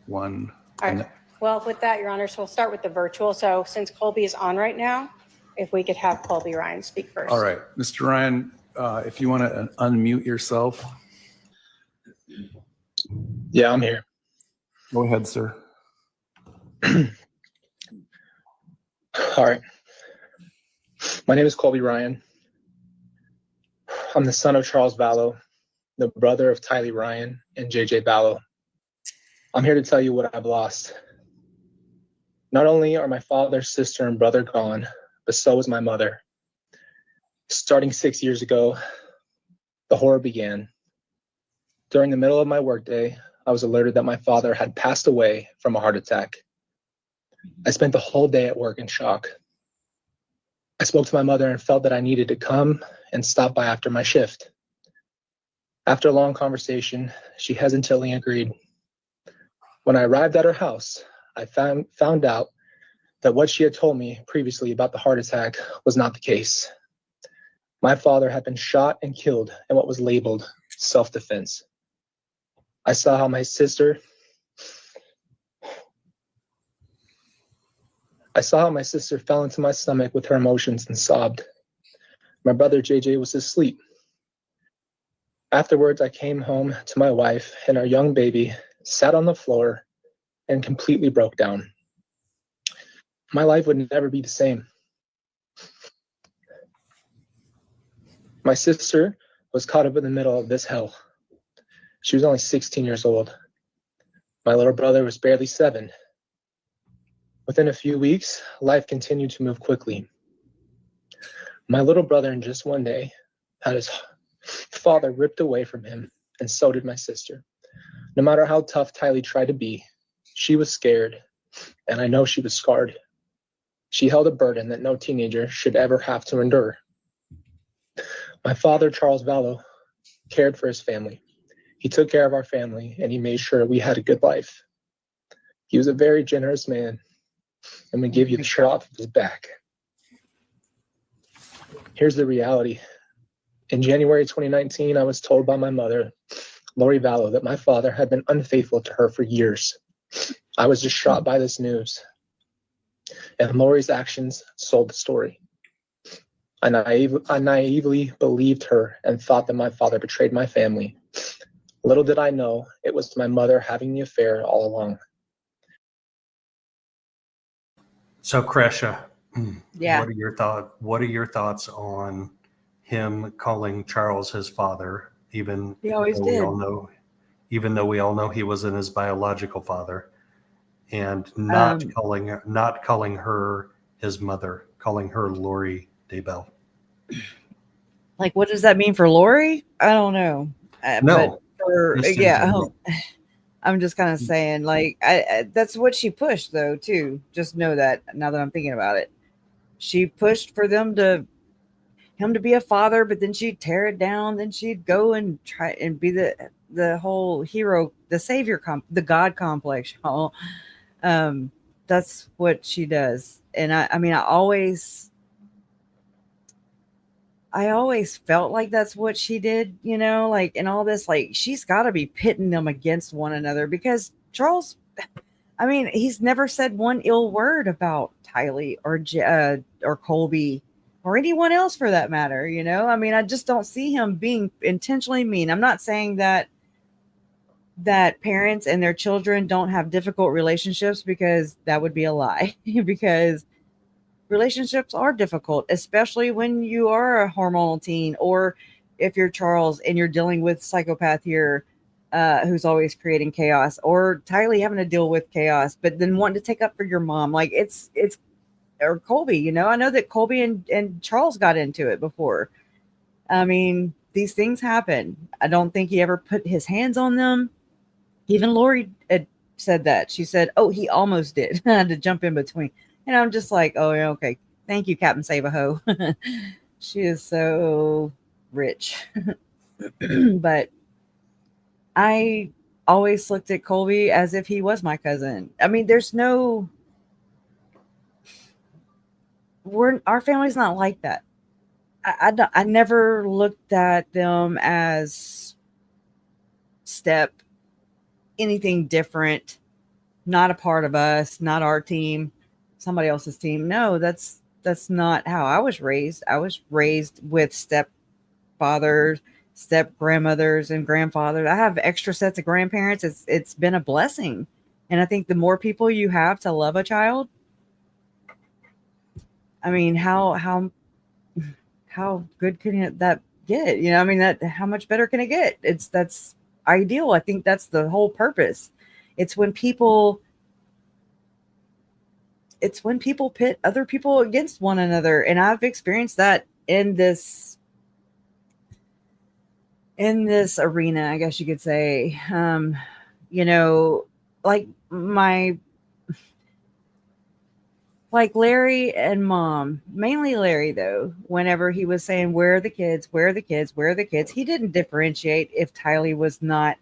one. All right. Well, with that, Your Honor, so we'll start with the virtual. So since Colby is on right now, if we could have Colby Ryan speak first. All right, Mr. Ryan, if you want to unmute yourself. Yeah, I'm here. Go ahead, sir. All right. My name is Colby Ryan. I'm the son of Charles Vallow, the brother of Tylee Ryan and JJ Vallow. I'm here to tell you what I've lost. Not only are my father, sister, and brother gone, but so is my mother. Starting 6 years ago, the horror began. During the middle of my workday, I was alerted that my father had passed away from a heart attack. I spent the whole day at work in shock. I spoke to my mother and felt that I needed to come and stop by after my shift. After a long conversation, she hesitantly agreed. When I arrived at her house, I found out that what she had told me previously about the heart attack was not the case. My father had been shot and killed in what was labeled self-defense. I saw how my sister fell into my stomach with her emotions and sobbed. My brother JJ was asleep. Afterwards, I came home to my wife, and our young baby sat on the floor and completely broke down. My life would never be the same. My sister was caught up in the middle of this hell. She was only 16 years old. My little brother was barely 7. Within a few weeks, life continued to move quickly. My little brother, in just one day, had his father ripped away from him, and so did my sister. No matter how tough Tylee tried to be, she was scared, and I know she was scarred. She held a burden that no teenager should ever have to endure. My father, Charles Vallow, cared for his family. He took care of our family, and he made sure we had a good life. He was a very generous man, and would give you the shirt off of his back. Here's the reality. In January 2019, I was told by my mother, Lori Vallow, that my father had been unfaithful to her for years. I was just shocked by this news. And Lori's actions sold the story. I naively believed her and thought that my father betrayed my family. Little did I know it was my mother having the affair all along. So Kresha, Yeah. What are your thoughts on him calling Charles his father, even He always though did. even though we all know he wasn't his biological father, and not calling her his mother, calling her Lori Daybell? Like, what does that mean for Lori? I don't know. No, but for just in yeah, general. I'm just kind of saying, like, I that's what she pushed, though, too. Just know that now that I'm thinking about it, she pushed for him to be a father, but then she'd tear it down. Then she'd go and try and be the whole hero, the savior, the God complex. Y'all. That's what she does, and I mean, I always felt like that's what she did, like in all this, like she's got to be pitting them against one another because Charles, I mean, he's never said one ill word about Tylee or Colby or anyone else for that matter. I mean, I just don't see him being intentionally mean. I'm not saying that parents and their children don't have difficult relationships, because that would be a lie. Because relationships are difficult, especially when you are a hormonal teen, or if you're Charles and you're dealing with psychopath here, who's always creating chaos, or Tylee having to deal with chaos, but then wanting to take up for your mom. Like it's or Colby, I know that Colby and Charles got into it before. I mean, these things happen. I don't think he ever put his hands on them. Even Lori had said that. She said, "Oh, he almost did." I had to jump in between. And I'm just like, oh, yeah, okay. Thank you, Captain Save-A-Ho. She is so rich. But I always looked at Colby as if he was my cousin. I mean, our family's not like that. I never looked at them as step anything different, not a part of us, not our team, somebody else's team. No, that's not how I was raised. I was raised with stepfathers, step grandmothers, and grandfathers. I have extra sets of grandparents. It's been a blessing, and I think the more people you have to love a child, I mean, how good can that get? You know, I mean, that how much better can it get? That's ideal. I think that's the whole purpose. It's when people pit other people against one another, and I've experienced that in this arena, I guess you could say. You know, like Larry and Mom, mainly Larry, though, whenever he was saying, where are the kids? Where are the kids? Where are the kids? He didn't differentiate if Tylee was not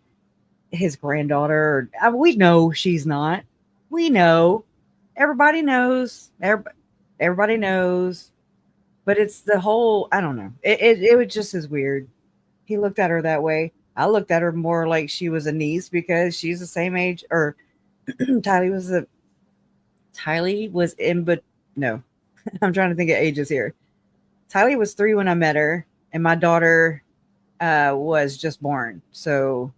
his granddaughter. We know she's not. We know. Everybody knows. Everybody knows. But it's the whole, I don't know. It was just as weird. He looked at her that way. I looked at her more like she was a niece because she's the same age, or Tylee was in, but no, I'm trying to think of ages here. Tylee was 3 when I met her, and my daughter was just born. So,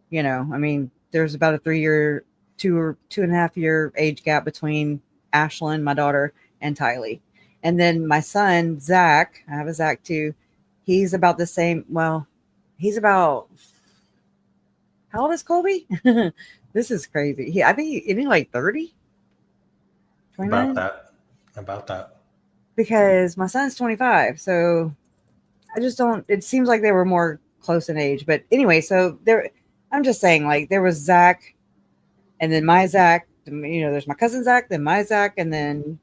you know, I mean, there's about a 2 or 2.5 year age gap between Ashlyn, my daughter, and Tylee. And then my son, Zach, I have a Zach too. He's about the same. Well, he's about, how old is Colby? This is crazy. I think isn't he like 30? 29? About that. Because my son's 25. So I just don't, it seems like they were more close in age. But anyway, so I'm just saying, like, there was Zach, and then my Zach, you know, there's my cousin Zach, then my Zach, and then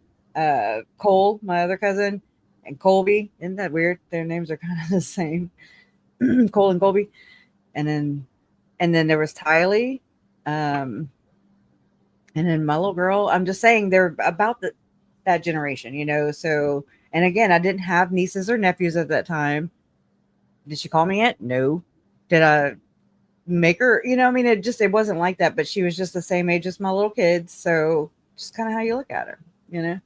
Cole, my other cousin, and Colby. Isn't that weird? Their names are kind of the same. Cole and Colby. And then there was Tylee. And then my little girl. I'm just saying they're about that generation, you know. So, and again, I didn't have nieces or nephews at that time. Did she call me it? No. Did I make her, you know, I mean, it wasn't like that, but she was just the same age as my little kids. So just kind of how you look at her, you know.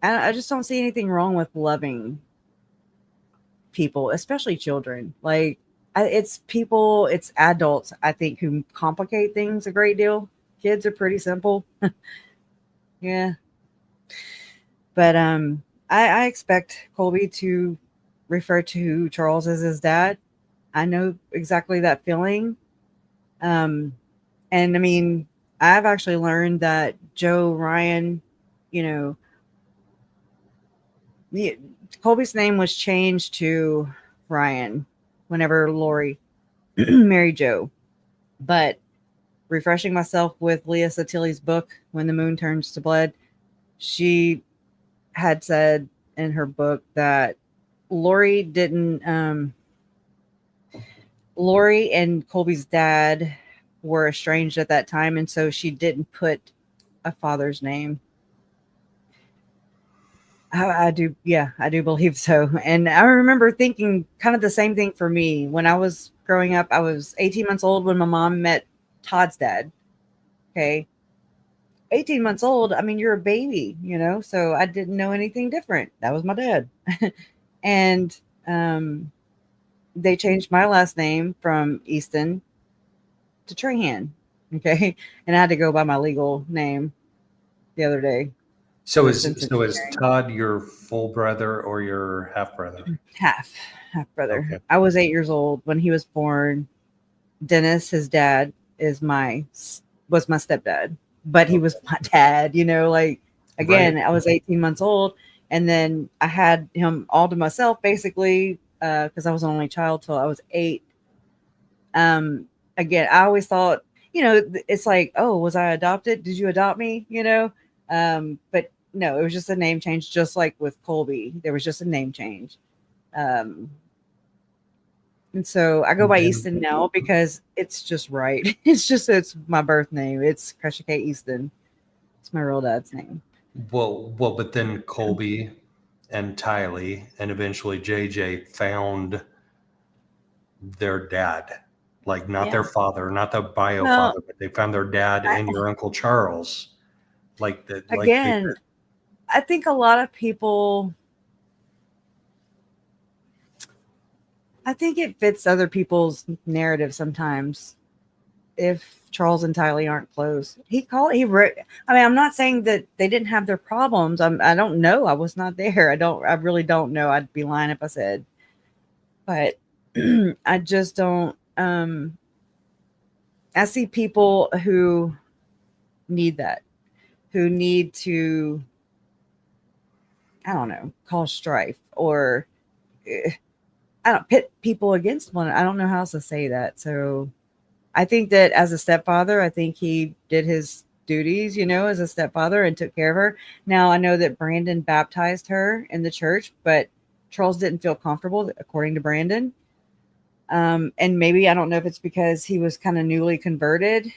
I just don't see anything wrong with loving people, especially children. Like, it's adults, I think, who complicate things a great deal. Kids are pretty simple. Yeah. But I expect Colby to refer to Charles as his dad. I know exactly that feeling. And I mean, I've actually learned that Joe Ryan, you know, Colby's name was changed to Ryan whenever Lori married Joe. But refreshing myself with Leah Satili's book, When the Moon Turns to Blood, she had said in her book that Lori and Colby's dad were estranged at that time, and so she didn't put a father's name. I do believe so. And I remember thinking kind of the same thing for me. When I was growing up, I was 18 months old when my mom met Todd's dad. Okay. 18 months old. I mean, you're a baby, you know, so I didn't know anything different. That was my dad. And they changed my last name from Easton to Trahan. Okay. And I had to go by my legal name the other day. So is Todd your full brother or your half brother? Half brother. Okay. I was 8 years old when he was born. Dennis, his dad, was my stepdad, but he was my dad, you know, like, again, right. I was 18 months old, and then I had him all to myself, basically, because I was an only child till I was 8. Again, I always thought, you know, it's like, oh, was I adopted? Did you adopt me? You know? But no, it was just a name change, just like with Colby. There was just a name change. And so I go by And- Easton now because it's just right. It's my birth name. It's Kresha K. Easton. It's my real dad's name. Well, but then Colby and Tylee and eventually JJ found their dad, like not their father, not the bio Well, father, but they found their dad and your Uncle Charles. Like that. Like again, I think a lot of people, I think it fits other people's narrative sometimes. If Charles and Tylee aren't close, I mean, I'm not saying that they didn't have their problems. I don't know. I was not there. I really don't know. I'd be lying if I said, but I just don't, I see people who need that, who need to, I don't know, cause strife or I don't pit people against one. I don't know how else to say that. So I think that as a stepfather, I think he did his duties, as a stepfather and took care of her. Now I know that Brandon baptized her in the church, but Charles didn't feel comfortable, according to Brandon. And maybe, I don't know if it's because he was kind of newly converted,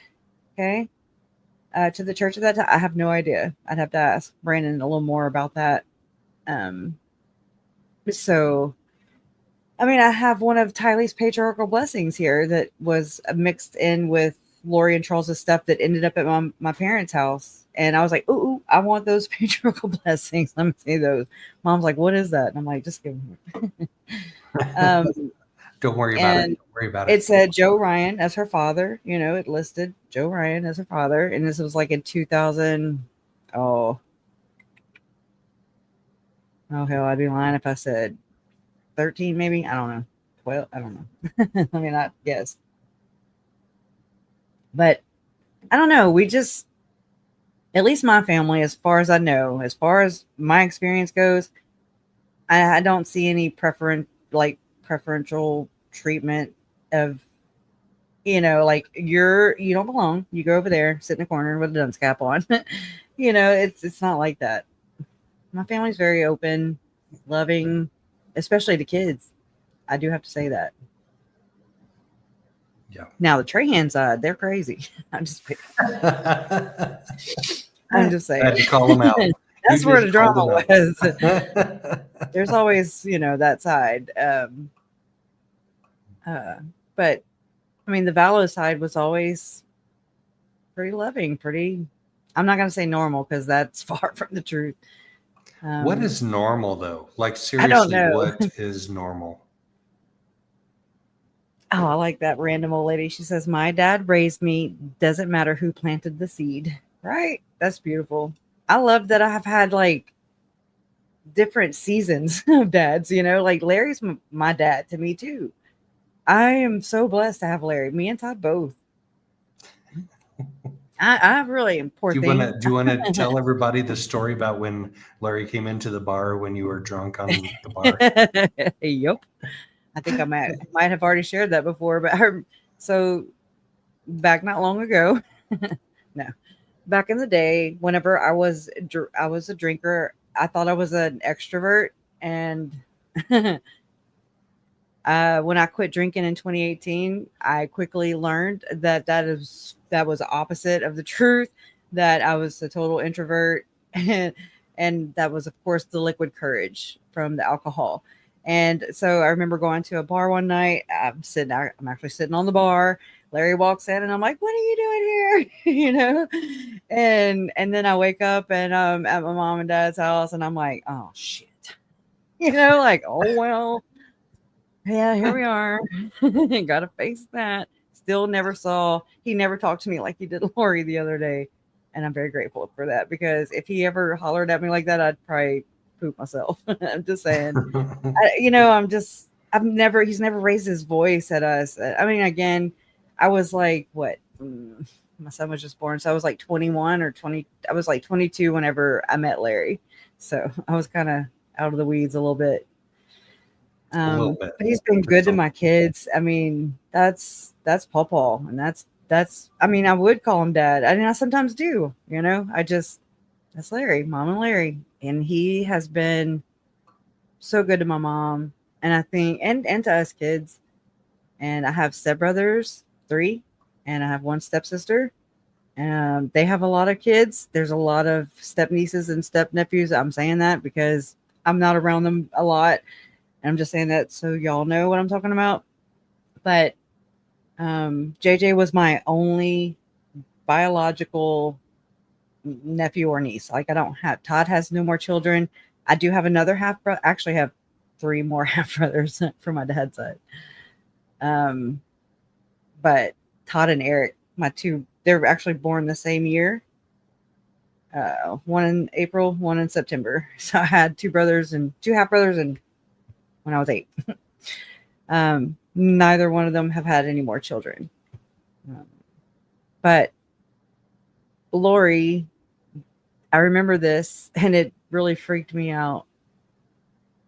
okay, to the church at that time. I have no idea. I'd have to ask Brandon a little more about that. So, I mean, I have one of Tylee's patriarchal blessings here that was mixed in with Lori and Charles's stuff that ended up at my parents' house. And I was like, ooh, I want those patriarchal blessings. Let me see those. Mom's like, what is that? And I'm like, just give them. don't worry about it. Don't worry about it. It said Joe Ryan as her father. It listed Joe Ryan as her father. And this was like in 2000. Oh, hell, I'd be lying if I said 13, maybe. I don't know. 12. I don't know. I mean, not guess. But I don't know. We just, at least my family, as far as I know, as far as my experience goes, I don't see any preferential treatment of, like you don't belong. You go over there, sit in the corner with a dunce cap on. It's not like that. My family's very open, loving, especially to kids. I do have to say that. Yeah. Now the Trahan side, they're crazy. I'm just saying. I had to call them out. That's where the drama was. was. There's always, that side. But I mean, the Vallow side was always pretty loving, I'm not going to say normal because that's far from the truth. What is normal though? Like I don't seriously, know. what is normal? Oh, I like that random old lady. She says, my dad raised me. Doesn't matter who planted the seed. Right? That's beautiful. I love that I have had like different seasons of dads, like Larry's my dad to me too. I am so blessed to have Larry. Me and Todd both. I really am. Poor Do thing. you want to tell everybody the story about when Larry came into the bar when you were drunk on the bar? Yep. I think I might have already shared that before, but so back not long ago, no, back in the day, whenever I was a drinker, I thought I was an extrovert, and when I quit drinking in 2018, I quickly learned that was opposite of the truth, that I was a total introvert, and that was, of course, the liquid courage from the alcohol. And so I remember going to a bar one night. I'm actually sitting on the bar. Larry walks in, and I'm like, "What are you doing here?" And then I wake up and at my mom and dad's house, and I'm like, "Oh shit," like, "Oh well, yeah, here we are." Gotta face that. Still he never talked to me like he did Lori the other day, and I'm very grateful for that, because if he ever hollered at me like that, I'd probably poop myself. I'm just saying. He's never raised his voice at us. I mean, again, I was like, what? My son was just born, so I was like 21 or 20. I was like 22 whenever I met Larry, so I was kind of out of the weeds a little bit. But he's been good to my kids. I mean, that's Pawpaw, and that's. I mean, I would call him dad. I mean, I sometimes do. That's Larry, Mom and Larry, and he has been so good to my mom, and I think and to us kids. and I have stepbrothers, 3, and I have 1 stepsister. They have a lot of kids. There's a lot of step nieces and step nephews. I'm saying that because I'm not around them a lot. And I'm just saying that so y'all know what I'm talking about. But JJ was my only biological nephew or niece. Like I don't have, Todd has no more children. I do have another half brother. Actually have 3 more half brothers from my dad's side. But Todd and Eric, my 2, they're actually born the same year. 1 in April, 1 in September. So I had 2 brothers and 2 half brothers, and when I was 8. Neither one of them have had any more children. But Lori, I remember this, and it really freaked me out.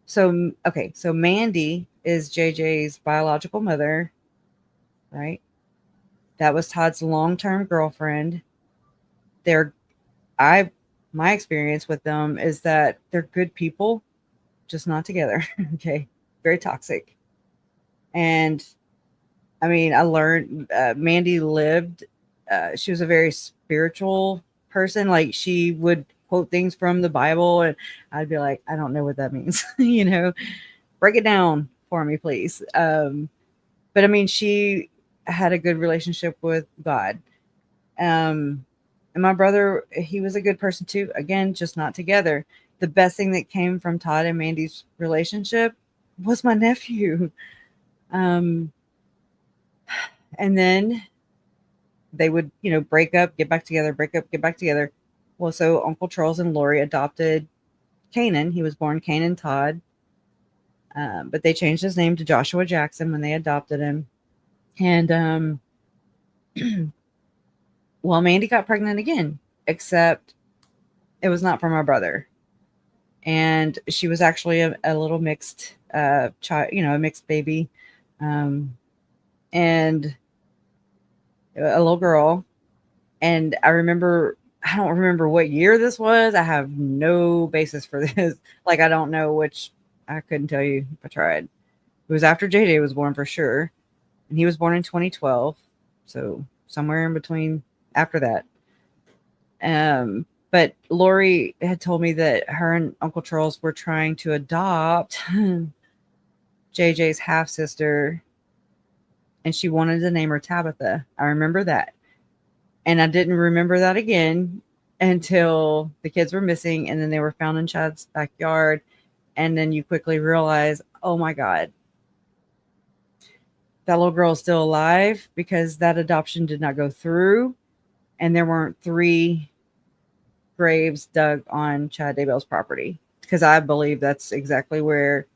So, okay, so Mandy is JJ's biological mother, right? That was Todd's long-term girlfriend. My experience with them is that they're good people, just not together. Okay. Very toxic. And I mean, I learned Mandy lived, she was a very spiritual person. Like she would quote things from the Bible, and I'd be like, I don't know what that means. Break it down for me, please. But I mean, she had a good relationship with God. And my brother, he was a good person too. Again, just not together. The best thing that came from Todd and Mandy's relationship was my nephew. And then they would, break up, get back together, break up, get back together. Well, so Uncle Charles and Lori adopted Canaan. He was born Canaan Todd. But they changed his name to Joshua Jackson when they adopted him. And well, Mandy got pregnant again, except it was not from our brother. And she was actually a little mixed child, a mixed baby. And a little girl. And I don't remember what year this was. I have no basis for this. Like, I don't know which, I couldn't tell you if I tried. It was after JJ was born for sure. And he was born in 2012. So somewhere in between after that. But Lori had told me that her and Uncle Charles were trying to adopt JJ's half sister, and she wanted to name her Tabitha. I remember that. And I didn't remember that again until the kids were missing, and then they were found in Chad's backyard. And then you quickly realize, oh my God, that little girl is still alive because that adoption did not go through. And there weren't 3 graves dug on Chad Daybell's property, because I believe that's exactly where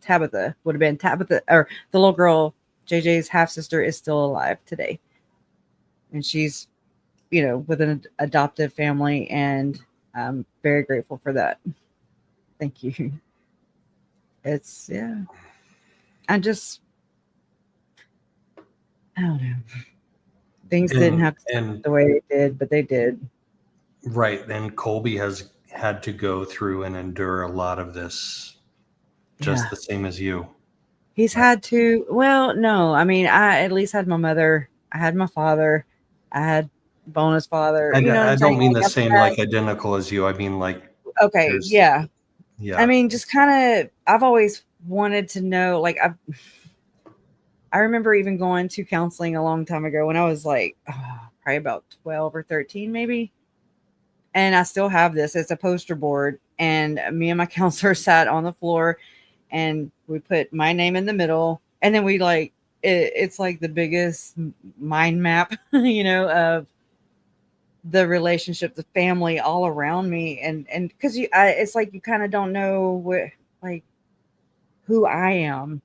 Tabitha would have been. Tabitha, or the little girl, JJ's half sister, is still alive today. And she's, with an adoptive family, and I'm very grateful for that. Thank you. It's, yeah. I don't know. Things didn't have to be the way they did, but they did. Right. And Colby has had to go through and endure a lot of this, just the same as you. He's had to, well, no, I mean, I at least had my mother, I had my father, I had bonus father. And I don't mean the like, same, like identical as you. I mean, like, okay, yeah. Yeah. I mean, just kind of, I've always wanted to know, like, I remember even going to counseling a long time ago when I was like, probably about 12 or 13, maybe. And I still have this. It's a poster board. And me and my counselor sat on the floor, and we put my name in the middle. And then we it's like the biggest mind map, of the relationship, the family all around me. And because it's like you kind of don't know who I am.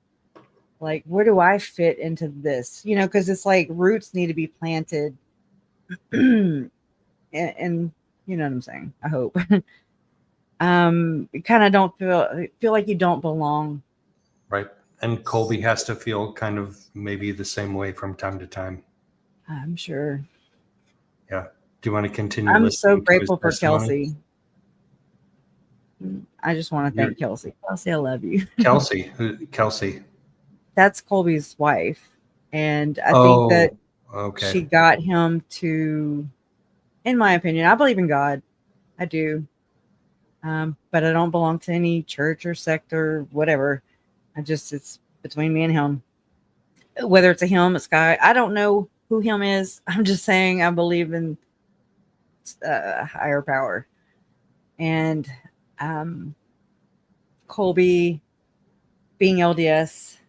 Like, where do I fit into this? Because it's like roots need to be planted. and you know what I'm saying? I hope. You kind of don't feel like you don't belong. Right. And Colby has to feel kind of maybe the same way from time to time. I'm sure. Yeah. Do you want to continue? I'm so grateful for testimony? Kelsey. I just want to thank Kelsey. Kelsey, I love you. Kelsey. Kelsey. That's Colby's wife. And I think that okay. she got him to, in my opinion, I believe in God. I do. But I don't belong to any church or sect or whatever. It's between me and him. Whether it's a him, a sky, I don't know who him is. I'm just saying I believe in higher power. And Colby being LDS,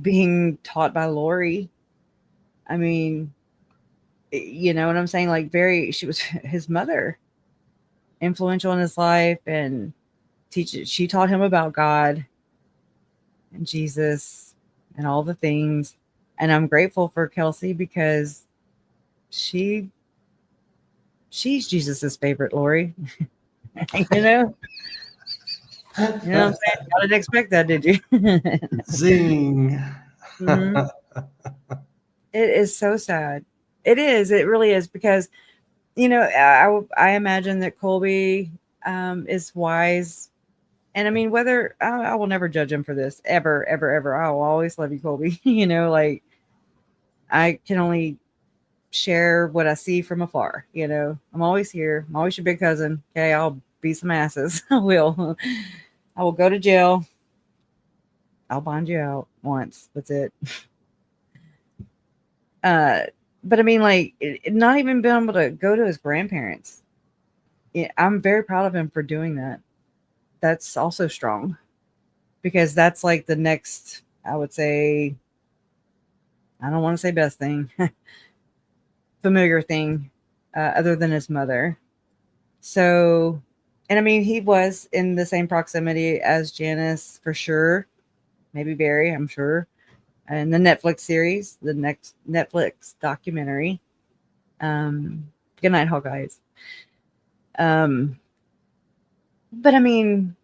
being taught by Lori. I mean, you know what I'm saying? Like, she was his mother, influential in his life, and she taught him about God and Jesus and all the things. And I'm grateful for Kelsey because she's Jesus's favorite, Lori. You know? You know what I'm saying? I didn't expect that, did you? Zing. Mhm. It is so sad. It is. It really is, because, you know, I imagine that Colby is wise. And I mean, whether I will never judge him for this, ever, ever, ever. I will always love you, Colby. You know, like, I can only share what I see from afar. You know, I'm always here. I'm always your big cousin. Okay, I'll beat some asses. I will. I will go to jail. I'll bond you out once. That's it. But I mean, like, not even being able to go to his grandparents. I'm very proud of him for doing that. That's also strong, because that's like the next, I would say, I don't want to say best thing, familiar thing, other than his mother. So, and I mean, he was in the same proximity as Janice for sure. Maybe Barry, I'm sure. And the Netflix series, the next Netflix documentary. Good night, Hawkeyes. But I mean,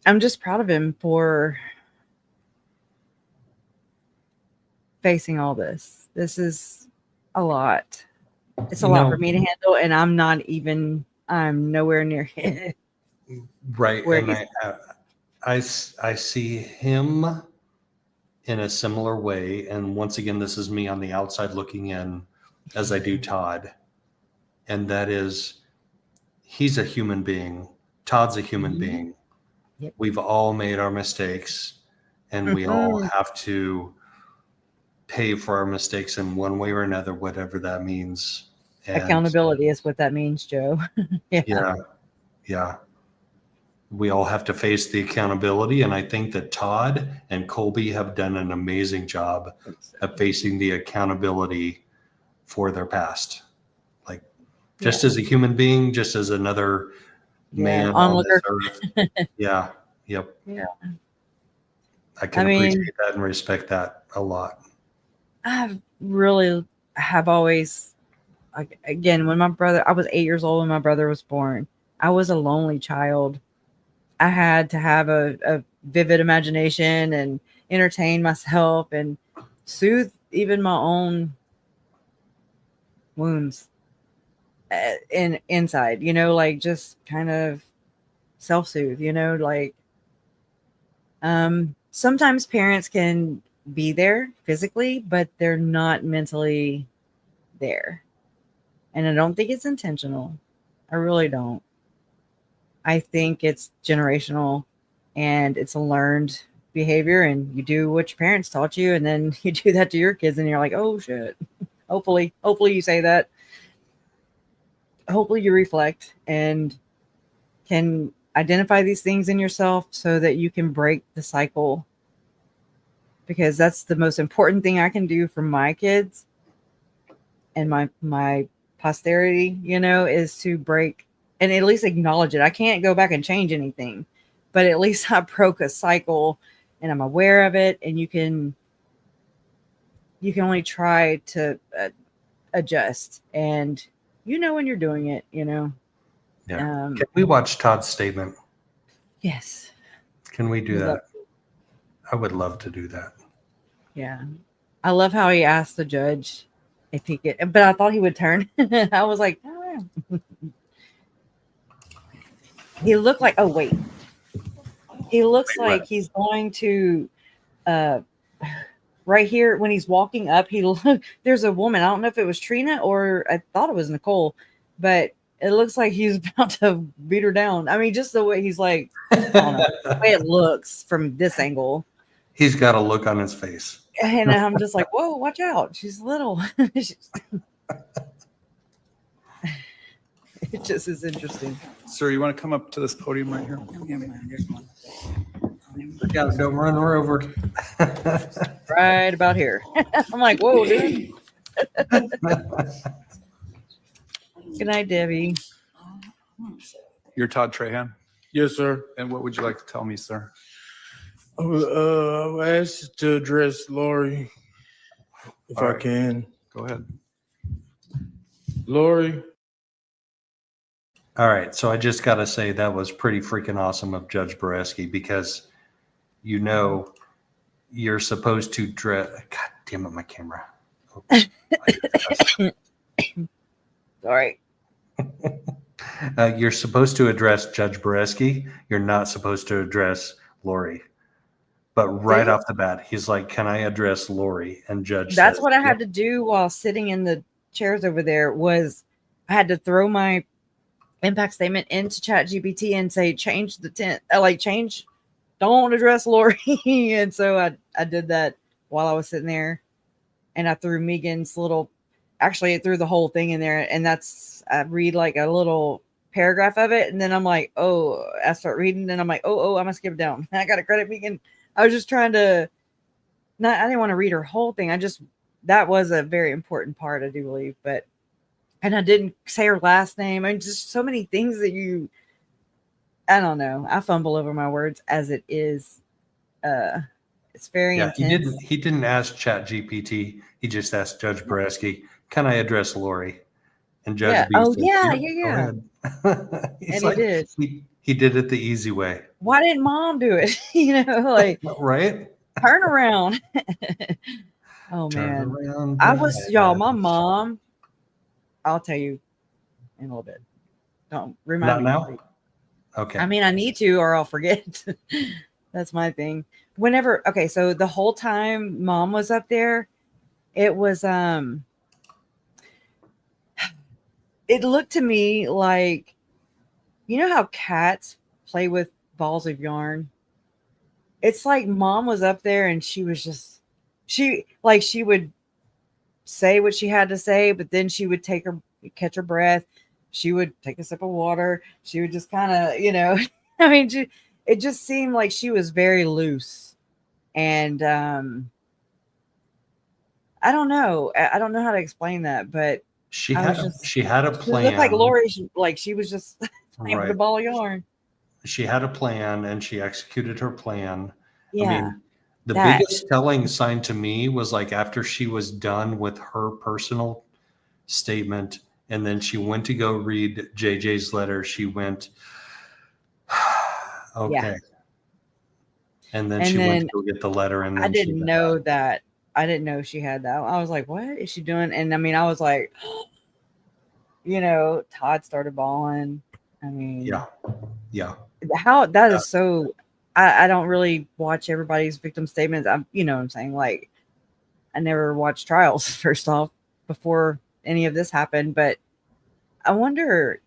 I'm just proud of him for facing all this. This is a lot. It's a lot for me to handle, and I'm nowhere near it. Right. Where And I see him in a similar way. And once again, this is me on the outside looking in, as I do Todd. And that is, he's a human being. Todd's a human being. Yep. We've all made our mistakes, and we all have to pay for our mistakes in one way or another, whatever that means. And accountability is what that means, Joe. yeah. We all have to face the accountability. And I think that Todd and Colby have done an amazing job of facing the accountability for their past. Like, just as a human being, just as another man on this earth. Yeah. Yep. Yeah. I can appreciate that and respect that a lot. I really have always, like, again, when I was 8 years old when my brother was born. I was a lonely child. I had to have a vivid imagination and entertain myself and soothe even my own wounds inside, you know, like, just kind of self-soothe, you know, like, sometimes parents can be there physically, but they're not mentally there. And I don't think it's intentional. I really don't. I think it's generational, and it's a learned behavior, and you do what your parents taught you, and then you do that to your kids, and you're like, oh shit. Hopefully you say that. Hopefully you reflect and can identify these things in yourself so that you can break the cycle, because that's the most important thing I can do for my kids and my posterity, you know, is to break and at least acknowledge it. I can't go back and change anything, but at least I broke a cycle and I'm aware of it. And you can only try to adjust, and you know when you're doing it, you know. Yeah. Can we watch Todd's statement? Yes. Can we do that? I would love to do that. Yeah. I love how he asked the judge if he could, but I thought he would turn. I was like, oh. He looked like, oh, wait. He looks like he's going to right here when he's walking up, there's a woman. I don't know if it was Trina or I thought it was Nicole, but it looks like he's about to beat her down. I mean, just the way he's like, I don't know, the way it looks from this angle. He's got a look on his face. And I'm just like, whoa, watch out. She's little. It just is interesting. Sir, you want to come up to this podium right here? Look out, don't run her over. Right about here. I'm like, whoa, dude. Good night, Debbie. You're Todd Trahan. Yes, sir. And what would you like to tell me, sir? I was asked to address Lori, if All I right. can. Go ahead. Lori. All right, so I just got to say that was pretty freaking awesome of Judge Berskey, because you know you're supposed to dress. God damn it, my camera. Oops. Sorry. You're supposed to address Judge Berskey. You're not supposed to address Lori. But right off the bat, he's like, "Can I address Lori?" And Judge That's says, what I had "Yep." to do while sitting in the chairs over there. Was I had to throw my impact statement into ChatGPT and say, change the tent, change, don't address Lori. And so I did that while I was sitting there, and I threw Megan's actually it threw the whole thing in there. And I read like a little paragraph of it. And then I'm like, I start reading and I'm like, I'm gonna skip it down. I got to credit Megan. I was just trying to, I didn't want to read her whole thing. That was a very important part, I do believe, and I didn't say her last name. I mean, just so many things that I don't know. I fumble over my words as it is. It's very intense. He didn't ask ChatGPT. He just asked Judge Berskey, "Can I address Lori?" And Judge B said, "Yep, go ahead." And he did. He did it the easy way. Why didn't Mom do it? Right? Turn around. Oh, Turn man. around, my mom, I'll tell you in a little bit. Don't remind me. Not now? Okay. I mean, I need to, or I'll forget. That's my thing. So the whole time Mom was up there, it was, it looked to me like, you know how cats play with balls of yarn? It's like Mom was up there and she was just, she would say what she had to say, but then she would catch her breath. She would take a sip of water. She would just kind of, I mean, it just seemed like she was very loose. And I don't know. I don't know how to explain that, but she had a plan. It looked like Lori, she was just playing with a ball of yarn. She had a plan and she executed her plan. Yeah. I mean, the biggest telling sign to me was like after she was done with her personal statement and then she went to go read JJ's letter, she went, okay. Yeah. And then she went to go get the letter. And then I didn't know that. I didn't know she had that. I was like, what is she doing? And I mean, I was like, Todd started bawling. I mean, yeah. How that is so. I don't really watch everybody's victim statements. You know what I'm saying? Like, I never watched trials, first off, before any of this happened. But I wonder,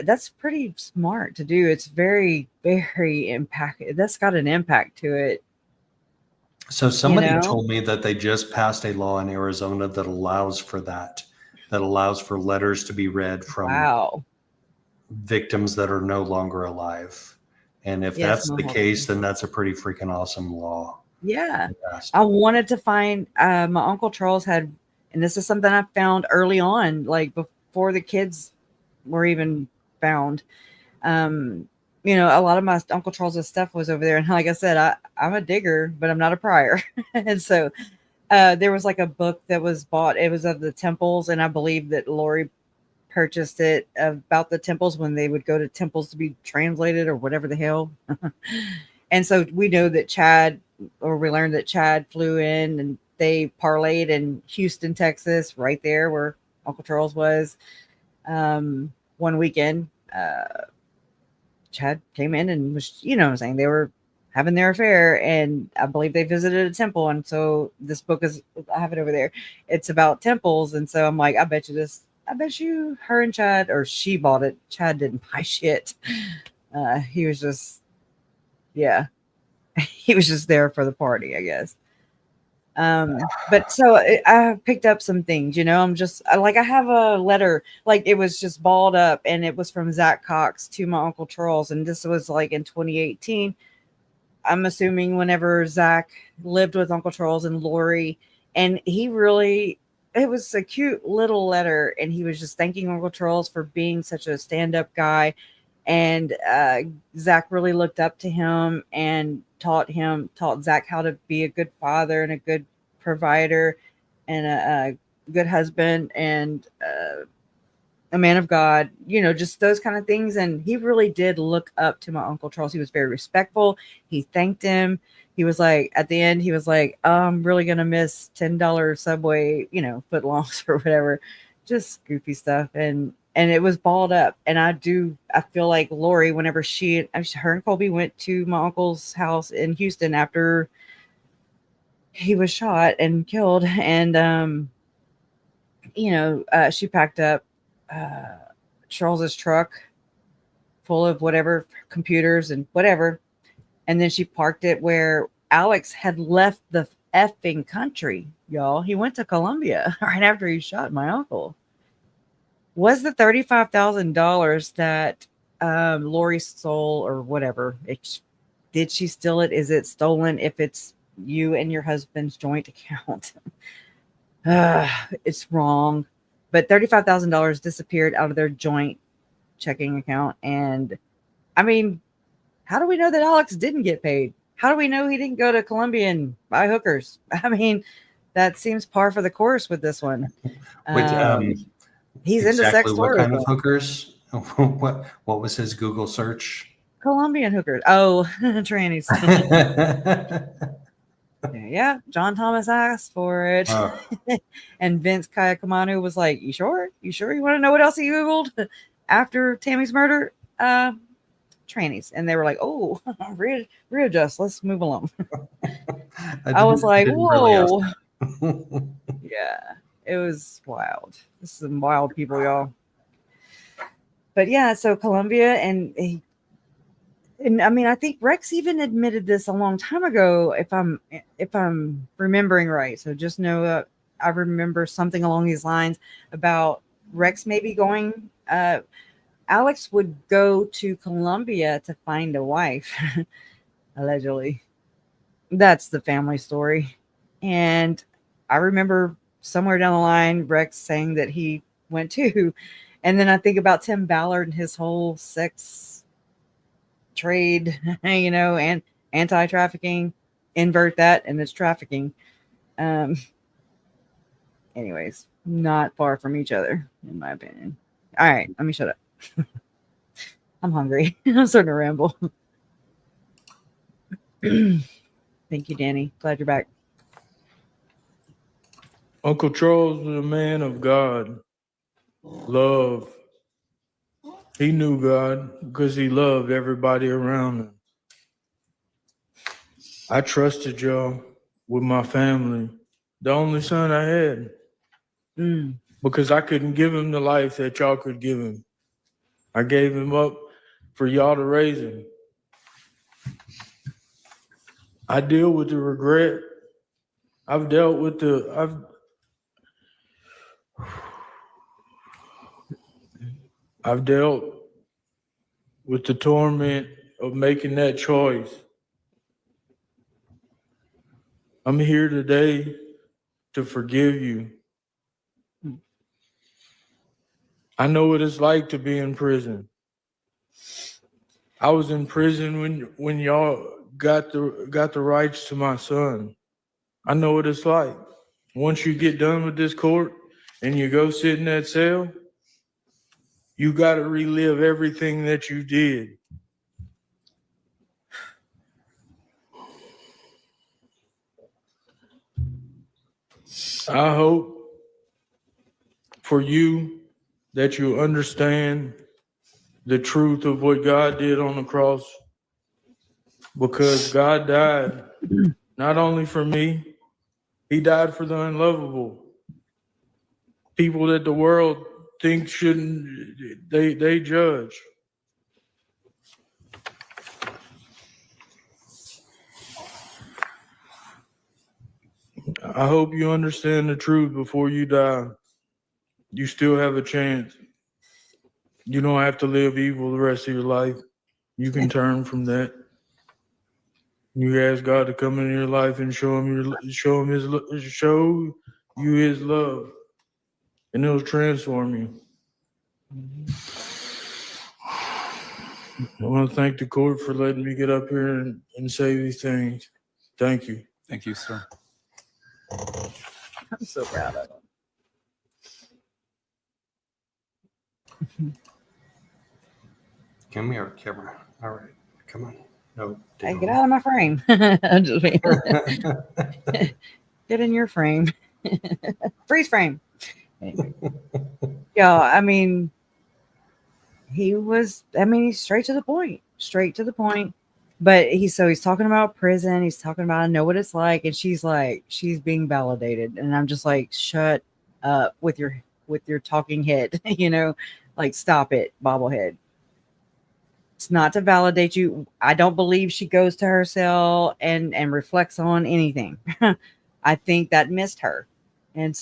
that's pretty smart to do. It's very, very impactful. That's got an impact to it. So somebody told me that they just passed a law in Arizona that allows for that allows for letters to be read from victims that are no longer alive. And if that's the case, then that's a pretty freaking awesome law. Yeah. I wanted to find, my Uncle Charles had, and this is something I found early on, like before the kids were even found. A lot of my Uncle Charles's stuff was over there. And like I said, I'm a digger, but I'm not a prior. And so there was like a book that was bought. It was of the temples. And I believe that Lori purchased it about the temples when they would go to temples to be translated or whatever the hell. And so we know that we learned that Chad flew in and they parlayed in Houston, Texas, right there where Uncle Charles was. One weekend, Chad came in and was, what I'm saying, they were having their affair, and I believe they visited a temple. And so this book is, I have it over there. It's about temples, and so I'm like, I bet you her and Chad, or she bought it. Chad didn't buy shit. He was just, yeah, he was just there for the party, I guess. But so I picked up some things, I'm just like, I have a letter, like it was just balled up, and it was from Zach Cox to my Uncle Charles. And this was like in 2018. I'm assuming whenever Zach lived with Uncle Charles and Lori, and it was a cute little letter. And he was just thanking Uncle Charles for being such a stand-up guy. And Zach really looked up to him and taught Zach how to be a good father and a good provider and a good husband and a man of God, just those kind of things. And he really did look up to my Uncle Charles. He was very respectful. He thanked him. He was like, at the end, he was like, I'm really going to miss $10 Subway, footlongs or whatever, just goofy stuff. And it was balled up. And I feel like Lori, whenever her and Colby went to my uncle's house in Houston after he was shot and killed. And, she packed up Charles's truck full of whatever, computers and whatever. And then she parked it where Alex had left the effing country, y'all. He went to Colombia right after he shot my uncle. Was the $35,000 that Lori stole or whatever? Did she steal it? Is it stolen if it's you and your husband's joint account? It's wrong. But $35,000 disappeared out of their joint checking account. And I mean, how do we know that Alex didn't get paid? How do we know he didn't go to Colombia and buy hookers? I mean, that seems par for the course with this one. He's into sex stories. What kind of hookers? What was his Google search? Colombian hookers. Oh, trannies. Yeah, John Thomas asked for it. And Vince Kayakamanu was like, you sure? You want to know what else he Googled after Tammy's murder? Trannies. And they were like, oh, readjust. Let's move along. I was like, whoa. Yeah, it was wild. This is some wild people, y'all. But yeah, so Colombia, and I mean, I think Rex even admitted this a long time ago, if I'm remembering right. So just know I remember something along these lines about Rex maybe going. Alex would go to Colombia to find a wife, allegedly. That's the family story. And I remember somewhere down the line, Rex saying that he went too. And then I think about Tim Ballard and his whole sex trade, and anti-trafficking. Invert that, and it's trafficking. Anyways, not far from each other, in my opinion. All right, let me shut up. I'm hungry. I'm starting to ramble. Thank you, Danny. Glad you're back. Uncle Charles was a man of God, love. He knew God because he loved everybody around him. I trusted y'all with my family, the only son I had, because I couldn't give him the life that y'all could give him. I gave him up for y'all to raise him. I deal with the regret. I've dealt with the torment of making that choice. I'm here today to forgive you. I know what it's like to be in prison. I was in prison when y'all got the rights to my son. I know what it's like. Once you get done with this court and you go sit in that cell, you got to relive everything that you did. I hope for you that you understand the truth of what God did on the cross because God died not only for me, he died for the unlovable. People that the world thinks shouldn't, they judge. I hope you understand the truth before you die. You still have a chance. You don't have to live evil the rest of your life. You can turn from that. You ask God to come into your life and show you his love, and it'll transform you. I want to thank the court for letting me get up here and say these things. Thank you. Thank you, sir. I'm so proud of him. Give me our camera. All right, come on. No, Hey, get out of my frame. I'm just being- Get in your frame. Freeze frame. Yeah, I mean, he's straight to the point. But he's talking about prison. He's talking about, I know what it's like. And she's being validated. And I'm just like, shut up with your talking head, like, stop it, bobblehead. It's not to validate you. I don't believe she goes to her cell and reflects on anything. I think that missed her. And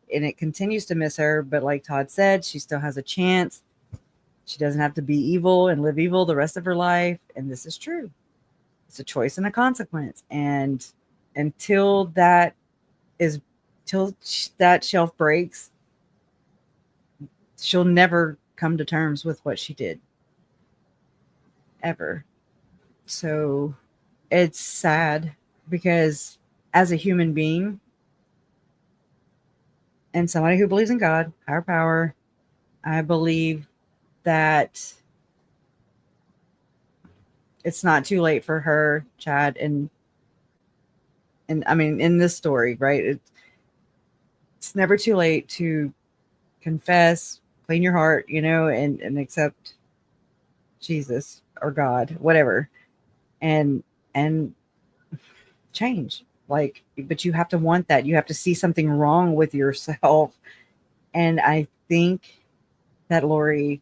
it continues to miss her. But like Todd said, she still has a chance. She doesn't have to be evil and live evil the rest of her life. And this is true. It's a choice and a consequence. And until that shelf breaks, she'll never come to terms with what she did. Ever. So it's sad because as a human being and somebody who believes in God, higher power, I believe that it's not too late for her, Chad, and I mean, in this story, right? It's never too late to confess, clean your heart, and accept Jesus or God, whatever, and change. Like, but you have to want that. You have to see something wrong with yourself. And I think that Lori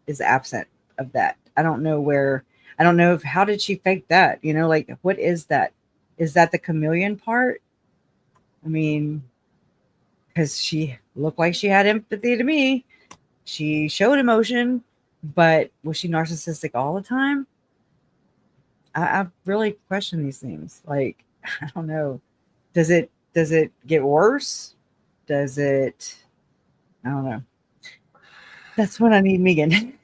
is absent of that. I don't know how did she fake that? Like, what is that? Is that the chameleon part? I mean, because she looked like she had empathy to me. She showed emotion, but was she narcissistic all the time? I really question these things. Like, I don't know. Does it get worse? I don't know. That's what I need, Megan.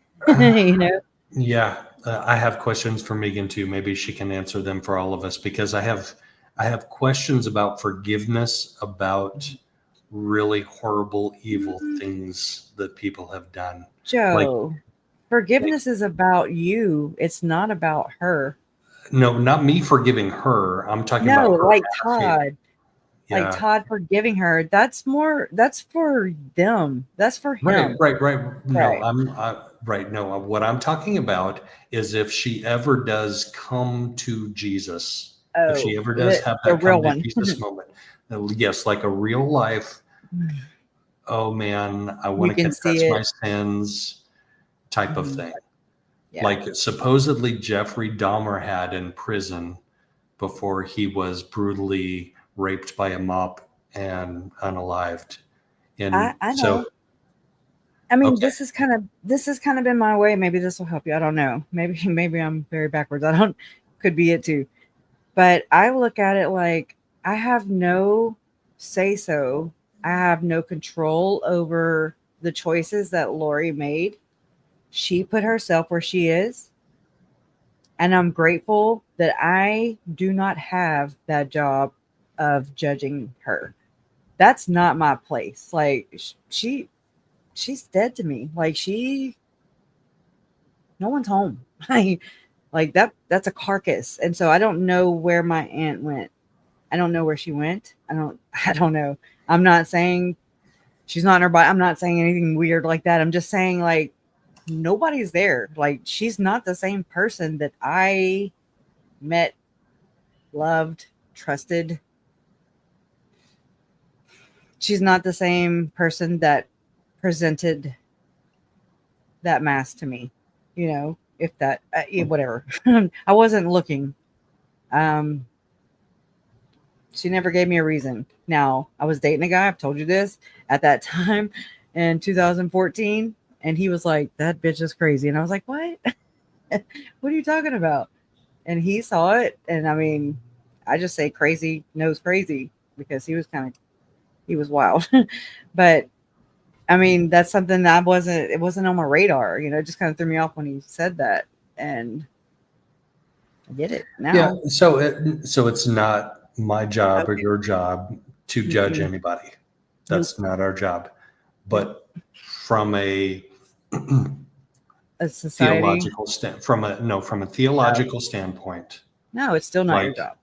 Yeah, I have questions for Megan too. Maybe she can answer them for all of us, because I have questions about forgiveness, about really horrible, evil things that people have done. Joe, forgiveness is about you. It's not about her. No, not me forgiving her. I'm talking about her. Like Todd. Yeah. Like Todd forgiving her. That's for them. That's for him. Right. No, right. No, what I'm talking about is if she ever does come to Jesus, if she ever does have that come to Jesus moment. Yes, like a real life, oh man, I want to confess my sins type of thing. Yeah. Like supposedly Jeffrey Dahmer had in prison before he was brutally raped by a mop and unalived. And I know. I mean, this has kind of been my way. Maybe this will help you. I don't know. Maybe I'm very backwards. Could be it too. But I look at it like I have no say so. I have no control over the choices that Lori made. She put herself where she is. And I'm grateful that I do not have that job of judging her. That's not my place. Like, she's dead to me. Like, no one's home. Like that's a carcass. And so I don't know where my aunt went. I don't know where she went. I don't know. I'm not saying she's not in her body. I'm not saying anything weird like that. I'm just saying, like, nobody's there. Like, she's not the same person that I met, loved, trusted. She's not the same person that presented that mask to me, you know, if that, whatever. I wasn't looking. She never gave me a reason. Now, I was dating a guy, I've told you this, at that time in 2014, and he was like, that bitch is crazy. And I was like, what? What are you talking about? And he saw it, and I mean, I just say crazy knows crazy because he was wild. But I mean, that's something that it wasn't on my radar, you know, it just kind of threw me off when he said that. And I get it now. Yeah. So it's not my job or Okay. your job to judge anybody. That's not our job. But from a society, theological from a theological standpoint. No, it's still not your job.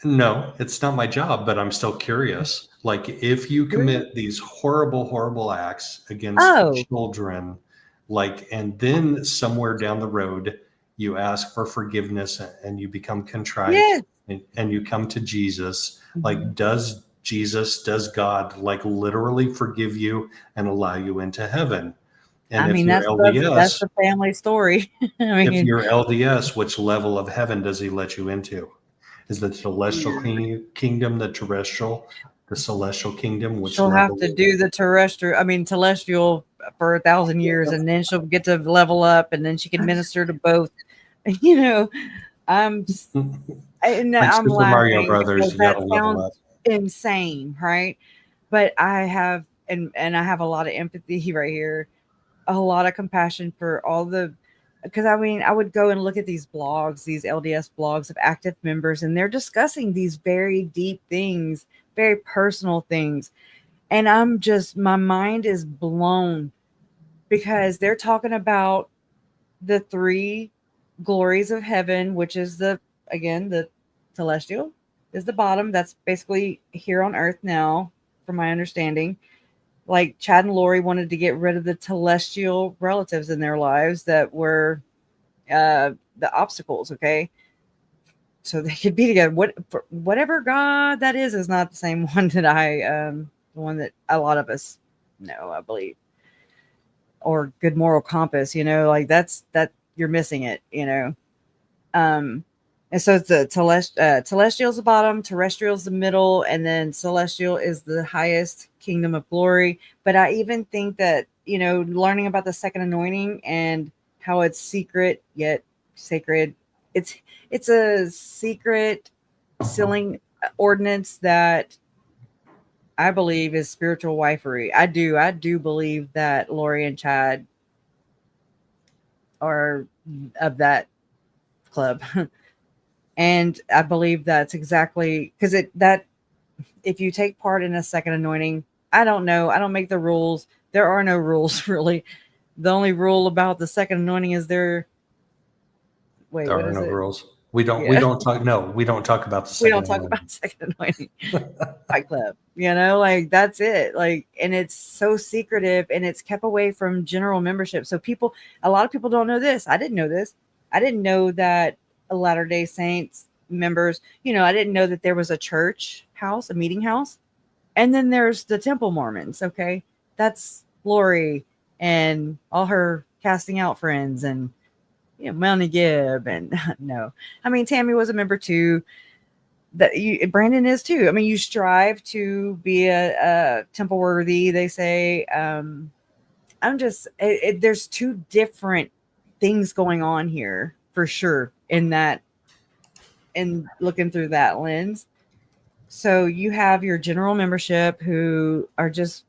No, it's not my job, but I'm still curious. Like, if you commit these horrible, horrible acts against children, like, and then somewhere down the road, you ask for forgiveness and you become contrite and you come to Jesus, like, does God, like, literally forgive you and allow you into heaven? And I mean, if you're LDS, that's the family story. I mean, if you're LDS, which level of heaven does he let you into? Is the celestial kingdom the celestial kingdom? Which she'll have to do the celestial for 1,000 years, and then she'll get to level up, and then she can minister to both. You know, I'm Super Mario Brothers, you that gotta level up. Insane, right? But I have and I have a lot of empathy right here, a lot of compassion for all the, because I mean, I would go and look at these blogs, these LDS blogs of active members, and they're discussing these very deep things, very personal things. And my mind is blown because they're talking about the three glories of heaven, which is the celestial is the bottom. That's basically here on earth now, from my understanding. Like Chad and Lori wanted to get rid of the celestial relatives in their lives that were the obstacles, okay? So they could be together. Whatever God that is not the same one that the one that a lot of us know, I believe. Or good moral compass, you know, like that you're missing it, you know. And so it's the celestial's the bottom, terrestrial's the middle, and then celestial is the highest kingdom of glory. But I even think that, you know, learning about the second anointing and how it's secret yet sacred, it's a secret sealing ordinance that I believe is spiritual wifery. I do believe that Lori and Chad are of that club. And I believe that's exactly because if you take part in a second anointing, I don't know. I don't make the rules. There are no rules really. The only rule about the second anointing is there are no rules. We don't talk about the second. We don't talk about second anointing. Fight Club, you know, like that's it. Like, and it's so secretive and it's kept away from general membership. So a lot of people don't know this. I didn't know this. I didn't know that Latter-day Saints members, you know, I didn't know that there was a church house, a meeting house. And then there's the Temple Mormons. Okay. That's Lori and all her casting out friends and, you know, Melanie Gibb. And no, I mean, Tammy was a member too. Brandon is too. I mean, you strive to be a temple worthy, they say. There's two different things going on here for sure in looking through that lens. So you have your general membership who are just,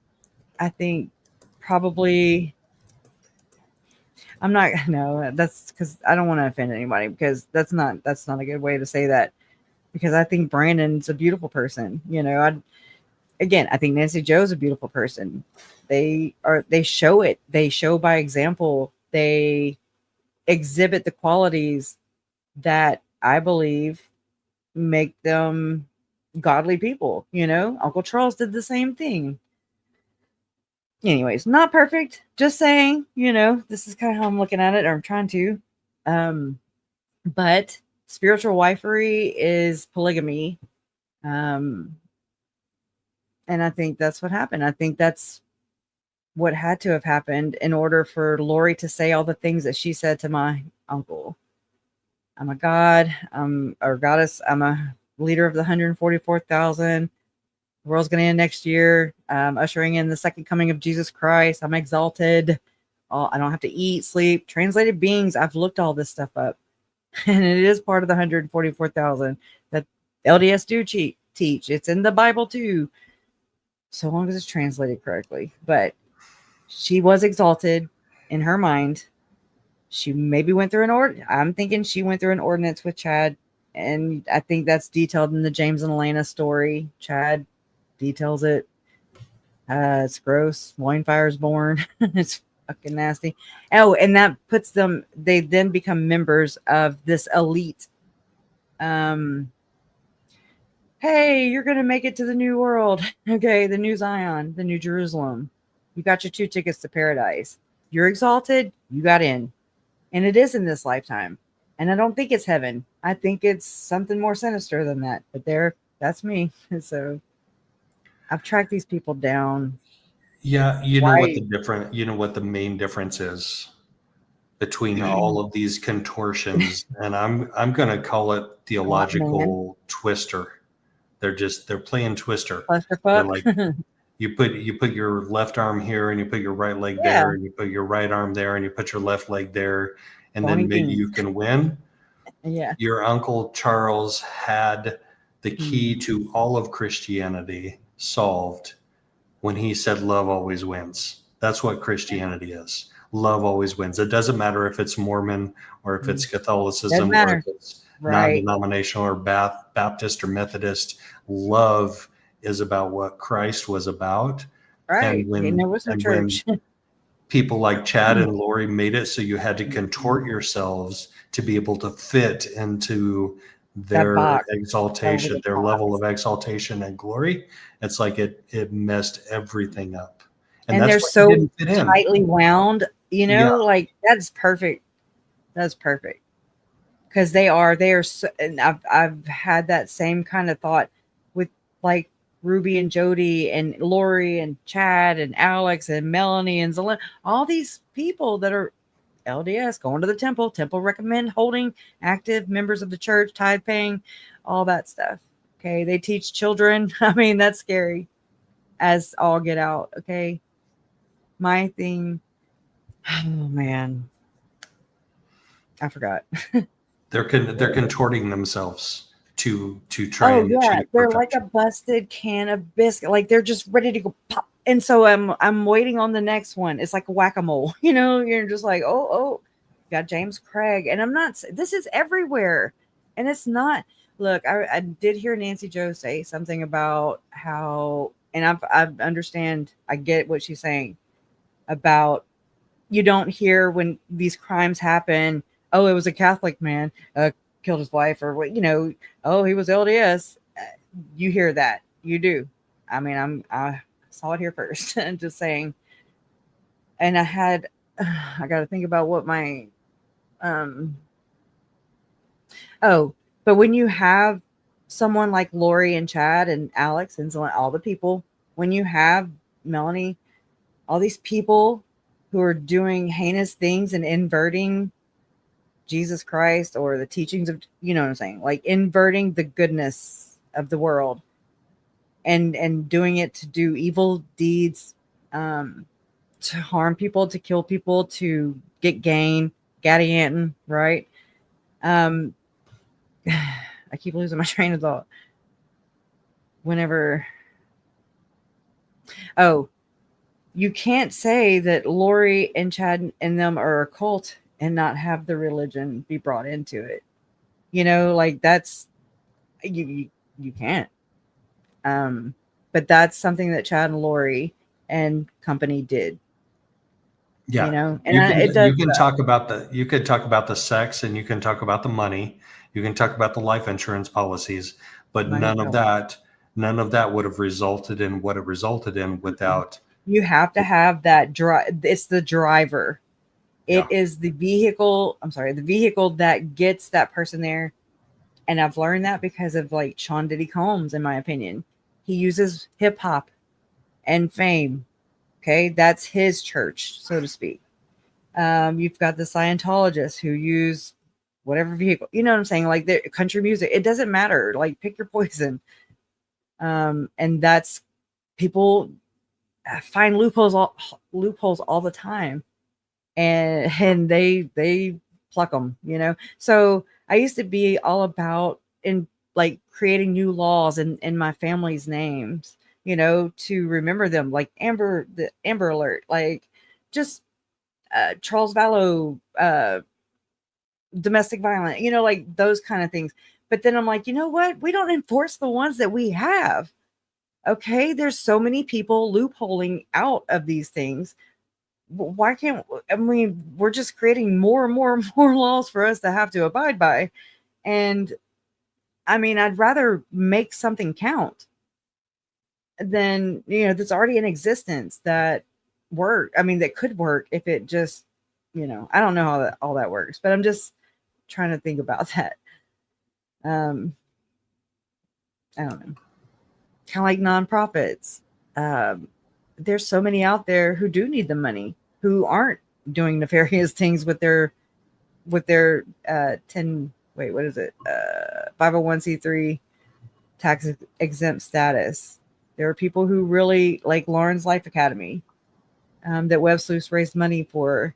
I think, probably, that's because I don't want to offend anybody, because that's not a good way to say that, because I think Brandon's a beautiful person. You know, I think Nancy Joe's a beautiful person. They show it. They show by example. They exhibit the qualities that I believe make them godly people. You know, Uncle Charles did the same thing. Anyways, not perfect. Just saying, you know, this is kind of how I'm looking at it, or I'm trying to. But spiritual wifery is polygamy. And I think that's what happened. I think that's what had to have happened in order for Lori to say all the things that she said to my uncle. I'm a god, or goddess. I'm a leader of the 144,000. The world's going to end next year. Ushering in the second coming of Jesus Christ. I'm exalted. I don't have to eat, sleep. Translated beings. I've looked all this stuff up. And it is part of the 144,000 that LDS do teach. It's in the Bible too. So long as it's translated correctly. But she was exalted in her mind. She maybe went through I'm thinking she went through an ordinance with Chad. And I think that's detailed in the James and Elena story. Chad details it. It's gross. Wine fire is born. It's fucking nasty. Oh, and that puts them, they then become members of this elite. Hey, you're going to make it to the new world. Okay, the new Zion, the new Jerusalem. You got your 2 tickets to paradise. You're exalted. You got in. And it is in this lifetime. And I don't think it's heaven. I think it's something more sinister than that. But that's me. So I've tracked these people down. Yeah, you know what the main difference is between all of these contortions, and I'm going to call it theological twister. They're playing twister. They're like, you put your left arm here, and you put your right leg there, and you put your right arm there, and you put your left leg there, and then maybe you can win. Yeah. Your Uncle Charles had the key to all of Christianity solved when he said love always wins. That's what Christianity is. Love always wins. It doesn't matter if it's Mormon or if it's Catholicism or if it's non-denominational or Baptist or Methodist. Love is about what Christ was about. Right. And when people like Chad and Lori made it so you had to contort yourselves to be able to fit into their exaltation, their level of exaltation and glory, it's like it messed everything up. And they're so tightly wound, like that's perfect. That's perfect. Because they are so, and I've had that same kind of thought with like Ruby and Jody and Lori and Chad and Alex and Melanie and Zelena, all these people that are LDS, going to the temple recommend holding active members of the church, tithe paying, all that stuff. Okay. They teach children. I mean, that's scary as all get out. Okay. My thing. Oh man. I forgot. They're contorting themselves to try and achieve they're perfection. like a busted can of biscuit. Like they're just ready to go pop. And so I'm waiting on the next one. It's like a whack-a-mole, you're just like, oh, got James Craig. And I'm not, this is everywhere. And it's not, look, I did hear Nancy Joe say something about how, and I understand, I get what she's saying about, you don't hear when these crimes happen, oh, it was a Catholic man, killed his wife, or what, oh, he was LDS. You hear that. You do. I mean, I saw it here first. I'm just saying. And I got to think about what my, but when you have someone like Lori and Chad and Alex and all the people, when you have Melanie, all these people who are doing heinous things and inverting Jesus Christ or the teachings of, what I'm saying, like inverting the goodness of the world and doing it to do evil deeds, to harm people, to kill people, to get gain, Gaddy Anton, right? I keep losing my train of thought. You can't say that Lori and Chad and them are a cult and not have the religion be brought into it. Like that's, you can't. But that's something that Chad and Lori and company did. Yeah. And you can talk about the sex, and you can talk about the money, you can talk about the life insurance policies, but none of that would have resulted in what it resulted in without. You have to have that it's the driver. It is the vehicle. I'm sorry, the vehicle that gets that person there. And I've learned that because of like Sean Diddy Combs, in my opinion. He uses hip hop and fame. Okay. That's his church, so to speak. You've got the Scientologists who use whatever vehicle, you know what I'm saying? Like the country music, it doesn't matter. Like pick your poison. And that's people find loopholes all the time. And they pluck them, you know? So I used to be all about in like creating new laws in my family's names, you know, to remember them, like the Amber Alert, like just Charles Vallow, domestic violence, you know, like those kind of things. But then I'm like, you know what? We don't enforce the ones that we have. Okay, there's so many people loopholing out of these things. Why can't I mean we're just creating more and more and more laws for us to have to abide by. And I mean, I'd rather make something count than, you know, that's already in existence that work. I mean, that could work if it just, you know, I don't know how that all that works, but I'm just trying to think about that. I don't know. Kind of like nonprofits. There's so many out there who do need the money, who aren't doing nefarious things with their 501c3 tax exempt status. There are people who really like Lauren's Life Academy, that Web Sleuths raised money for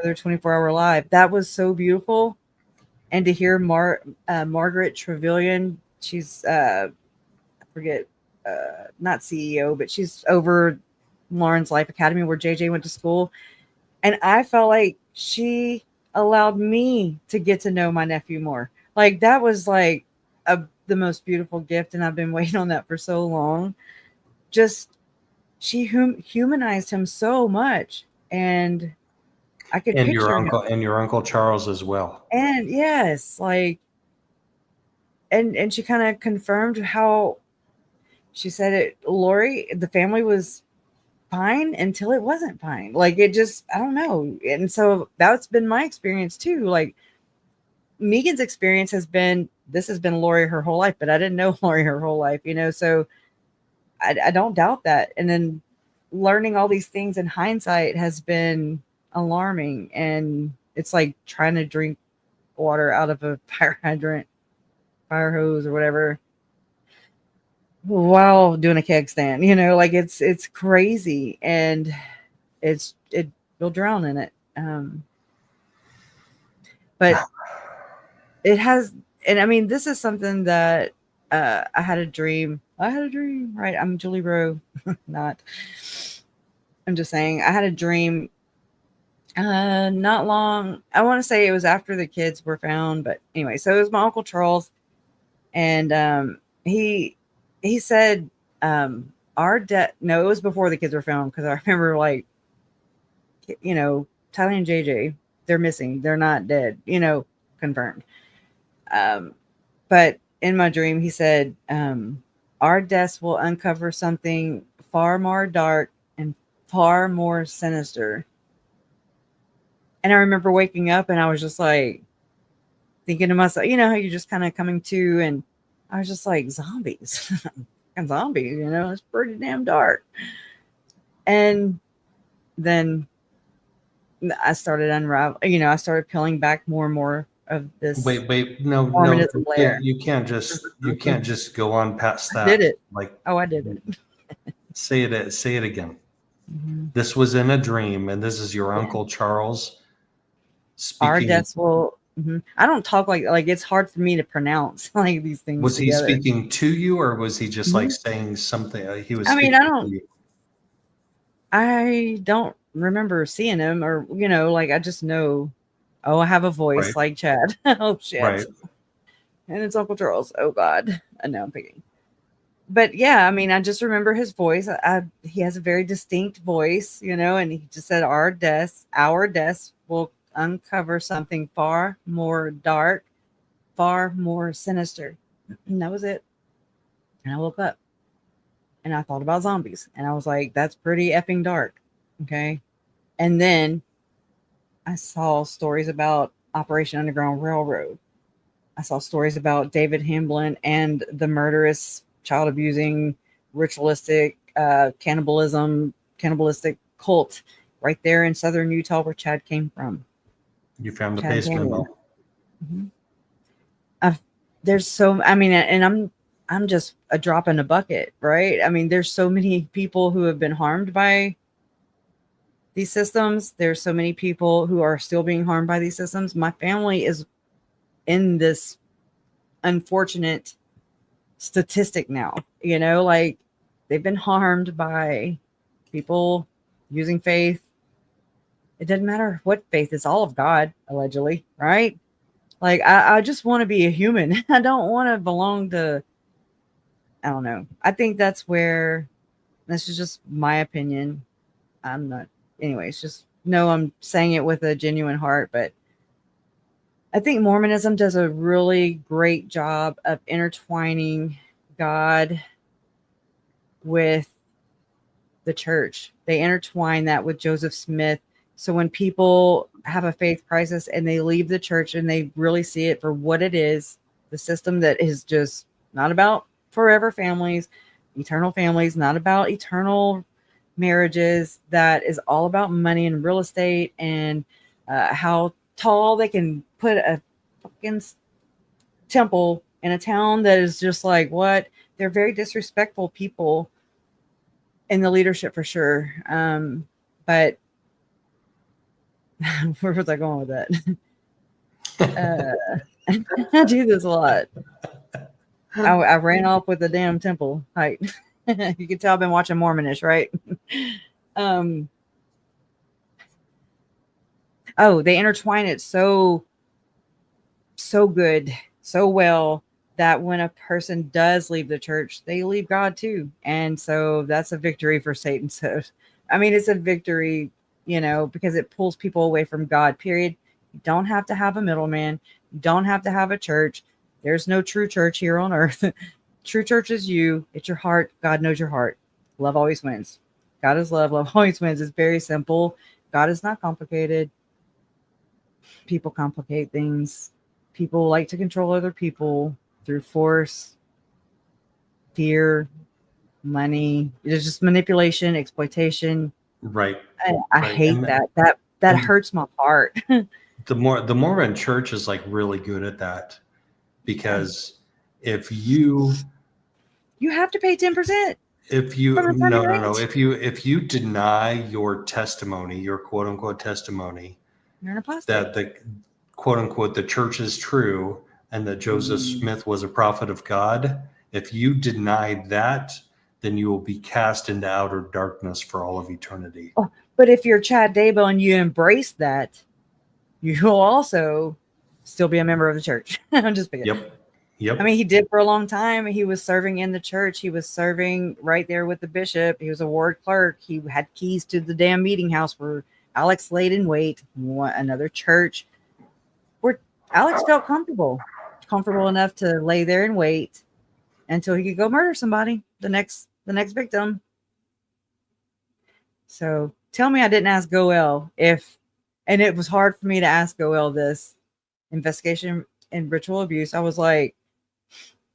their 24-hour live. That was so beautiful. And to hear Margaret Trevelyan, she's I forget, not CEO, but she's over Lauren's Life Academy where JJ went to school. And I felt like she allowed me to get to know my nephew more. Like that was like the most beautiful gift. And I've been waiting on that for so long. Just she humanized him so much. And I could And picture your uncle Charles as well. And yes, like, and she kind of confirmed how she said it, Lori, the family was fine until it wasn't fine. Like it just, I don't know. And so that's been my experience too. Like Megan's experience has been Lori her whole life, but I didn't know Lori her whole life, you know? So I don't doubt that. And then learning all these things in hindsight has been alarming. And it's like trying to drink water out of a fire hydrant, fire hose or whatever, while doing a keg stand, you know, like it's crazy. And you'll drown in it. But it has, and I mean, this is something that I had a dream, right? I'm Julie Rowe. I'm just saying I had a dream not long, I want to say it was after the kids were found, but anyway, so it was my Uncle Charles. And he said our debt, no, it was before the kids were found, because I remember, like, you know, Tyler and JJ, they're missing, they're not dead, you know, confirmed. But in my dream, he said, our deaths will uncover something far more dark and far more sinister. And I remember waking up and I was just like thinking to myself, you know, how you're just kind of coming to, and I was just like, zombies and zombies, you know, it's pretty damn dark. And then I started I started peeling back more and more of this. Wait, no, Mormonism layer. you can't just go on past that. I did it. Like, I did it. say it again. Mm-hmm. This was in a dream, and this is your Uncle Charles speaking. Our deaths will. Mm-hmm. I don't talk like it's hard for me to pronounce like these things. Was together. he speaking to you, or was he just like saying something? He was. I mean, I I don't remember seeing him, or you know, like I just know. Oh, I have a voice right. like Chad. Oh shit! Right. And it's Uncle Charles. Oh God! I know I'm picking. But yeah, I mean, I just remember his voice. He has a very distinct voice, you know, and he just said, our deaths will uncover something far more dark, far more sinister. And that was it. And I woke up and I thought about zombies, and I was like, that's pretty effing dark. Okay. And then I saw stories about Operation Underground Railroad. I saw stories about David Hamblin and the murderous, child abusing, ritualistic, cannibalistic cult right there in southern Utah where Chad came from. You found the Chad paste Canyon. memo. There's so, I mean, and I'm just a drop in a bucket, right? I mean, there's so many people who have been harmed by these systems. There's so many people who are still being harmed by these systems. My family is in this unfortunate statistic now, you know, like they've been harmed by people using faith. It doesn't matter what faith, it's all of God, allegedly, right? Like, I just want to be a human. I don't want to belong to, I don't know. I think that's where, this is just my opinion. I'm not, anyways, just know I'm saying it with a genuine heart, but I think Mormonism does a really great job of intertwining God with the church. They intertwine that with Joseph Smith. So when people have a faith crisis and they leave the church and they really see it for what it is, the system that is just not about forever families, eternal families, not about eternal marriages, that is all about money and real estate and how tall they can put a fucking temple in a town that is just like, what? They're very disrespectful people in the leadership for sure. But where was I going with that? I do this a lot. I ran off with the damn temple height. You can tell I've been watching Mormonish, right? Oh, they intertwine it so good, so well, that when a person does leave the church, they leave God too. And so that's a victory for Satan. So, I mean, it's a victory, you know, because it pulls people away from God, period. You don't have to have a middleman. You don't have to have a church. There's no true church here on earth. True church is you. It's your heart. God knows your heart. Love always wins. God is love. Love always wins. It's very simple. God is not complicated. People complicate things. People like to control other people through force, fear, money. It's just manipulation, exploitation. Right. I hate that. That hurts my heart. The Mormon church is like really good at that, because if you have to pay 10%. If you if you deny your testimony, your quote unquote testimony, you're an apostate. That the quote unquote the church is true and that Joseph Smith was a prophet of God, if you deny that, then you will be cast into outer darkness for all of eternity. Oh, but if you're Chad Daybell and you embrace that, you will also still be a member of the church. I'm just picking. Yep. I mean, he did for a long time. He was serving in the church. He was serving right there with the bishop. He was a ward clerk. He had keys to the damn meeting house where Alex laid in wait. Another church where Alex felt comfortable enough to lay there and wait until he could go murder somebody, the next victim. So tell me I didn't ask Goel and it was hard for me to ask Goel this investigation in ritual abuse. I was like,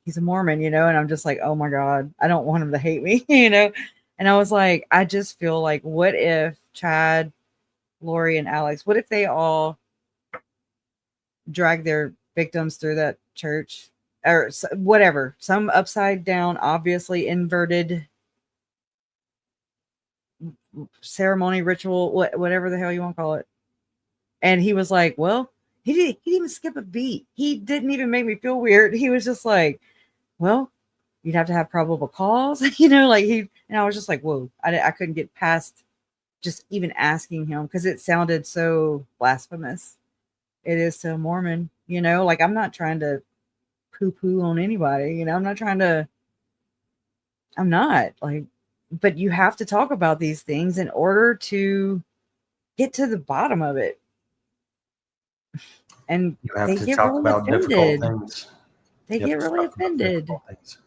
he's a Mormon, you know, and I'm just like, oh my God, I don't want him to hate me, you know? And I was like, I just feel like, what if Chad, Lori, and Alex, what if they all drag their victims through that church or whatever, some upside down, obviously inverted ceremony, ritual, whatever the hell you want to call it. And he was like, well, he didn't even skip a beat. He didn't even make me feel weird. He was just like, well, you'd have to have probable cause, you know, like and I was just like, whoa, I couldn't get past just even asking him because it sounded so blasphemous. It is so Mormon, you know, like I'm not trying to poo-poo on anybody, you know, I'm not like, but you have to talk about these things in order to get to the bottom of it. And you have they to get talk really about offended. difficult things. They get really offended.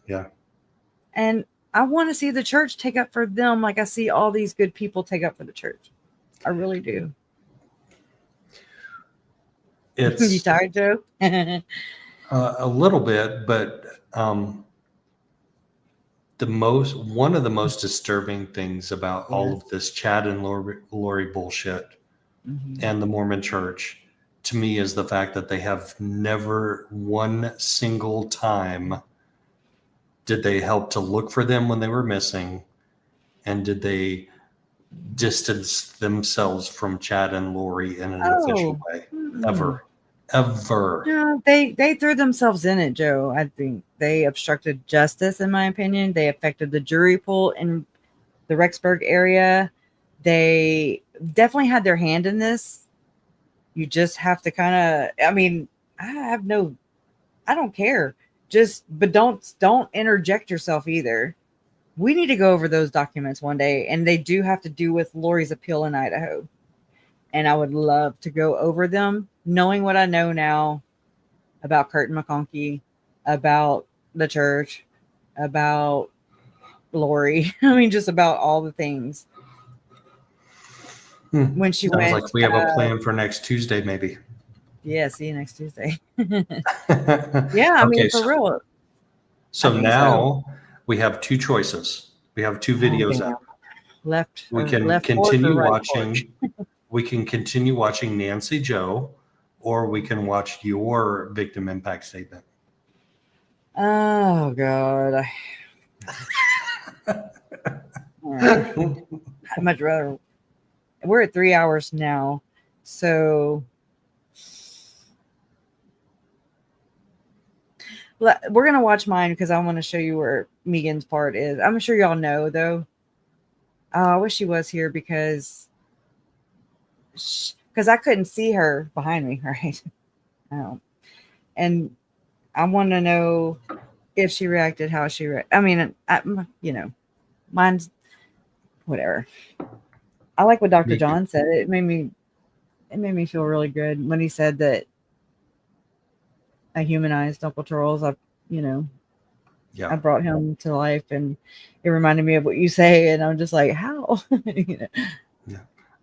Yeah. And I want to see the church take up for them like I see all these good people take up for the church. I really do. You tired, Joe? A little bit, but one of the most disturbing things about all of this Chad and Lori bullshit and the Mormon Church to me is the fact that they have never one single time did they help to look for them when they were missing, and did they distance themselves from Chad and Lori in an official way ever. No, they threw themselves in it, Joe. I think they obstructed justice, in my opinion. They affected the jury pool in the Rexburg area. They definitely had their hand in this. You just have to kind of, I mean, I don't care. But don't interject yourself either. We need to go over those documents one day, and they do have to do with Lori's appeal in Idaho. And I would love to go over them, knowing what I know now about Curtin McConkie, about the church, about Lori. I mean, just about all the things. When she Sounds went, like we have a plan for next Tuesday, maybe. Yeah, see you next Tuesday. Yeah, I mean, for real. So now we have two choices. We have two videos up. We can continue watching. We can continue watching Nancy Joe, or we can watch your victim impact statement. Oh God. I'd much rather. We're at 3 hours now, so we're gonna watch mine because I want to show you where Megan's part is. I'm sure y'all know though. I wish she was here because I couldn't see her behind me, right? And I want to know if she reacted, how she reacted. I mean, mine's whatever. I like what Dr. John said. It made me feel really good when he said that I humanized Uncle Charles. I brought him to life, and it reminded me of what you say, and I'm just like, how? Yeah,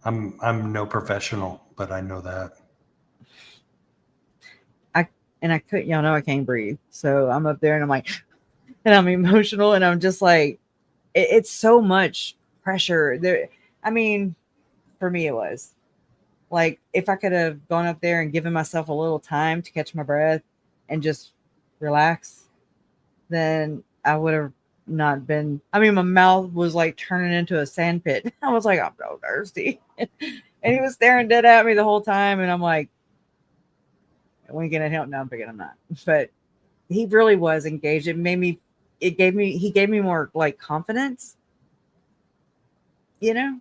I'm no professional, but I know that. I couldn't, y'all know I can't breathe, so I'm up there, and I'm like, and I'm emotional, and I'm just like, it's so much pressure there. I mean, for me, it was like if I could have gone up there and given myself a little time to catch my breath and just relax, then I would have not been. I mean, my mouth was like turning into a sand pit. I was like, I'm so thirsty. And he was staring dead at me the whole time. And I'm like, when you gonna help? No, I'm not. But he really was engaged. He gave me more like confidence,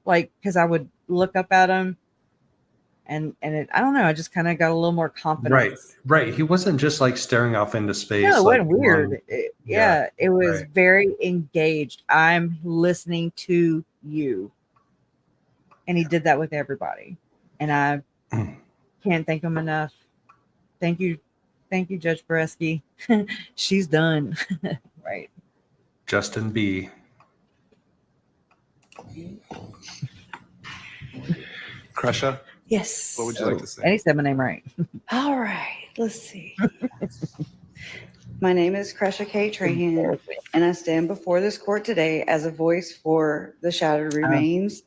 like, because I would look up at him and I don't know, I just kind of got a little more confidence. Right. He wasn't just like staring off into space. No, it like wasn't weird. It was very engaged. I'm listening to you. And he did that with everybody. And I can't thank him enough. Thank you, Judge Berskey. She's done. Right. Justin B. Kresha? Yes. What would you like to say? And he said my name right. All right. Let's see. My name is Kresha K. Trahan, and I stand before this court today as a voice for the shattered remains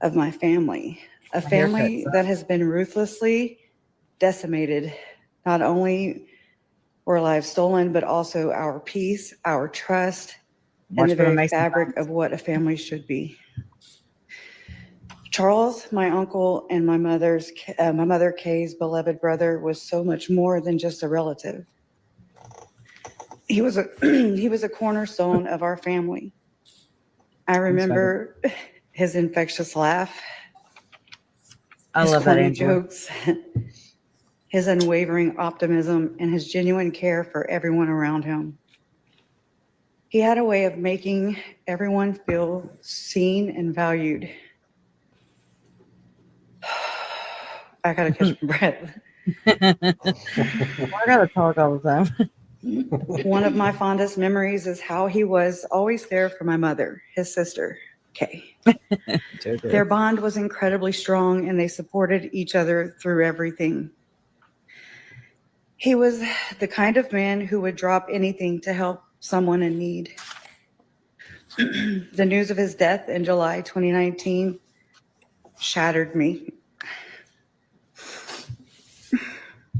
of my family. A family that has been ruthlessly decimated. Not only were lives stolen, but also our peace, our trust, and the very fabric of what a family should be. Charles, my uncle, and my mother Kay's beloved brother, was so much more than just a relative. He was a cornerstone of our family. I remember his infectious laugh. I love that, Angela. Jokes, his unwavering optimism, and his genuine care for everyone around him. He had a way of making everyone feel seen and valued. I gotta catch my breath. I gotta talk all the time. One of my fondest memories is how he was always there for my mother, his sister, Kay. Their bond was incredibly strong, and they supported each other through everything. He was the kind of man who would drop anything to help someone in need. The news of his death in July 2019 shattered me,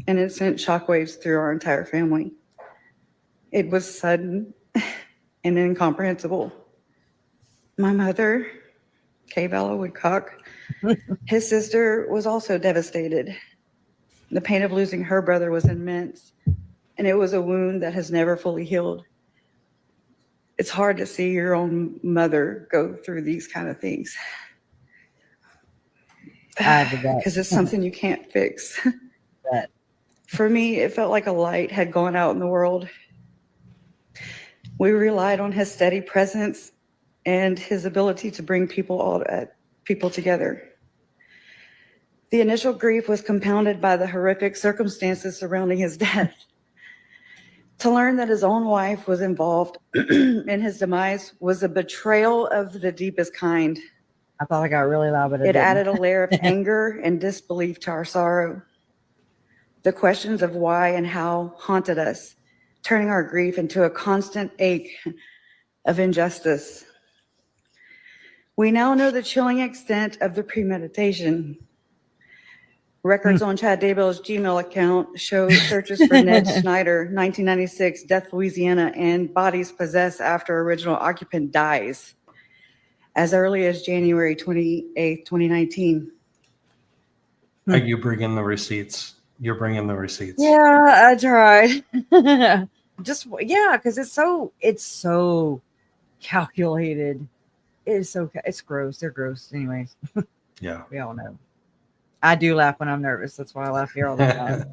and it sent shockwaves through our entire family. It was sudden and incomprehensible. My mother, Kay Vallow Woodcock, his sister, was also devastated. The pain of losing her brother was immense, and it was a wound that has never fully healed. It's hard to see your own mother go through these kind of things because it's something you can't fix. For me, it felt like a light had gone out in the world. We relied on his steady presence and his ability to bring people together. The initial grief was compounded by the horrific circumstances surrounding his death. To learn that his own wife was involved in his demise was a betrayal of the deepest kind. I thought I got really loud, but it added a layer of anger and disbelief to our sorrow. The questions of why and how haunted us, turning our grief into a constant ache of injustice. We now know the chilling extent of the premeditation. Records on Chad Daybell's Gmail account show searches for Ned Schneider, 1996, Death, Louisiana, and bodies possessed after original occupant dies, as early as January 28, 2019. Are you bringing the receipts? You're bringing the receipts. Yeah, I tried. Because it's so calculated. It's gross. They're gross, anyways. Yeah, we all know. I do laugh when I'm nervous. That's why I laugh here all the time.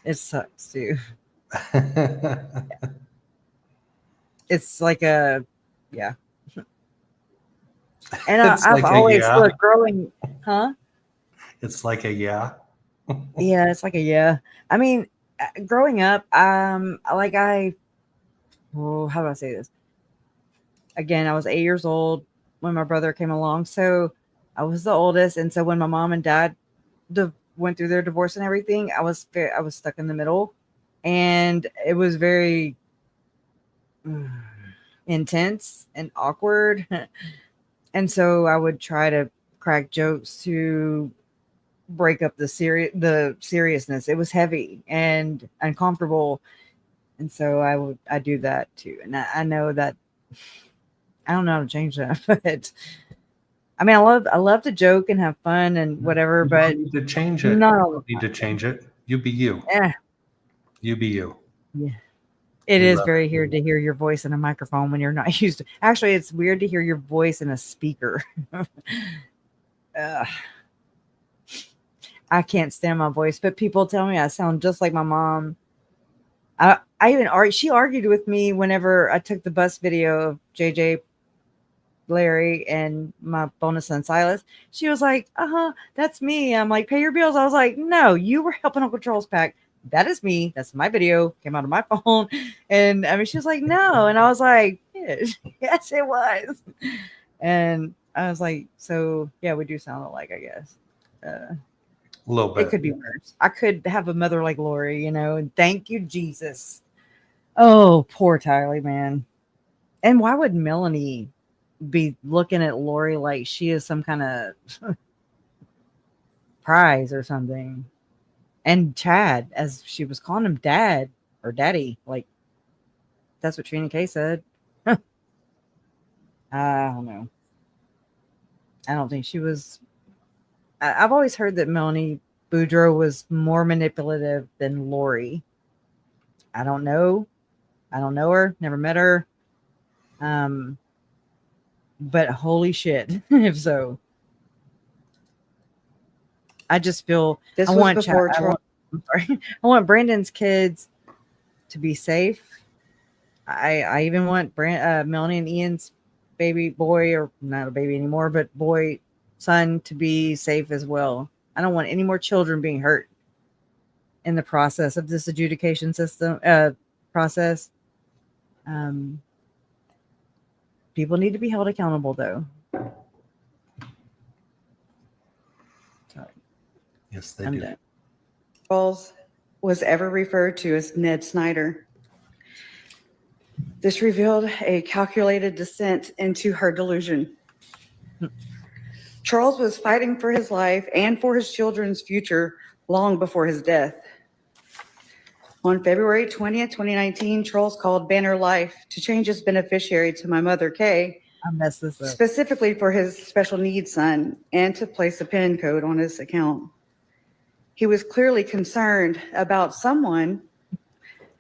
It sucks too. It's like a, yeah. And I've always looked growing, huh? It's like a yeah. Yeah, it's like a yeah. I mean, growing up, how do I say this? Again, I was 8 years old when my brother came along, so I was the oldest, and so when my mom and dad went through their divorce and everything, I was stuck in the middle, and it was very intense and awkward. And so I would try to crack jokes to break up the seriousness. It was heavy and uncomfortable, and so I do that too. And I know that I don't know how to change that, but I mean, I love to joke and have fun and whatever, but you need to change it. No, you don't need to change it. You be you. Yeah. You be you. Yeah. It is very weird to hear your voice in a microphone when you're not used to. Actually, it's weird to hear your voice in a speaker. I can't stand my voice, but people tell me I sound just like my mom. She argued with me whenever I took the bus video of JJ, Larry, and my bonus son Silas. She was like, that's me. I'm like, pay your bills. I was like, no, you were helping Uncle Charles pack. That is me. That's my video. Came out of my phone. And I mean, she was like, no. And I was like, yes, it was. And I was like, so yeah, we do sound alike, I guess. A little bit. It could be worse. I could have a mother like Lori, and thank you, Jesus. Oh, poor Tylee, man. And why would Melanie be looking at Lori like she is some kind of prize or something? And Chad, as she was calling him dad or daddy, like that's what Trina K said. I don't know. I don't think she was. I've always heard that Melanie Boudreaux was more manipulative than Lori. I don't know. I don't know her. Never met her. But holy shit, if so. I just feel This I was want before I want Brandon's kids to be safe. I even want Melanie and Ian's baby boy, or not a baby anymore, but son to be safe as well. I don't want any more children being hurt in the process of this adjudication system process. People need to be held accountable, though. Yes, they do. Girls was ever referred to as Ned Snyder. This revealed a calculated descent into her delusion. Charles was fighting for his life and for his children's future long before his death. On February 20th, 2019, Charles called Banner Life to change his beneficiary to my mother, Kay, I messed this up. specifically for his special needs son, and to place a PIN code on his account. He was clearly concerned about someone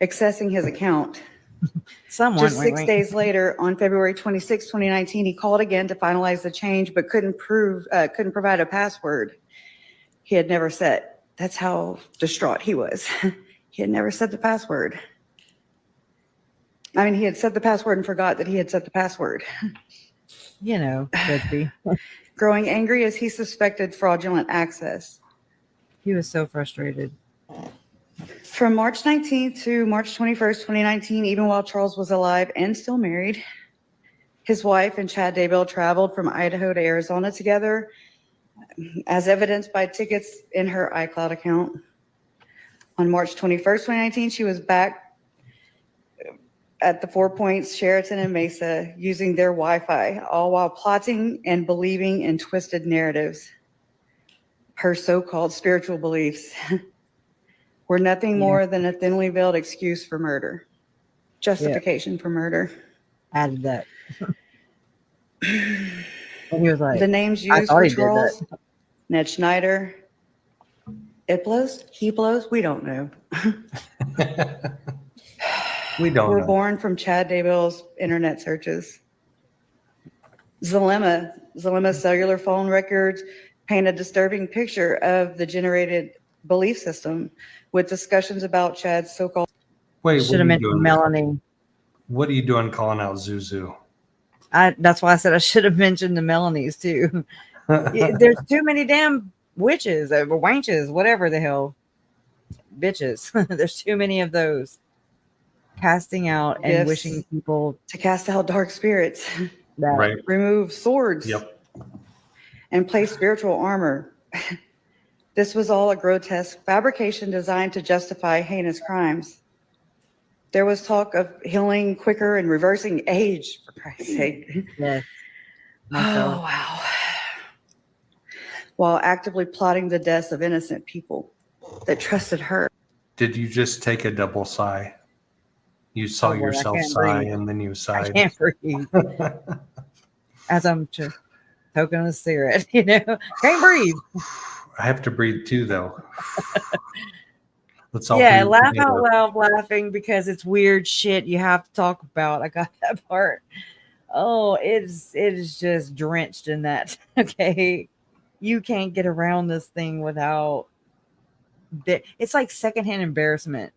accessing his account. Someone, Just 6 days later, on February 26, 2019, he called again to finalize the change, but couldn't provide a password he had never set. That's how distraught he was. He had never set the password. I mean, he had set the password and forgot that he had set the password. You know, could be. Growing angry as he suspected fraudulent access. He was so frustrated. From March 19th to March 21st, 2019, even while Charles was alive and still married, his wife and Chad Daybell traveled from Idaho to Arizona together, as evidenced by tickets in her iCloud account. On March 21st, 2019, she was back at the Four Points, Sheraton, and Mesa using their Wi-Fi, all while plotting and believing in twisted narratives. Her so-called spiritual beliefs were nothing more than a thinly veiled excuse for murder, justification for murder. Added that. And he was like, The names I used thought for he did Charles, that. Ned Schneider, it blows, he blows, we don't know. We don't Were know. born from Chad Daybell's internet searches. Zalema's cellular phone records paint a disturbing picture of the generated belief system, with discussions about Chad's so-called. Wait, Should have mentioned Melanie. What are you doing calling out Zuzu? That's why I said I should have mentioned the Melanies too. There's too many damn witches or wenches, whatever the hell, bitches. There's too many of those casting out and Gifts wishing people to cast out dark spirits, that Right. remove swords, Yep. and place spiritual armor. This was all a grotesque fabrication designed to justify heinous crimes. There was talk of healing quicker and reversing age, for Christ's sake. Yes. Oh, wow. While actively plotting the deaths of innocent people that trusted her. Did you just take a double sigh? You saw Oh, boy, I yourself can't sigh breathe. and then you I sighed. can't breathe. As I'm just poking a cigarette, can't breathe. I have to breathe too, though. Let's all Yeah, breathe laugh together. out loud laughing because it's weird shit you have to talk about. I got that part. Oh, it is just drenched in that. Okay. You can't get around this thing without that. It's like secondhand embarrassment.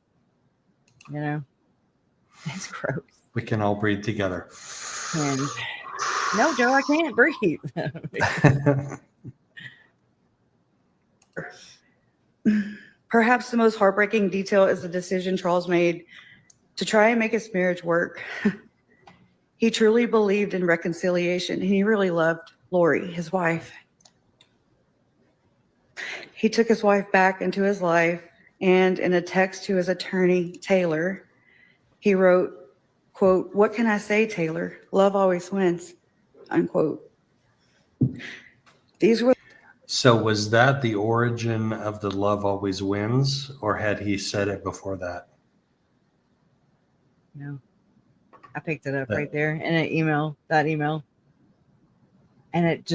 It's gross. We can all breathe together. And no, Joe, I can't breathe. Perhaps the most heartbreaking detail is the decision Charles made to try and make his marriage work. He truly believed in reconciliation, and he really loved Lori, his wife. He took his wife back into his life, and in a text to his attorney, Taylor, he wrote, quote, "What can I say, Taylor? Love always wins," unquote. These were. So was that the origin of the love always wins, or had he said it before that? No. I picked it up right there in an email, that email. And it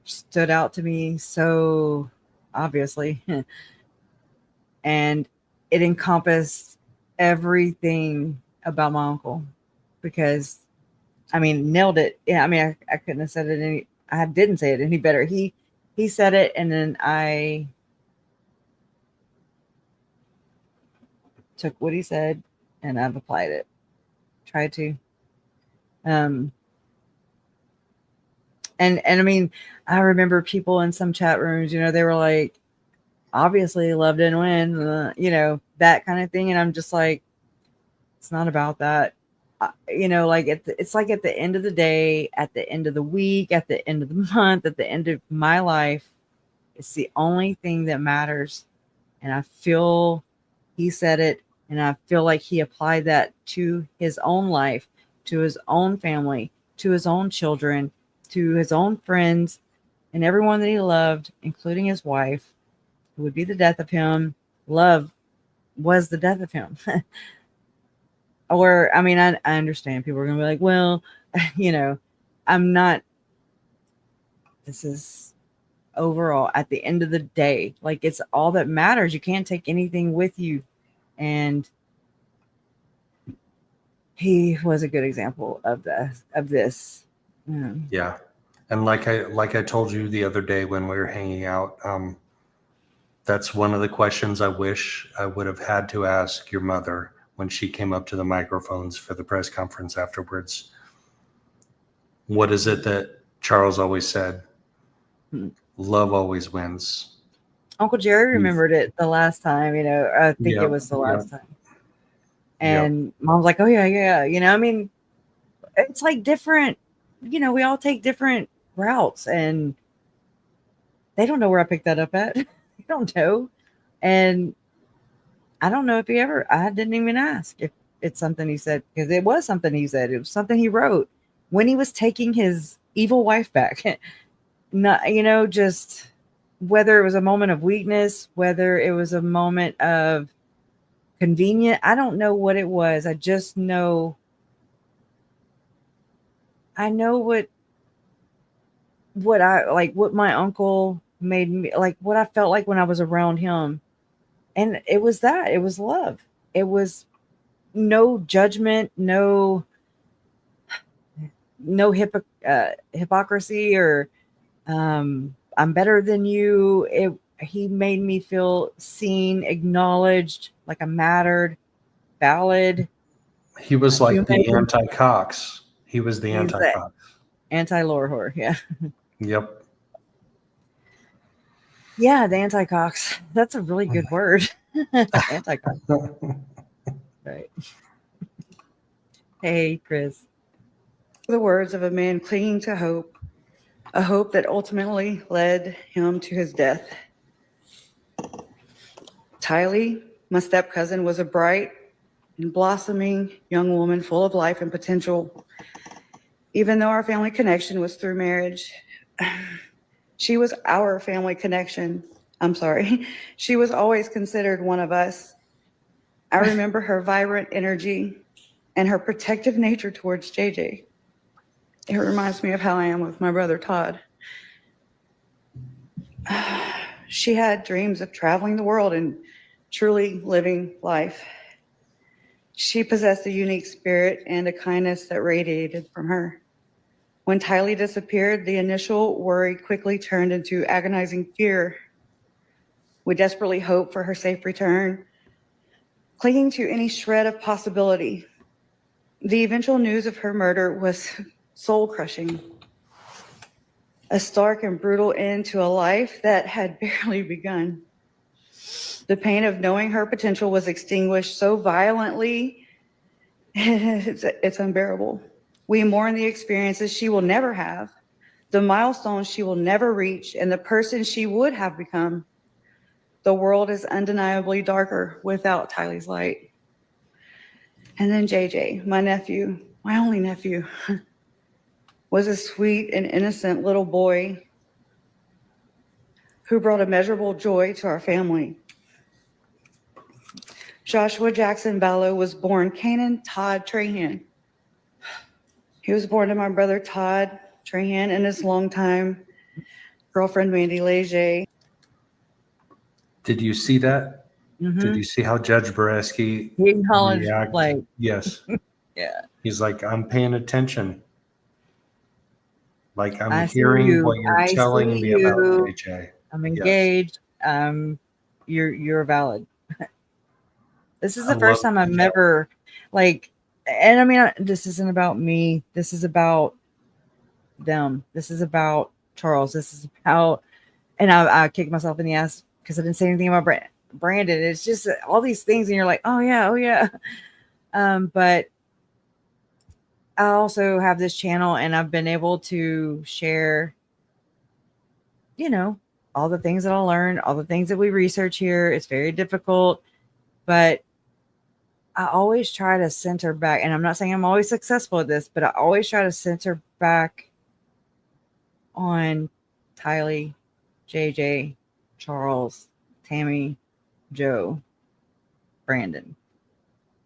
stood out to me so obviously. And it encompassed everything about my uncle because, nailed it. Yeah, I couldn't have said it I didn't say it any better. He said it, and then I took what he said and I've applied it. Tried to. And I remember people in some chat rooms, they were like, obviously love didn't win, that kind of thing. And I'm just like, it's not about that. It's like at the end of the day, at the end of the week, at the end of the month, at the end of my life, it's the only thing that matters. And I feel he said it, and I feel like he applied that to his own life, to his own family, to his own children, to his own friends, and everyone that he loved, including his wife, who would be the death of him. Love was the death of him. Or, I mean, I understand people are going to be like, well, I'm not, this is overall at the end of the day, like, it's all that matters. You can't take anything with you. And he was a good example of this. Yeah. And like I told you the other day when we were hanging out, that's one of the questions I wish I would have had to ask your mother when she came up to the microphones for the press conference afterwards. What is it that Charles always said? Love always wins. Uncle Jerry remembered it the last time, I think it was the last time. And Mom's like, oh yeah. I mean, it's like different, we all take different routes, and they don't know where I picked that up at. They don't know. And I don't know if I didn't even ask if it's something he said, because it was something he said. It was something he wrote when he was taking his evil wife back. Not, just whether it was a moment of weakness, whether it was a moment of convenient, I don't know what it was. I just know, what I like, what my uncle made me like, what I felt like when I was around him. And it was love. It was no judgment, no hypocrisy or I'm better than you. He made me feel seen, acknowledged, like I mattered, valid. He was like the anti-Cox. He was the anti-Cox. Anti-lore whore, yeah. Yep. Yeah, the anti-Cox. That's a really good word. Anti-Cox. Right. Hey, Chris. The words of a man clinging to hope, a hope that ultimately led him to his death. Tylee, my step cousin, was a bright and blossoming young woman full of life and potential. Even though our family connection was through marriage, she was our family connection. I'm sorry. She was always considered one of us. I remember her vibrant energy and her protective nature towards JJ. It reminds me of how I am with my brother Todd. She had dreams of traveling the world and truly living life. She possessed a unique spirit and a kindness that radiated from her. When Tylee disappeared, the initial worry quickly turned into agonizing fear. We desperately hoped for her safe return, clinging to any shred of possibility. The eventual news of her murder was soul-crushing. A stark and brutal end to a life that had barely begun. The pain of knowing her potential was extinguished so violently, it's unbearable. We mourn the experiences she will never have, the milestones she will never reach, and the person she would have become. The world is undeniably darker without Tylee's light. And then JJ, my nephew, my only nephew, was a sweet and innocent little boy who brought immeasurable joy to our family. Joshua Jackson Vallow was born Canaan Todd Trahan. He was born to my brother Todd Trahan and his longtime girlfriend Mandy Leger. Did you see that? Mm-hmm. Did you see how Judge Berskey reacted? Like, yes. Yeah. He's like, I'm paying attention. Like I'm I hearing what you're telling me about JJ. I'm engaged. Yes. You're valid. This is the first time I've ever and I mean, this isn't about me. This is about them. This is about Charles. This is about, and I kicked myself in the ass because I didn't say anything about Brandon. It's just all these things, and you're like, oh yeah. But I also have this channel, and I've been able to share, all the things that I learned, all the things that we research here. It's very difficult. but I always try to center back, and I'm not saying I'm always successful at this, but I always try to center back on Tylee, JJ, Charles, Tammy, Joe, Brandon,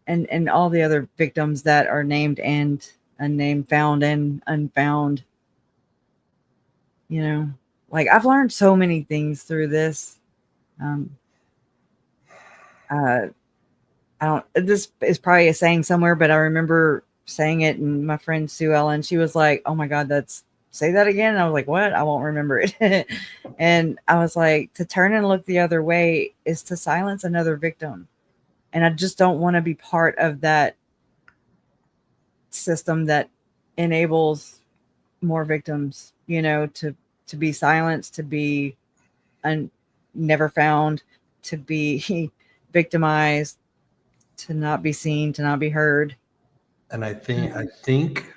and all the other victims that are named and unnamed, found and unfound. You know, like I've learned so many things through this. I don't, this is probably a saying somewhere, but I remember saying it, and my friend Sue Ellen, she was like, "Oh my God, say that again." And I was like, "What?" I won't remember it. And I was like, to turn and look the other way is to silence another victim. And I just don't want to be part of that system that enables more victims, you know, to be silenced, to be never found, to be victimized, to not be seen, to not be heard. And I think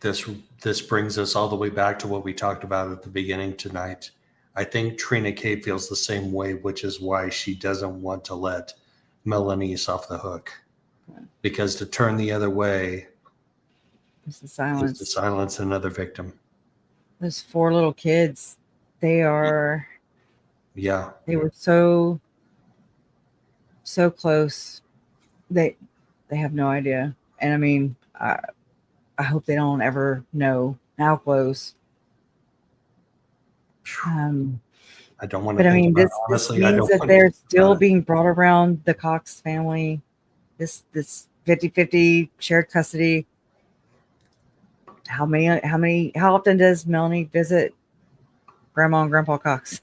this brings us all the way back to what we talked about at the beginning tonight. I think Trina K feels the same way, which is why she doesn't want to let Melanie off the hook. Because to turn the other way is to silence another victim. Those 4 little kids, they were so close. They have no idea. And I mean, I hope they don't ever know how close. I don't want but to. I mean, this means that they're still being brought around the Cox family. This 50-50 shared custody. How often does Melanie visit Grandma and Grandpa Cox?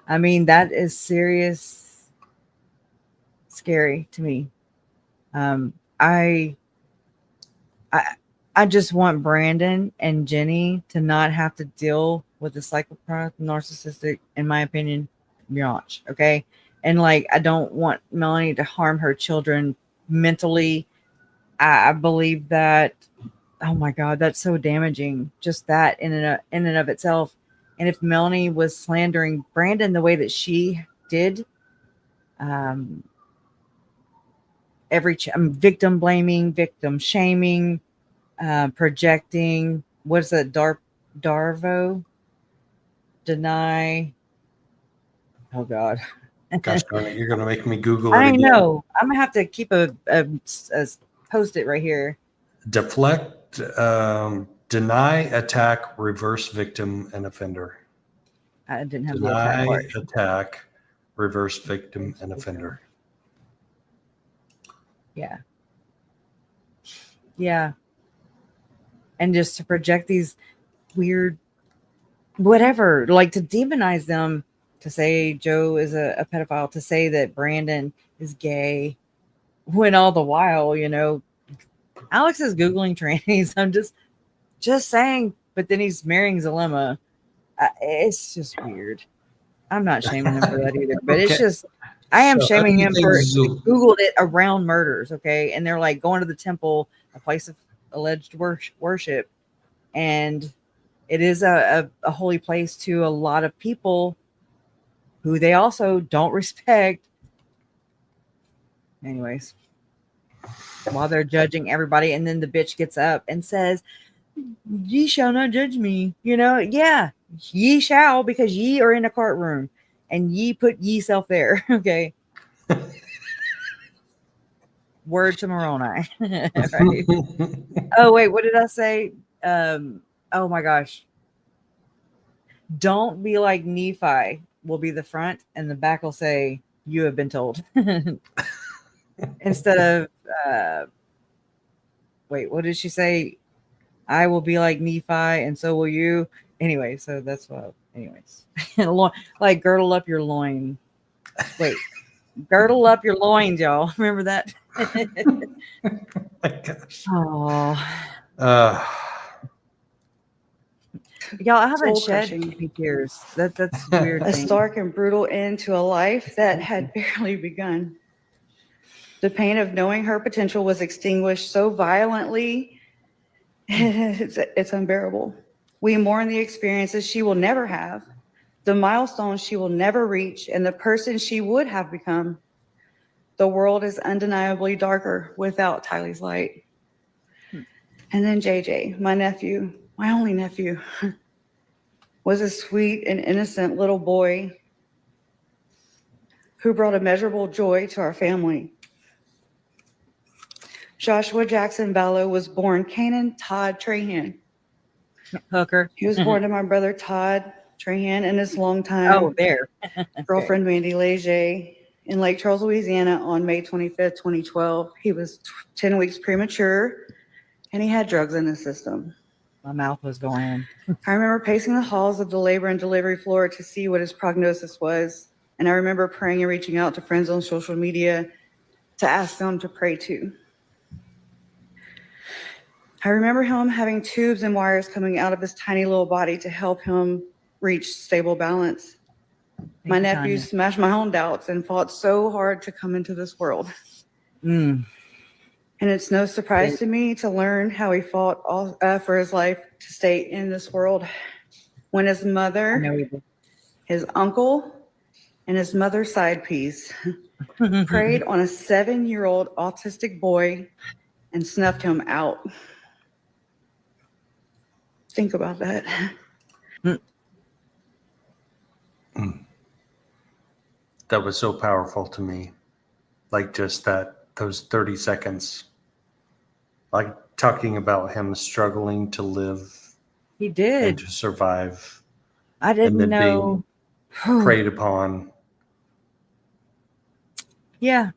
I mean, that is serious, scary to me. I just want Brandon and Jenny to not have to deal with the psychopath, narcissistic, in my opinion, biatch. Okay. And like, I don't want Melanie to harm her children mentally. I believe that, oh my God, that's so damaging. Just that in and of itself. And if Melanie was slandering Brandon the way that she did, victim blaming, victim shaming, projecting, what's that? Darvo? Deny. Oh God. Gosh darn it, you're going to make me Google it I again. know. I'm going to have to keep a post-it right here. Deflect, deny, attack, reverse victim and offender. I didn't have the attack part. Attack, reverse victim and offender. Yeah. Yeah. And just to project these weird, whatever, like to demonize them, to say Joe is a pedophile, to say that Brandon is gay, when all the while, you know, Alex is Googling trannies. I'm just saying, but then he's marrying Zalema. It's just weird. I'm not shaming him for that either, but it's just, I am shaming him for Googled it around murders. Okay. And they're like going to the temple, a place of alleged worship. And it is a holy place to a lot of people who they also don't respect. Anyways, while they're judging everybody, and then the bitch gets up and says, "Ye shall not judge me." You know, yeah, ye shall, because ye are in a courtroom and ye put ye self there. Okay. Word to Moroni. Right? Oh, wait, what did I say? Oh my gosh. Don't be like Nephi, will be the front, and the back will say, "You have been told." Instead of, wait, what did she say? I will be like Nephi, and so will you. Anyway, so that's what, anyways. Like, girdle up your loin. Wait, girdle up your loins, y'all. Remember that? Oh my gosh. Oh. Y'all, I haven't shed any tears. That's weird. A stark and brutal end to a life that had barely begun. The pain of knowing her potential was extinguished so violently, it's unbearable. We mourn the experiences she will never have, the milestones she will never reach, and the person she would have become. The world is undeniably darker without Tylee's light. And then JJ, my nephew, my only nephew, was a sweet and innocent little boy who brought immeasurable joy to our family. Joshua Jackson Vallow was born Canaan Todd Trahan. Hooker. He was born to my brother Todd Trahan and his longtime Oh, there. girlfriend Mandy Leger in Lake Charles, Louisiana on May 25th, 2012. He was 10 weeks premature and he had drugs in his system. My mouth was going. I remember pacing the halls of the labor and delivery floor to see what his prognosis was. And I remember praying and reaching out to friends on social media to ask them to pray too. I remember him having tubes and wires coming out of his tiny little body to help him reach stable balance. My nephew smashed my own doubts and fought so hard to come into this world. Mm. And it's no surprise to me to learn how he fought all, for his life to stay in this world. When his mother, his uncle, and his mother's side piece preyed on a 7-year-old autistic boy and snuffed him out. Think about that. That was so powerful to me. Like just those 30 seconds. Like talking about him struggling to live. He did. And to survive. I didn't and then know. Being preyed upon. Yeah.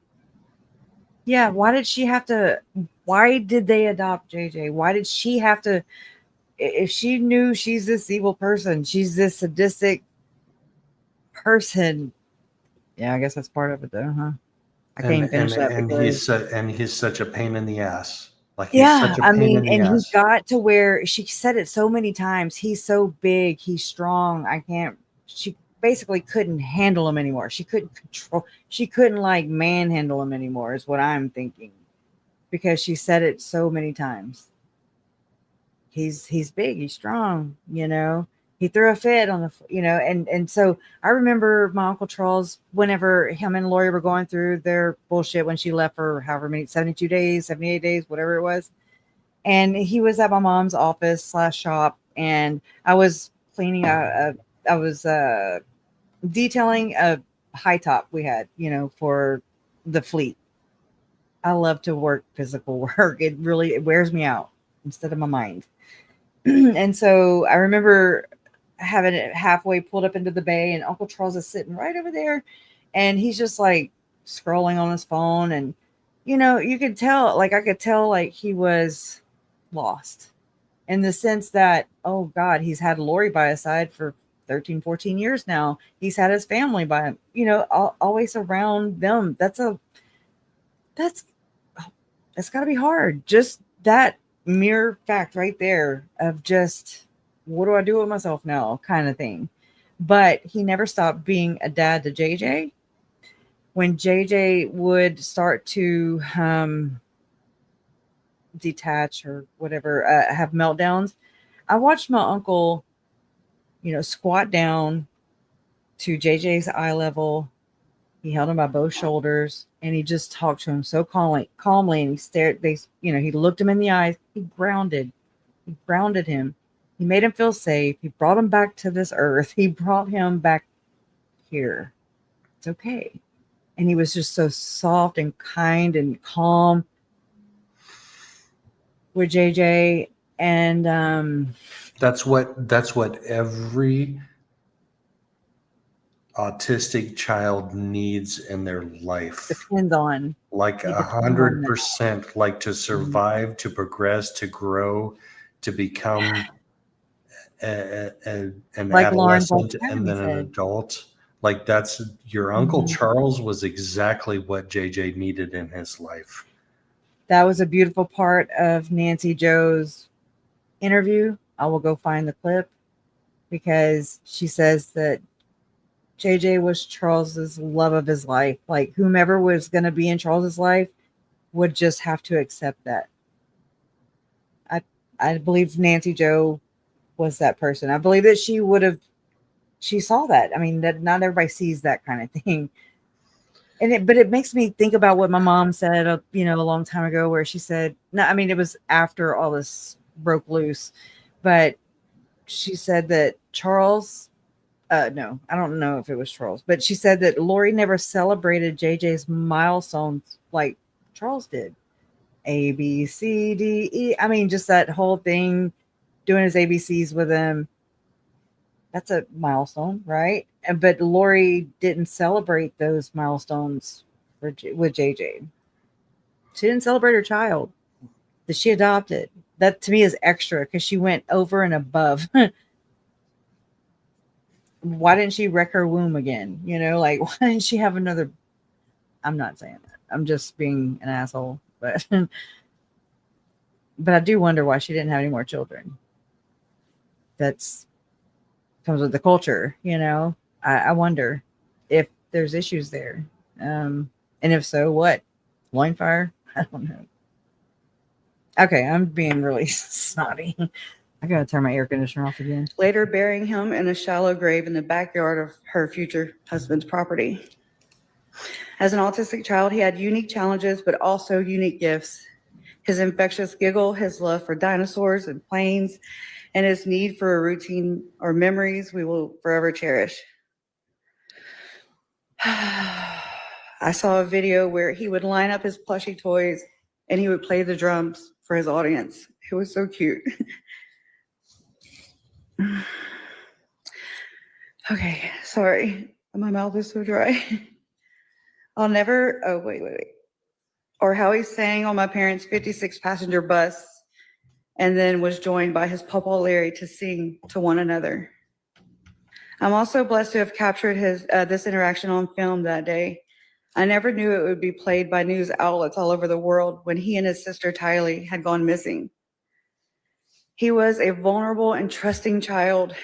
Yeah. Why did they adopt JJ? Why did she have to, if she knew she's this evil person, she's this sadistic person. Yeah, I guess that's part of it though, huh? I can't even finish that. And he's such a pain in the ass. Like yeah, he's such a pain in the ass. He got to where she said it so many times. He's so big, he's strong. She basically couldn't handle him anymore. She couldn't like manhandle him anymore, is what I'm thinking. Because she said it so many times. He's big, he's strong, you know. He threw a fit on and so I remember my Uncle Charles, whenever him and Lori were going through their bullshit when she left for however many, 72 days, 78 days, whatever it was. And he was at my mom's office / shop, and I was cleaning I was detailing a high top we had, for the fleet. I love to work physical work. It wears me out instead of my mind. And so I remember having it halfway pulled up into the bay, and Uncle Charles is sitting right over there, and he's just like scrolling on his phone. And you could tell, I could tell he was lost in the sense that, oh God, he's had Lori by his side for 13, 14 years now. He's had his family by him, always around them. That's gotta be hard. Just that mere fact right there of just, what do I do with myself now kind of thing. But he never stopped being a dad to JJ. When JJ would start to detach or whatever, have meltdowns, I watched my uncle, squat down to JJ's eye level. He held him by both shoulders, and he just talked to him so calmly, and he stared. He looked him in the eyes. He grounded him. He made him feel safe. He brought him back to this earth. He brought him back here. It's okay. And he was just so soft and kind and calm with JJ. And that's what every autistic child needs in their life. Depends on 100%, like to survive, to progress, to grow, to become an adolescent and then an adult. Like that's your Uncle Charles was exactly what JJ needed in his life. That was a beautiful part of Nancy Joe's interview. I will go find the clip, because she says that JJ was Charles's love of his life. Like whomever was going to be in Charles's life would just have to accept that. I believe Nancy Joe was that person. I believe that she saw that. I mean, that not everybody sees that kind of thing. but it makes me think about what my mom said, a long time ago, where she said, no, I mean, it was after all this broke loose, but she said that Charles, no, I don't know if it was Charles, but she said that Lori never celebrated JJ's milestones like Charles did. A, B, C, D, E. I mean, just that whole thing, doing his ABCs with him. That's a milestone, right? But Lori didn't celebrate those milestones with JJ. She didn't celebrate her child that she adopted. That to me is extra because she went over and above. Why didn't she wreck her womb again? Like, why didn't she have another? I'm not saying that. I'm just being an asshole. But I do wonder why she didn't have any more children. That's comes with the culture, I wonder if there's issues there. And if so, what? Wine fire? I don't know. Okay, I'm being really snotty. I gotta turn my air conditioner off again. Later burying him in a shallow grave in the backyard of her future husband's property. As an autistic child, he had unique challenges, but also unique gifts. His infectious giggle, his love for dinosaurs and planes, and his need for a routine or memories we will forever cherish. I saw a video where he would line up his plushie toys and he would play the drums for his audience. It was so cute. Okay, sorry. My mouth is so dry. I'll never, oh, wait. Or how he sang on my parents' 56 passenger bus and then was joined by his Papa Larry to sing to one another. I'm also blessed to have captured this interaction on film that day. I never knew it would be played by news outlets all over the world when he and his sister Tylee had gone missing. He was a vulnerable and trusting child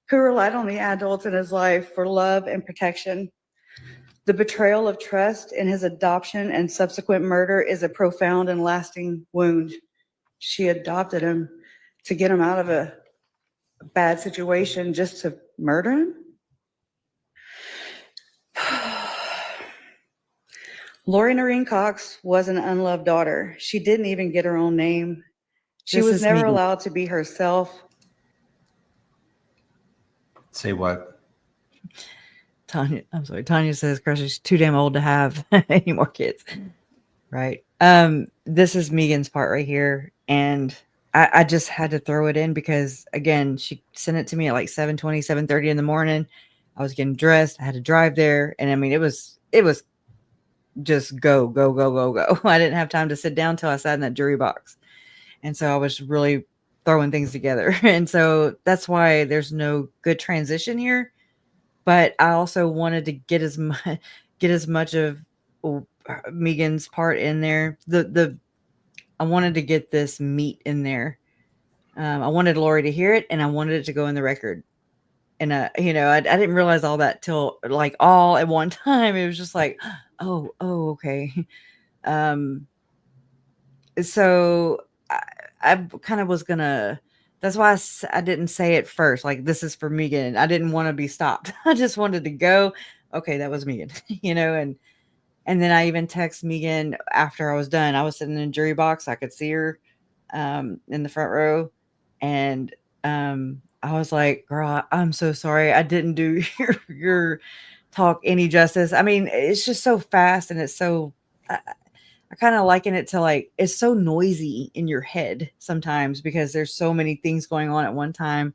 who relied on the adults in his life for love and protection. The betrayal of trust in his adoption and subsequent murder is a profound and lasting wound. She adopted him to get him out of a bad situation just to murder him? Lori Noreen Cox was an unloved daughter. She didn't even get her own name. She was never allowed to be herself. Say what? Tanya, I'm sorry. Tanya says Kresha's too damn old to have any more kids. Right. This is Megan's part right here. And I just had to throw it in because, again, she sent it to me at like 7:20, 7:30 in the morning. I was getting dressed. I had to drive there. And I mean, it was just go. I didn't have time to sit down till I sat in that jury box. And so I was really throwing things together. And so that's why there's no good transition here. But I also wanted to get as much of Megan's part in there. I wanted to get this meat in there. I wanted Lori to hear it, and I wanted it to go in the record. And I didn't realize all that till like all at one time. It was just like, oh, okay. So I kind of was gonna. That's why I didn't say it first. Like, this is for Megan. I didn't want to be stopped. I just wanted to go. Okay, that was Megan. And then I even text Megan after I was done. I was sitting in a jury box. I could see her in the front row. And I was like, girl, I'm so sorry. I didn't do your talk any justice. I mean, it's just so fast and it's so, I kind of liken it to like, it's so noisy in your head sometimes because there's so many things going on at one time.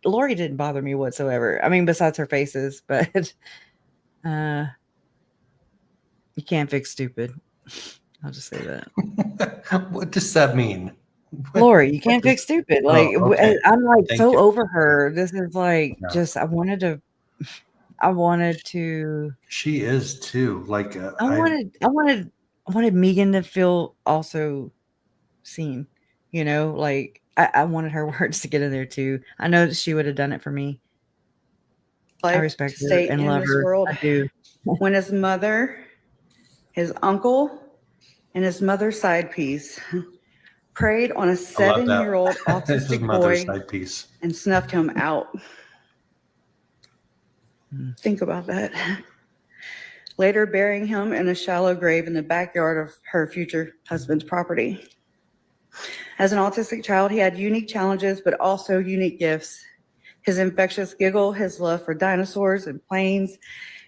Lori didn't bother me whatsoever. I mean, besides her faces, but you can't fix stupid. I'll just say that. What does that mean? Lori, you can't fix stupid. Like, okay. I'm like Thank so you. over her. This is like, Yeah. just, I wanted to. She is too. Like, I wanted Megan to feel also seen, like I wanted her words to get in there too. I know that she would have done it for me. I respect her stay and in love this her. world. I do. When his mother, his uncle, and his mother's side piece preyed on a 7-year-old His autistic mother's boy side piece. and snuffed him out. Think about that. Later burying him in a shallow grave in the backyard of her future husband's property. As an autistic child, he had unique challenges, but also unique gifts. His infectious giggle, his love for dinosaurs and planes,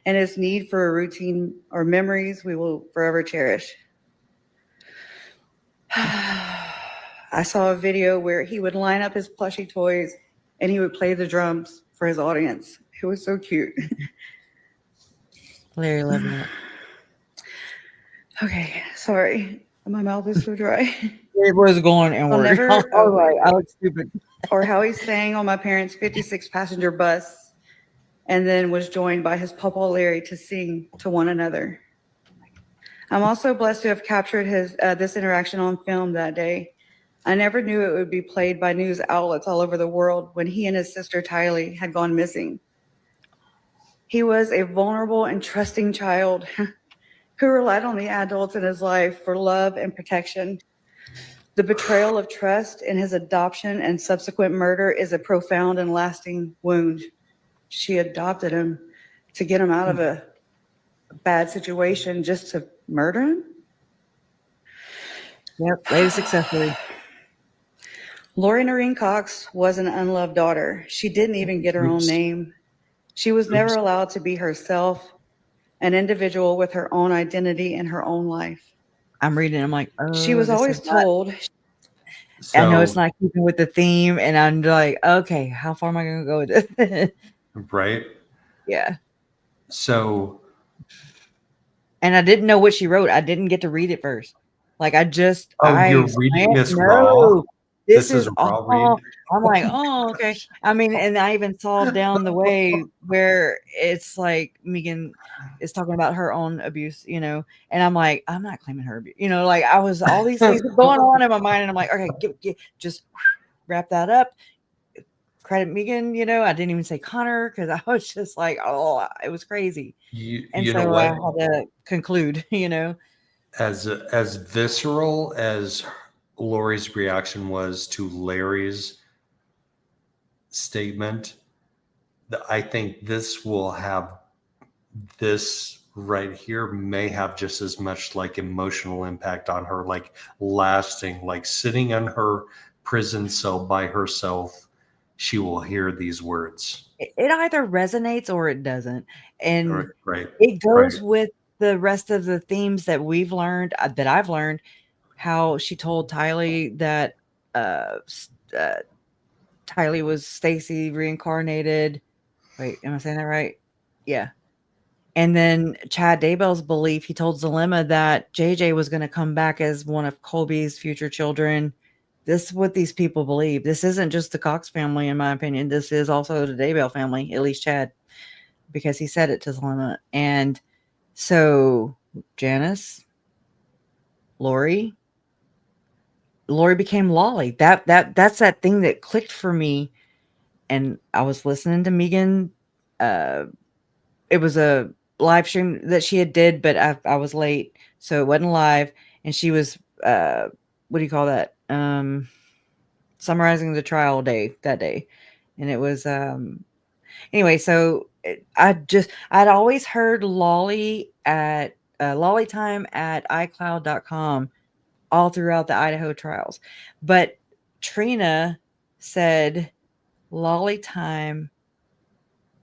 and his need for a routine or memories we will forever cherish. I saw a video where he would line up his plushy toys and he would play the drums for his audience. It was so cute. Larry loved that. Okay, sorry. My mouth is so dry. It was going inward. I look stupid. Or how he sang on my parents' 56-passenger bus and then was joined by his papa Larry to sing to one another. I'm also blessed to have captured this interaction on film that day. I never knew it would be played by news outlets all over the world when he and his sister Tylee had gone missing. He was a vulnerable and trusting child who relied on the adults in his life for love and protection. The betrayal of trust in his adoption and subsequent murder is a profound and lasting wound. She adopted him to get him out of a bad situation just to murder him? Yep, raised successfully. Lori Noreen Cox was an unloved daughter. She didn't even get her own name. She was never allowed to be herself, an individual with her own identity and her own life. I'm reading. I'm like, oh. She was always told. I know it's not keeping with the theme, and I'm like, okay, how far am I going to go with this? Right. Yeah. So. And I didn't know what she wrote. I didn't get to read it first. Like I just. You're reading this raw. This is raw read. I'm like, oh, okay. I mean, and I even saw down the way where it's like Megan is talking about her own abuse, you know, and I'm like, I'm not claiming her abuse, you know, like I was all these things going on in my mind, and I'm like, okay, just wrap that up. Credit Megan, you know, I didn't even say Connor because I was just like, oh, it was crazy. You so know what? I had to conclude, you know, as visceral as Lori's reaction was to Larry's statement, I think this right here may have just as much like emotional impact on her, like lasting, like sitting in her prison cell by herself. She will hear these words. It either resonates or it doesn't. And right. It goes with the rest of the themes that we've learned, that I've learned, how she told Tylee that Tylee was Stacy reincarnated. Wait, am I saying that right? Yeah. And then Chad Daybell's belief, he told Zalema that JJ was going to come back as one of Colby's future children. This is what these people believe. This isn't just the Cox family, in my opinion. This is also the Daybell family, at least Chad, because he said it to Zalema. And so Janice, Lori became Lolly. That's that thing that clicked for me. And I was listening to Megan. It was a live stream that she had did, but I was late, so it wasn't live. And she was what do you call that? Summarizing the trial day that day. And it was anyway, so I'd always heard Lolly at lollytime at iCloud.com all throughout the Idaho trials. But Trina said Lolly time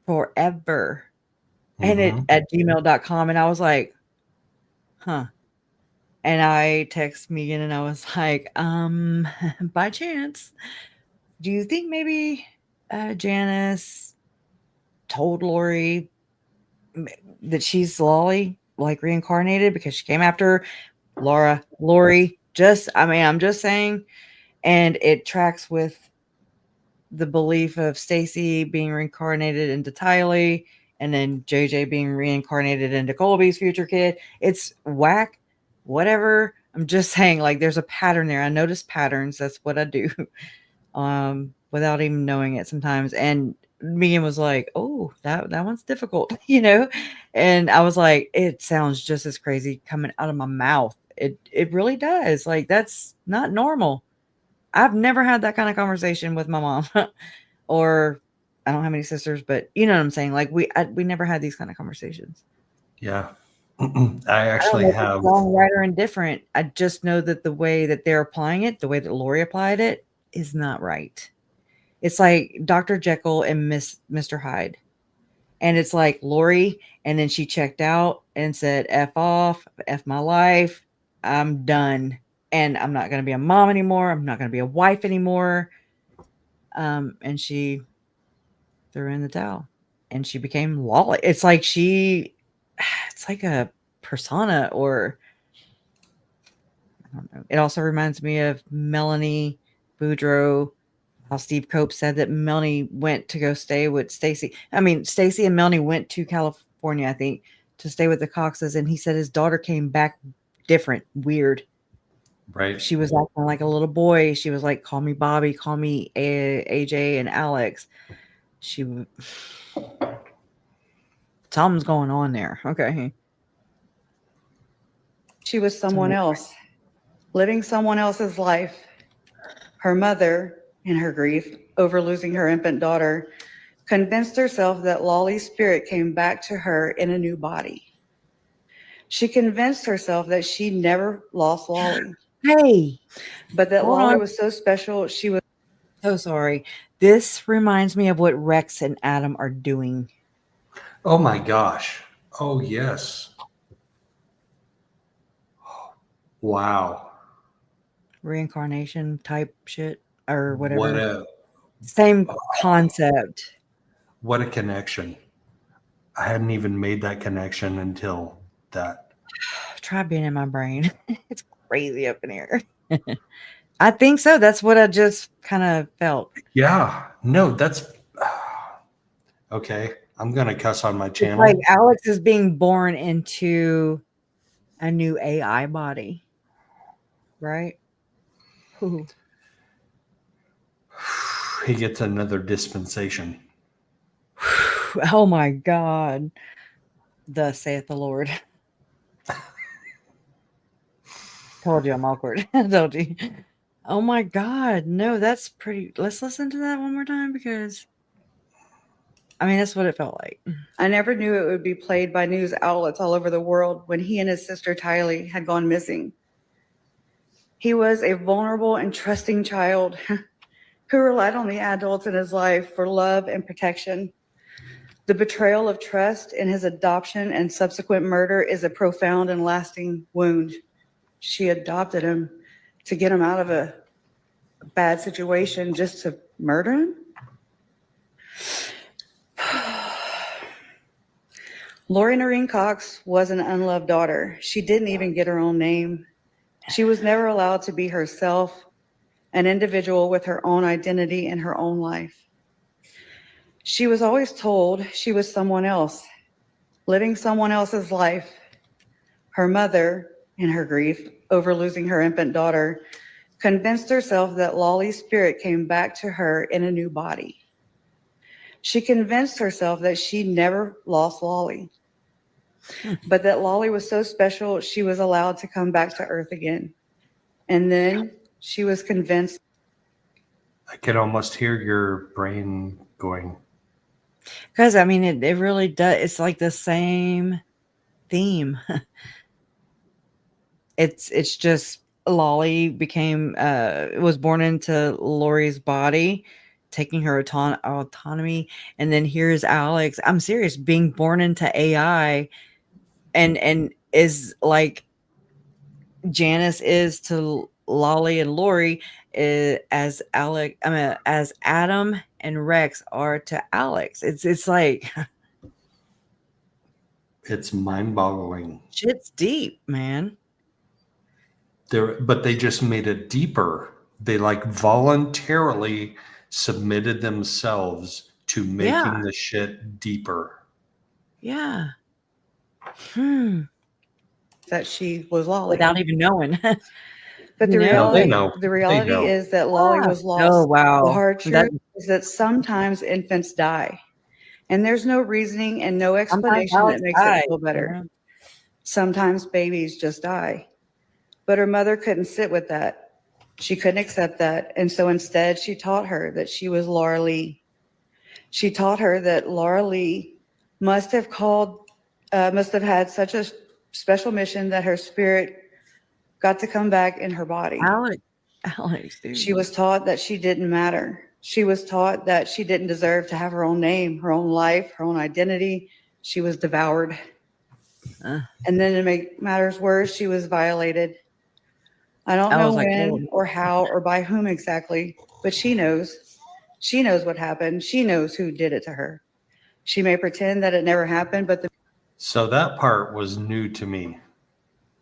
forever. And it at gmail.com. And I was like, huh. And I text Megan and I was like, by chance, do you think maybe Janice told Lori that she's Lolly, like reincarnated, because she came after Lori? I'm just saying. And it tracks with the belief of Stacy being reincarnated into Tylee, and then JJ being reincarnated into Colby's future kid. It's whack, whatever. I'm just saying, like, there's a pattern there. I notice patterns. That's what I do, without even knowing it sometimes. And Megan was like, "Oh, that one's difficult," you know. And I was like, "It sounds just as crazy coming out of my mouth. It really does. Like, that's not normal. I've never had that kind of conversation with my mom or I don't have any sisters, but you know what I'm saying? Like we never had these kind of conversations. Yeah. I I don't actually know if it's have. wrong, right, or indifferent. I just know that the way that they're applying it, the way that Lori applied it, is not right. It's like Dr. Jekyll and Mr. Hyde. And it's like Lori, and then she checked out and said, F off, F my life. I'm done. And I'm not going to be a mom anymore. I'm not going to be a wife anymore. And she threw in the towel and she became Lolly. It's like it's like a persona, or I don't know. It also reminds me of Melanie Boudreaux, how Steve Cope said that Melanie went to go stay with Stacy. I mean, Stacy and Melanie went to California, I think, to stay with the Coxes. And he said his daughter came back different, weird. Right. She was acting like a little boy. She was like, call me Bobby, call me AJ and Alex. Something's going on there. Okay. She was someone else, living someone else's life. Her mother, in her grief over losing her infant daughter, convinced herself that Lolly's spirit came back to her in a new body. She convinced herself that she never lost Lolly. Hey. But that Hold Lolly on. was so special, she was so sorry. This reminds me of what Rex and Adam are doing. Oh my gosh. Oh yes. Wow. Reincarnation type shit or whatever. What a Same concept. What a connection. I hadn't even made that connection until that. Try being in my brain. It's crazy up in here. I think so. That's what I just kind of felt. Yeah. No, that's okay. I'm going to cuss on my channel. It's like Alex is being born into a new AI body. Right? Ooh. He gets another dispensation. Oh my God. Thus saith the Lord. Told you I'm awkward. I told you. Oh my God. No, that's pretty. Let's listen to that one more time because I mean, that's what it felt like. I never knew it would be played by news outlets all over the world when he and his sister Tylee had gone missing. He was a vulnerable and trusting child who relied on the adults in his life for love and protection. The betrayal of trust in his adoption and subsequent murder is a profound and lasting wound. She adopted him to get him out of a bad situation just to murder him? Lori Noreen Cox was an unloved daughter. She didn't even get her own name. She was never allowed to be herself, an individual with her own identity and her own life. She was always told she was someone else, living someone else's life. Her mother, in her grief over losing her infant daughter, convinced herself that Lolly's spirit came back to her in a new body. She convinced herself that she never lost Lolly, but that Lolly was so special she was allowed to come back to Earth again. And then she was convinced. I could almost hear your brain going. Because I mean, it really does. It's like the same theme. It's just Lolly was born into Lori's body, taking her autonomy, and then here's Alex. I'm serious, being born into AI, and is like Janice is to Lolly and Lori, as Alex. I mean, as Adam and Rex are to Alex. It's like it's mind-boggling. Shit's deep, man. But they just made it deeper. They like voluntarily submitted themselves to making the shit deeper. Yeah. That she was Lolly. Without even knowing. But the reality know. is that Lolly was lost. Oh, wow. The hard truth is that sometimes infants die. And there's no reasoning and no explanation that makes it feel better. Yeah. Sometimes babies just die. But her mother couldn't sit with that. She couldn't accept that. And so instead, she taught her that she was Laura Lee. She taught her that Laura Lee must have had such a special mission that her spirit got to come back in her body. Alex, dude. She was taught that she didn't matter. She was taught that she didn't deserve to have her own name, her own life, her own identity. She was devoured. And then to make matters worse, she was violated. I don't know when or how or by whom exactly, but she knows. She knows what happened. She knows who did it to her. She may pretend that it never happened, but So that part was new to me.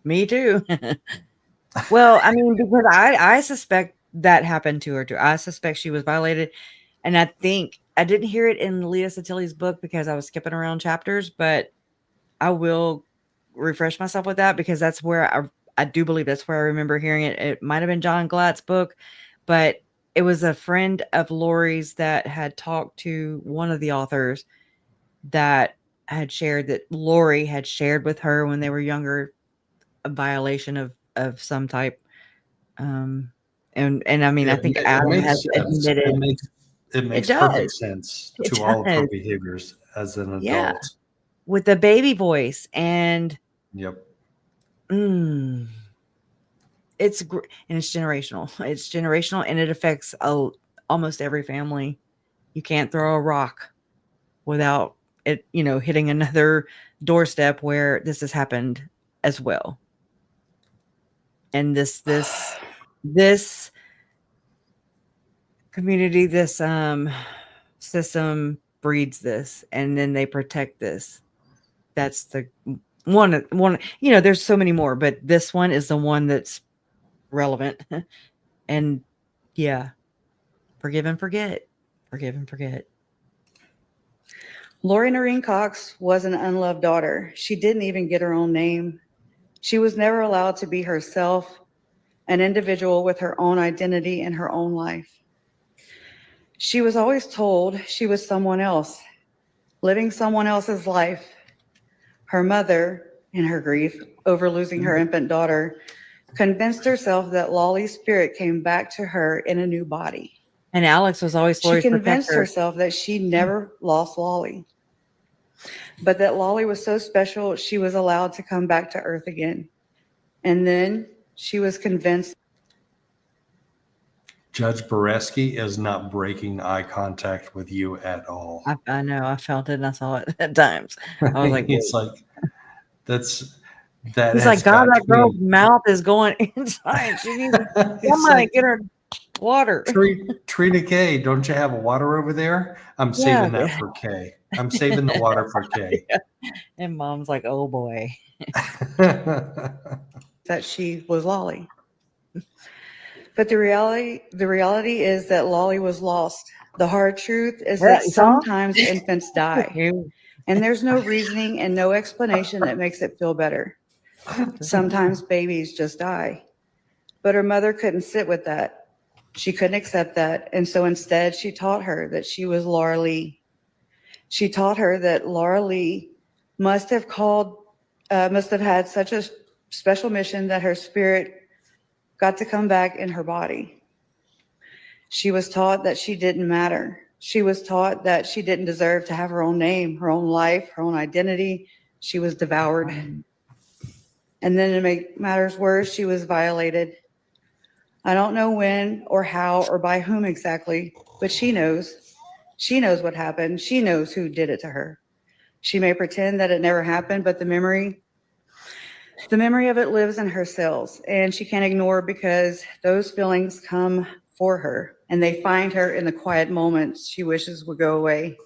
Me too. Well, I mean, because I suspect that happened to her too. I suspect she was violated. And I think I didn't hear it in Leah Satili's book because I was skipping around chapters, but I will refresh myself with that because that's where I do believe that's where I remember hearing it. It might have been John Glatt's book, but it was a friend of Lori's that had talked to one of the authors that had shared that Lori had shared with her when they were younger a violation of some type. And I mean, I think Adam has admitted it makes does. perfect sense to all of her behaviors as an adult. Yeah. With the baby voice and yep. And it's generational. It's generational and it affects almost every family. You can't throw a rock without it, hitting another doorstep where this has happened as well. And this community, this system breeds this, and then they protect this. That's the one, there's so many more, but this one is the one that's relevant. And yeah, forgive and forget. Forgive and forget. Lori Noreen Cox was an unloved daughter. She didn't even get her own name. She was never allowed to be herself, an individual with her own identity and her own life. She was always told she was someone else, living someone else's life. Her mother, in her grief over losing her infant daughter, convinced herself that Lolly's spirit came back to her in a new body. And Alex was always Lori's She convinced protector. herself that she never lost Lolly, but that Lolly was so special she was allowed to come back to Earth again. And then she was convinced. Judge Berskey is not breaking eye contact with you at all. I know. I felt it and I saw it at times. I was like, it's like, that. He's like, God, that girl's mouth is going inside. She needs somebody get her water. Trina K, don't you have water over there? I'm saving that for K. I'm saving the water for K. Yeah. And Mom's like, oh boy. That she was Lolly. But the reality is that Lolly was lost. The hard truth is that sometimes infants die. And there's no reasoning and no explanation that makes it feel better. Sometimes babies just die. But her mother couldn't sit with that. She couldn't accept that. And so instead, she taught her that she was Laura Lee. She taught her that Laura Lee must have had such a special mission that her spirit got to come back in her body. She was taught that she didn't matter. She was taught that she didn't deserve to have her own name, her own life, her own identity. She was devoured. And then to make matters worse, she was violated. I don't know when or how or by whom exactly, but she knows. She knows what happened. She knows who did it to her. She may pretend that it never happened, but the memory of it lives in her cells, and she can't ignore because those feelings come for her, and they find her in the quiet moments she wishes would go away.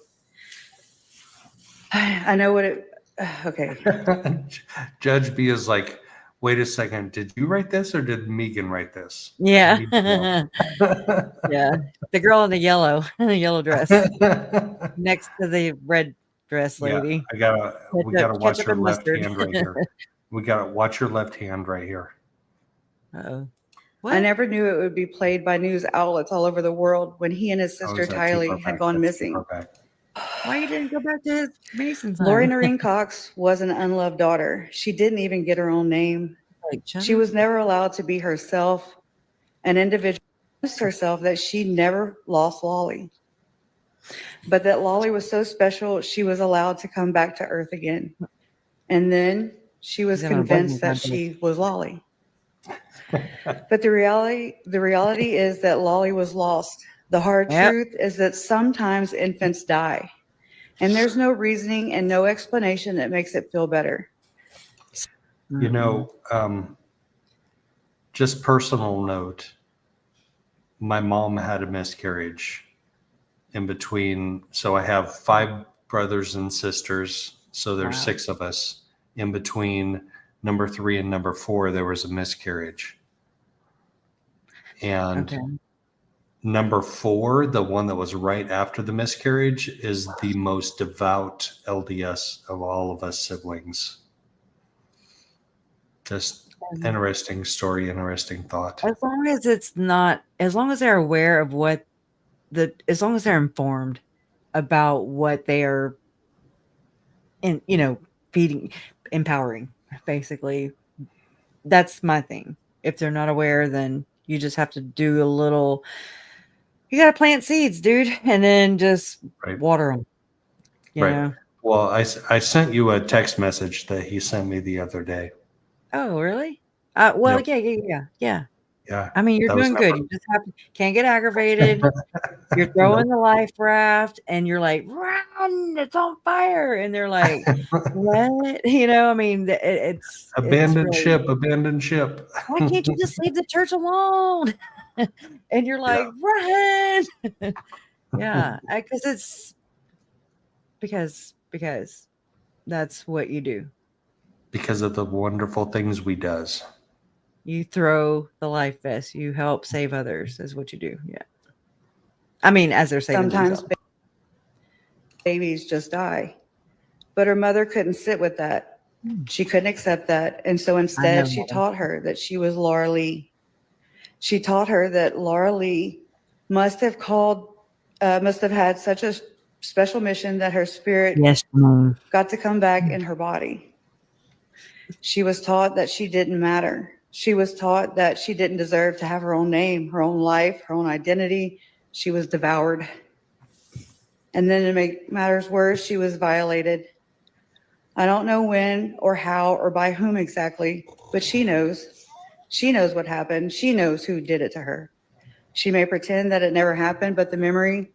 I know what it. Okay. Judge B is like, wait a second, did you write this or did Megan write this? Yeah. Yeah. The girl in the yellow dress next to the red dress lady. Yeah, we gotta watch your left hand right here. We gotta watch your left hand right here. Uh-oh. I never knew it would be played by news outlets all over the world when he and his sister Tylee had gone missing. Why you didn't go back to his Mason's? Lori Noreen Cox was an unloved daughter. She didn't even get her own name. She was never allowed to be herself, an individual. Herself that she never lost Lolly, but that Lolly was so special, she was allowed to come back to Earth again. And then she was She's in our convinced that buzzing she was Lolly. But the reality is that Lolly was lost. The hard Yep. truth is that sometimes infants die, and there's no reasoning and no explanation that makes it feel better. You know, just personal note, my mom had a miscarriage in between. So I have 5 brothers and sisters. So there's Wow. 6 of us. In between number 3 and number 4, there was a miscarriage. And Okay. number 4, the one that was right after the miscarriage, is the most devout LDS of all of us siblings. Just interesting story, interesting thought. As long as it's not, as long as they're aware of what as long as they're informed about what they are feeding, empowering, basically. That's my thing. If they're not aware, then you just have to do a little, you got to plant seeds, dude, and then just water them. You know? Well, I sent you a text message that he sent me the other day. Oh, really? Well, Yep. yeah. Yeah. I mean, you're doing good. You just can't get aggravated. You're throwing the life raft and you're like, run, it's on fire. And they're like, what? I mean, it's abandoned really, ship. Why can't you just leave the church alone? And you're like, run. Yeah. Because that's what you do. Because of the wonderful things we does. You throw the life vest. You help save others is what you do. Yeah. I mean, as they're saving Sometimes themselves. babies just die. But her mother couldn't sit with that. She couldn't accept that. And so instead, she taught her that she was Laura Lee. She taught her that Laura Lee must have had such a special mission that her spirit got to come back in her body. She was taught that she didn't matter. She was taught that she didn't deserve to have her own name, her own life, her own identity. She was devoured. And then to make matters worse, she was violated. I don't know when or how or by whom exactly, but she knows. She knows what happened. She knows who did it to her. She may pretend that it never happened, but the memory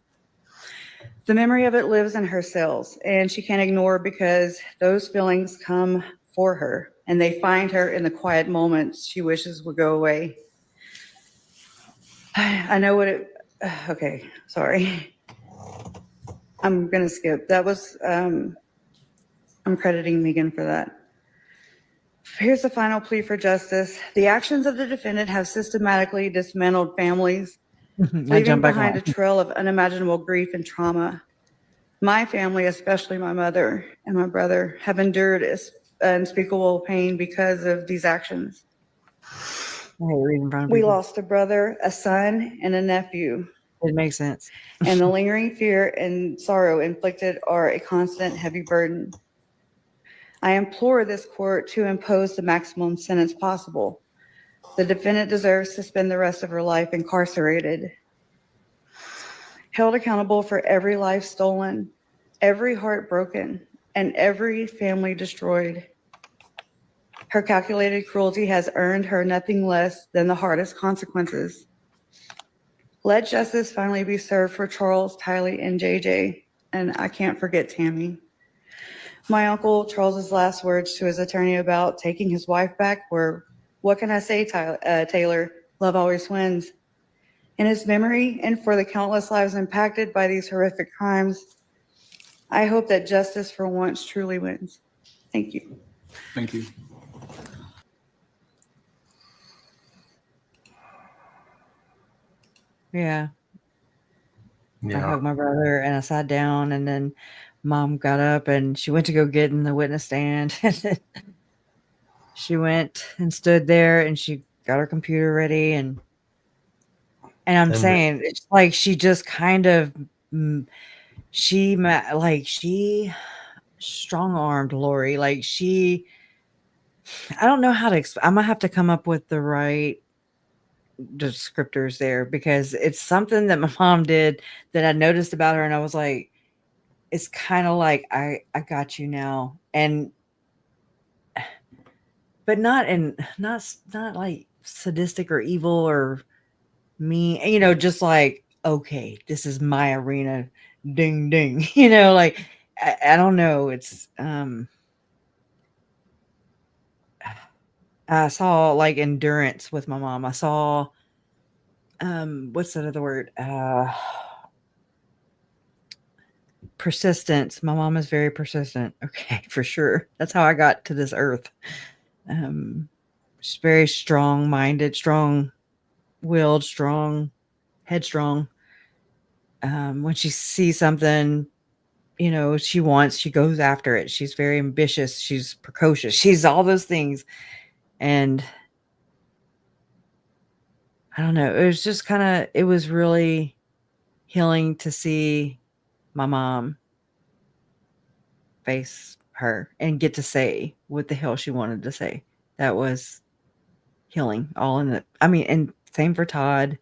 of it lives in her cells, and she can't ignore because those feelings come for her, and they find her in the quiet moments she wishes would go away. I know what it, okay, sorry. I'm going to skip. That was, I'm crediting Megan for that. Here's the final plea for justice. The actions of the defendant have systematically dismantled families, leaving behind a trail of unimaginable grief and trauma. My family, especially my mother and my brother, have endured unspeakable pain because of these actions. We lost a brother, a son, and a nephew. It makes sense. And the lingering fear and sorrow inflicted are a constant heavy burden. I implore this court to impose the maximum sentence possible. The defendant deserves to spend the rest of her life incarcerated, held accountable for every life stolen, every heart broken, and every family destroyed. Her calculated cruelty has earned her nothing less than the hardest consequences. Let justice finally be served for Charles, Tylee, and JJ, and I can't forget Tammy. My uncle Charles's last words to his attorney about taking his wife back were, "What can I say, Taylor? Love always wins." In his memory and for the countless lives impacted by these horrific crimes, I hope that justice for once truly wins. Thank you. Thank you. Yeah. I hugged my brother and I sat down, and then Mom got up and she went to go get in the witness stand. She went and stood there and she got her computer ready, and I'm saying it's like she just kind of she strong-armed Lori. Like I don't know how to I'm gonna have to come up with the right descriptors there because it's something that my mom did that I noticed about her, and I was like, it's kind of like I got you now, and but not like sadistic or evil or mean, just like, okay, this is my arena, ding ding, like I don't know, it's I saw like endurance with my mom. I saw what's that other word? Persistence. My mom is very persistent. Okay, for sure. That's how I got to this earth. She's very strong minded, strong willed, strong, headstrong. When she sees something, she wants, she goes after it. She's very ambitious. She's precocious. She's all those things. And I don't know. It was just it was really healing to see my mom face her and get to say what the hell she wanted to say. That was healing all in it. I mean, and same for Todd,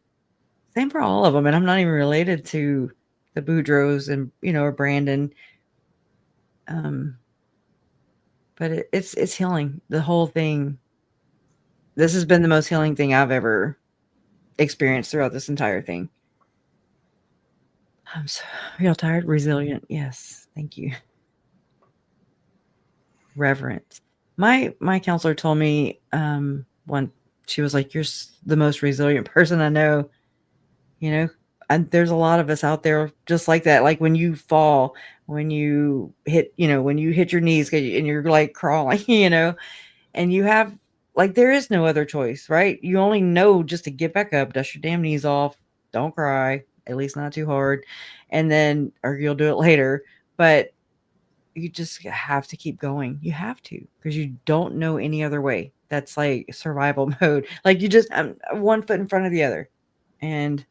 same for all of them. And I'm not even related to the Boudreaux and, or Brandon. But it's healing. The whole thing. This has been the most healing thing I've ever experienced throughout this entire thing. I'm so real tired, resilient. Yes. Thank you. Reverent. My counselor told me one, she was like, you're the most resilient person I know, and there's a lot of us out there just like that. Like when you fall, when you hit, when you hit your knees and you're like crawling, and you have like, there is no other choice, right? You only know just to get back up, dust your damn knees off, don't cry, at least not too hard. And then, or you'll do it later, but you just have to keep going. You have to, because you don't know any other way. That's like survival mode. Like you just one foot in front of the other, and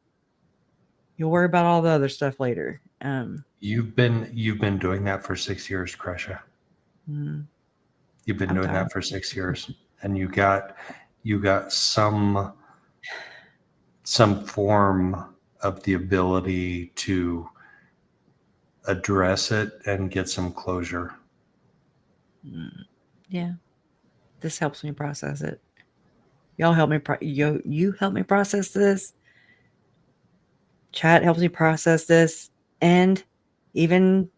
you'll worry about all the other stuff later. You've been doing that for 6 years, Kresha. You've been doing that for 6 years, and you got some form of the ability to address it and get some closure. Yeah, this helps me process it. Y'all help me. You help me process this. Chat helps me process this, and even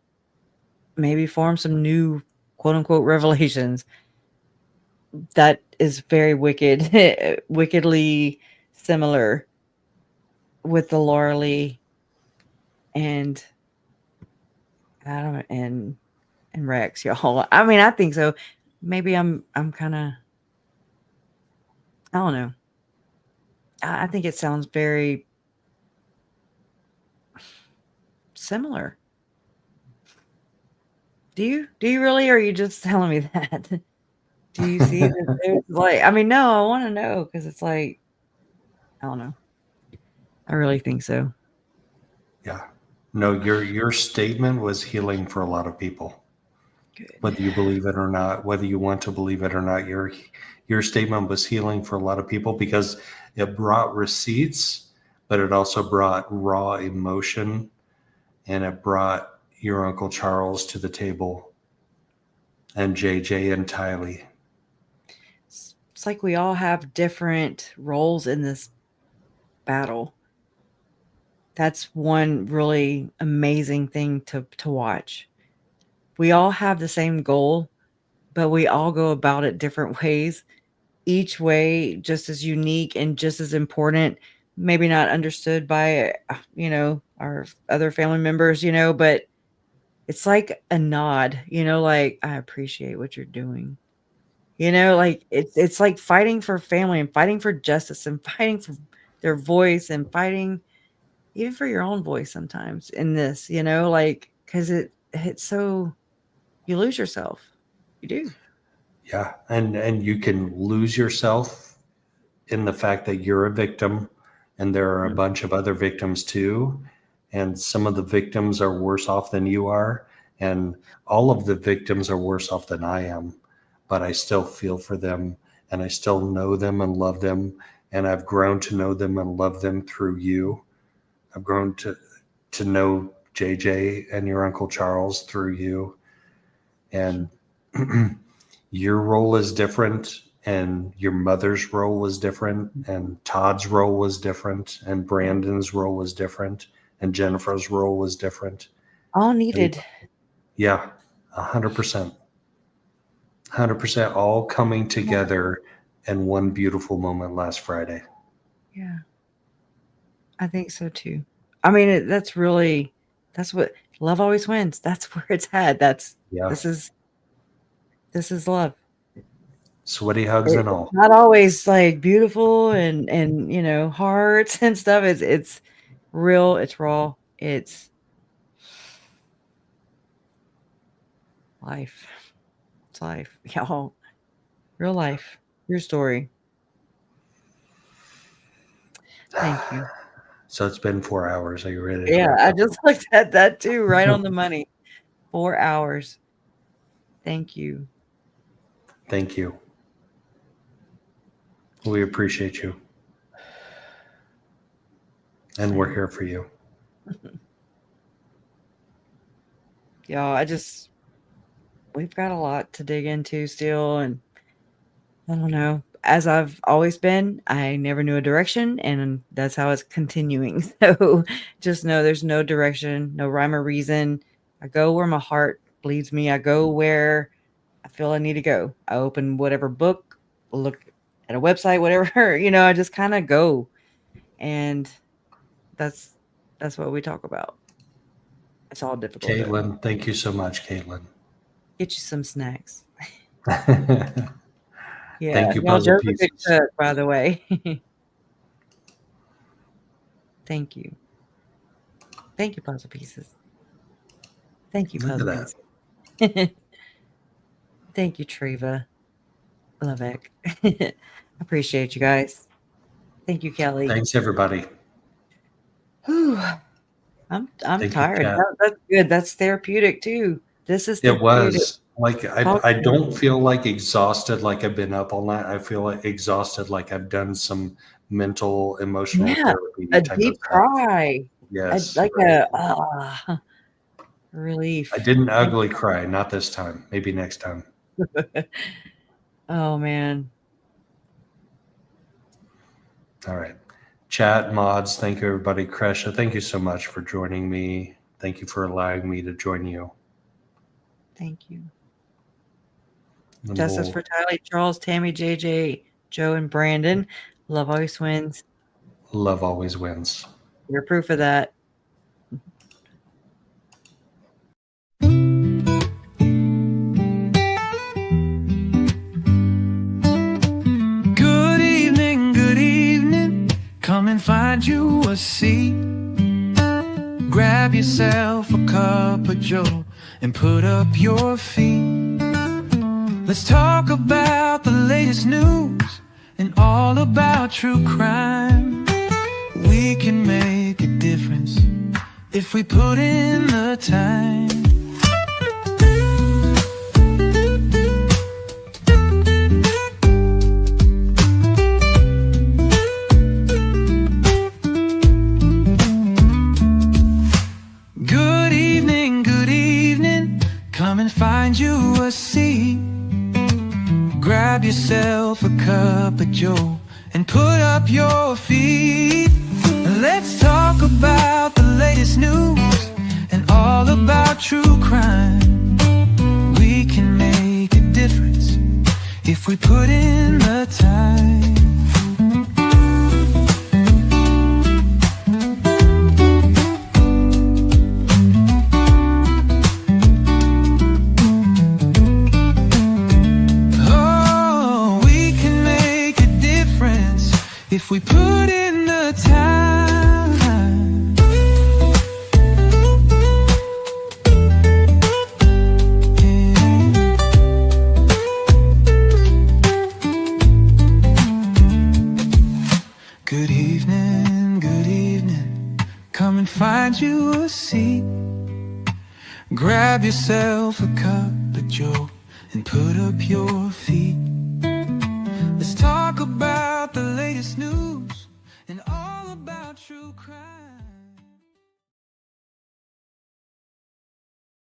maybe form some new quote unquote revelations. That is very wicked, wickedly similar with the Laura Lee and Adam and Rex, y'all. I mean, I think so. Maybe I'm kind of, I don't know. I think it sounds very similar. Do you really, or are you just telling me that? Do you see that there's like, I mean, no, I want to know, because it's like, I don't know. I really think so. Yeah. No, your statement was healing for a lot of people. Good. Whether you believe it or not, whether you want to believe it or not, your statement was healing for a lot of people, because it brought receipts, but it also brought raw emotion, and it brought your Uncle Charles to the table, and JJ and Tylee. It's like we all have different roles in this battle. That's one really amazing thing to watch. We all have the same goal, but we all go about it different ways. Each way just as unique and just as important. Maybe not understood by, our other family members, but it's like a nod, like, I appreciate what you're doing. Like it's like fighting for family and fighting for justice and fighting for their voice and fighting even for your own voice sometimes in this, like, because it's so, you lose yourself. You do. Yeah. And you can lose yourself in the fact that you're a victim, and there are a bunch of other victims too. And some of the victims are worse off than you are. And all of the victims are worse off than I am, but I still feel for them, and I still know them and love them. and I've grown to know them and love them through you. I've grown to know JJ and your Uncle Charles through you. And your role is different, and your mother's role was different, and Todd's role was different, and Brandon's role was different, and Jennifer's role was different. All needed. Yeah, 100%. 100% all coming together in one beautiful moment last Friday. Yeah. I think so too. I mean, that's what love always wins. That's where it's at. This is love. Sweaty hugs and all. Not always like beautiful and hearts and stuff. It's real, it's raw, it's life. It's life. Y'all. Real life. Your story. Thank you. So it's been 4 hours. Are you ready? Yeah, I just looked at that too, right on the money. 4 hours. Thank you. Thank you. We appreciate you. And we're here for you. Y'all, we've got a lot to dig into still. And I don't know. As I've always been, I never knew a direction, and that's how it's continuing. So just know there's no direction, no rhyme or reason. I go where my heart leads me. I go where I feel I need to go. I open whatever book, look at a website, whatever, I just kind of go. And that's what we talk about. It's all difficult. Caitlin, thank you so much, Caitlin. Get you some snacks. Yeah, thank you, y'all, Puzzle Joe's a good Pieces. cook, by the way. Thank you. Thank you, Puzzle Pieces. Thank you, Look at Puzzle Pieces. Thank you, Treva. Lovek. Appreciate you guys. Thank you, Kelly. Thanks, everybody. Whew. I'm Thank you, tired. Kat. That's good. That's therapeutic too. This is It therapeutic. was like I don't feel like exhausted like I've been up all night. I feel like exhausted like I've done some mental, emotional therapy. A type deep of stuff. cry. Yes. Like a relief. I didn't ugly cry, not this time. Maybe next time. Oh man. All right. Chat mods, thank you everybody. Kresha, thank you so much for joining me. Thank you for allowing me to join you. Thank you. And Justice for Tylee, Charles, Tammy, JJ, Joe, and Brandon. Love always wins. love always wins. You're proof of that. Good evening, come and find you a seat. Grab yourself a cup of joe and put up your feet. Let's talk about the latest news and all about true crime. We can make a difference if we put in the time. Good evening, come and find you a seat. Grab yourself a cup of joe and put up your feet. Let's talk about the latest news and all about true crime. We can make a difference if we put in the time. If we put in the time. Yeah. Good evening, come and find you a seat. Grab yourself a cup of joe and put up your feet. Let's talk about the latest news. true crime.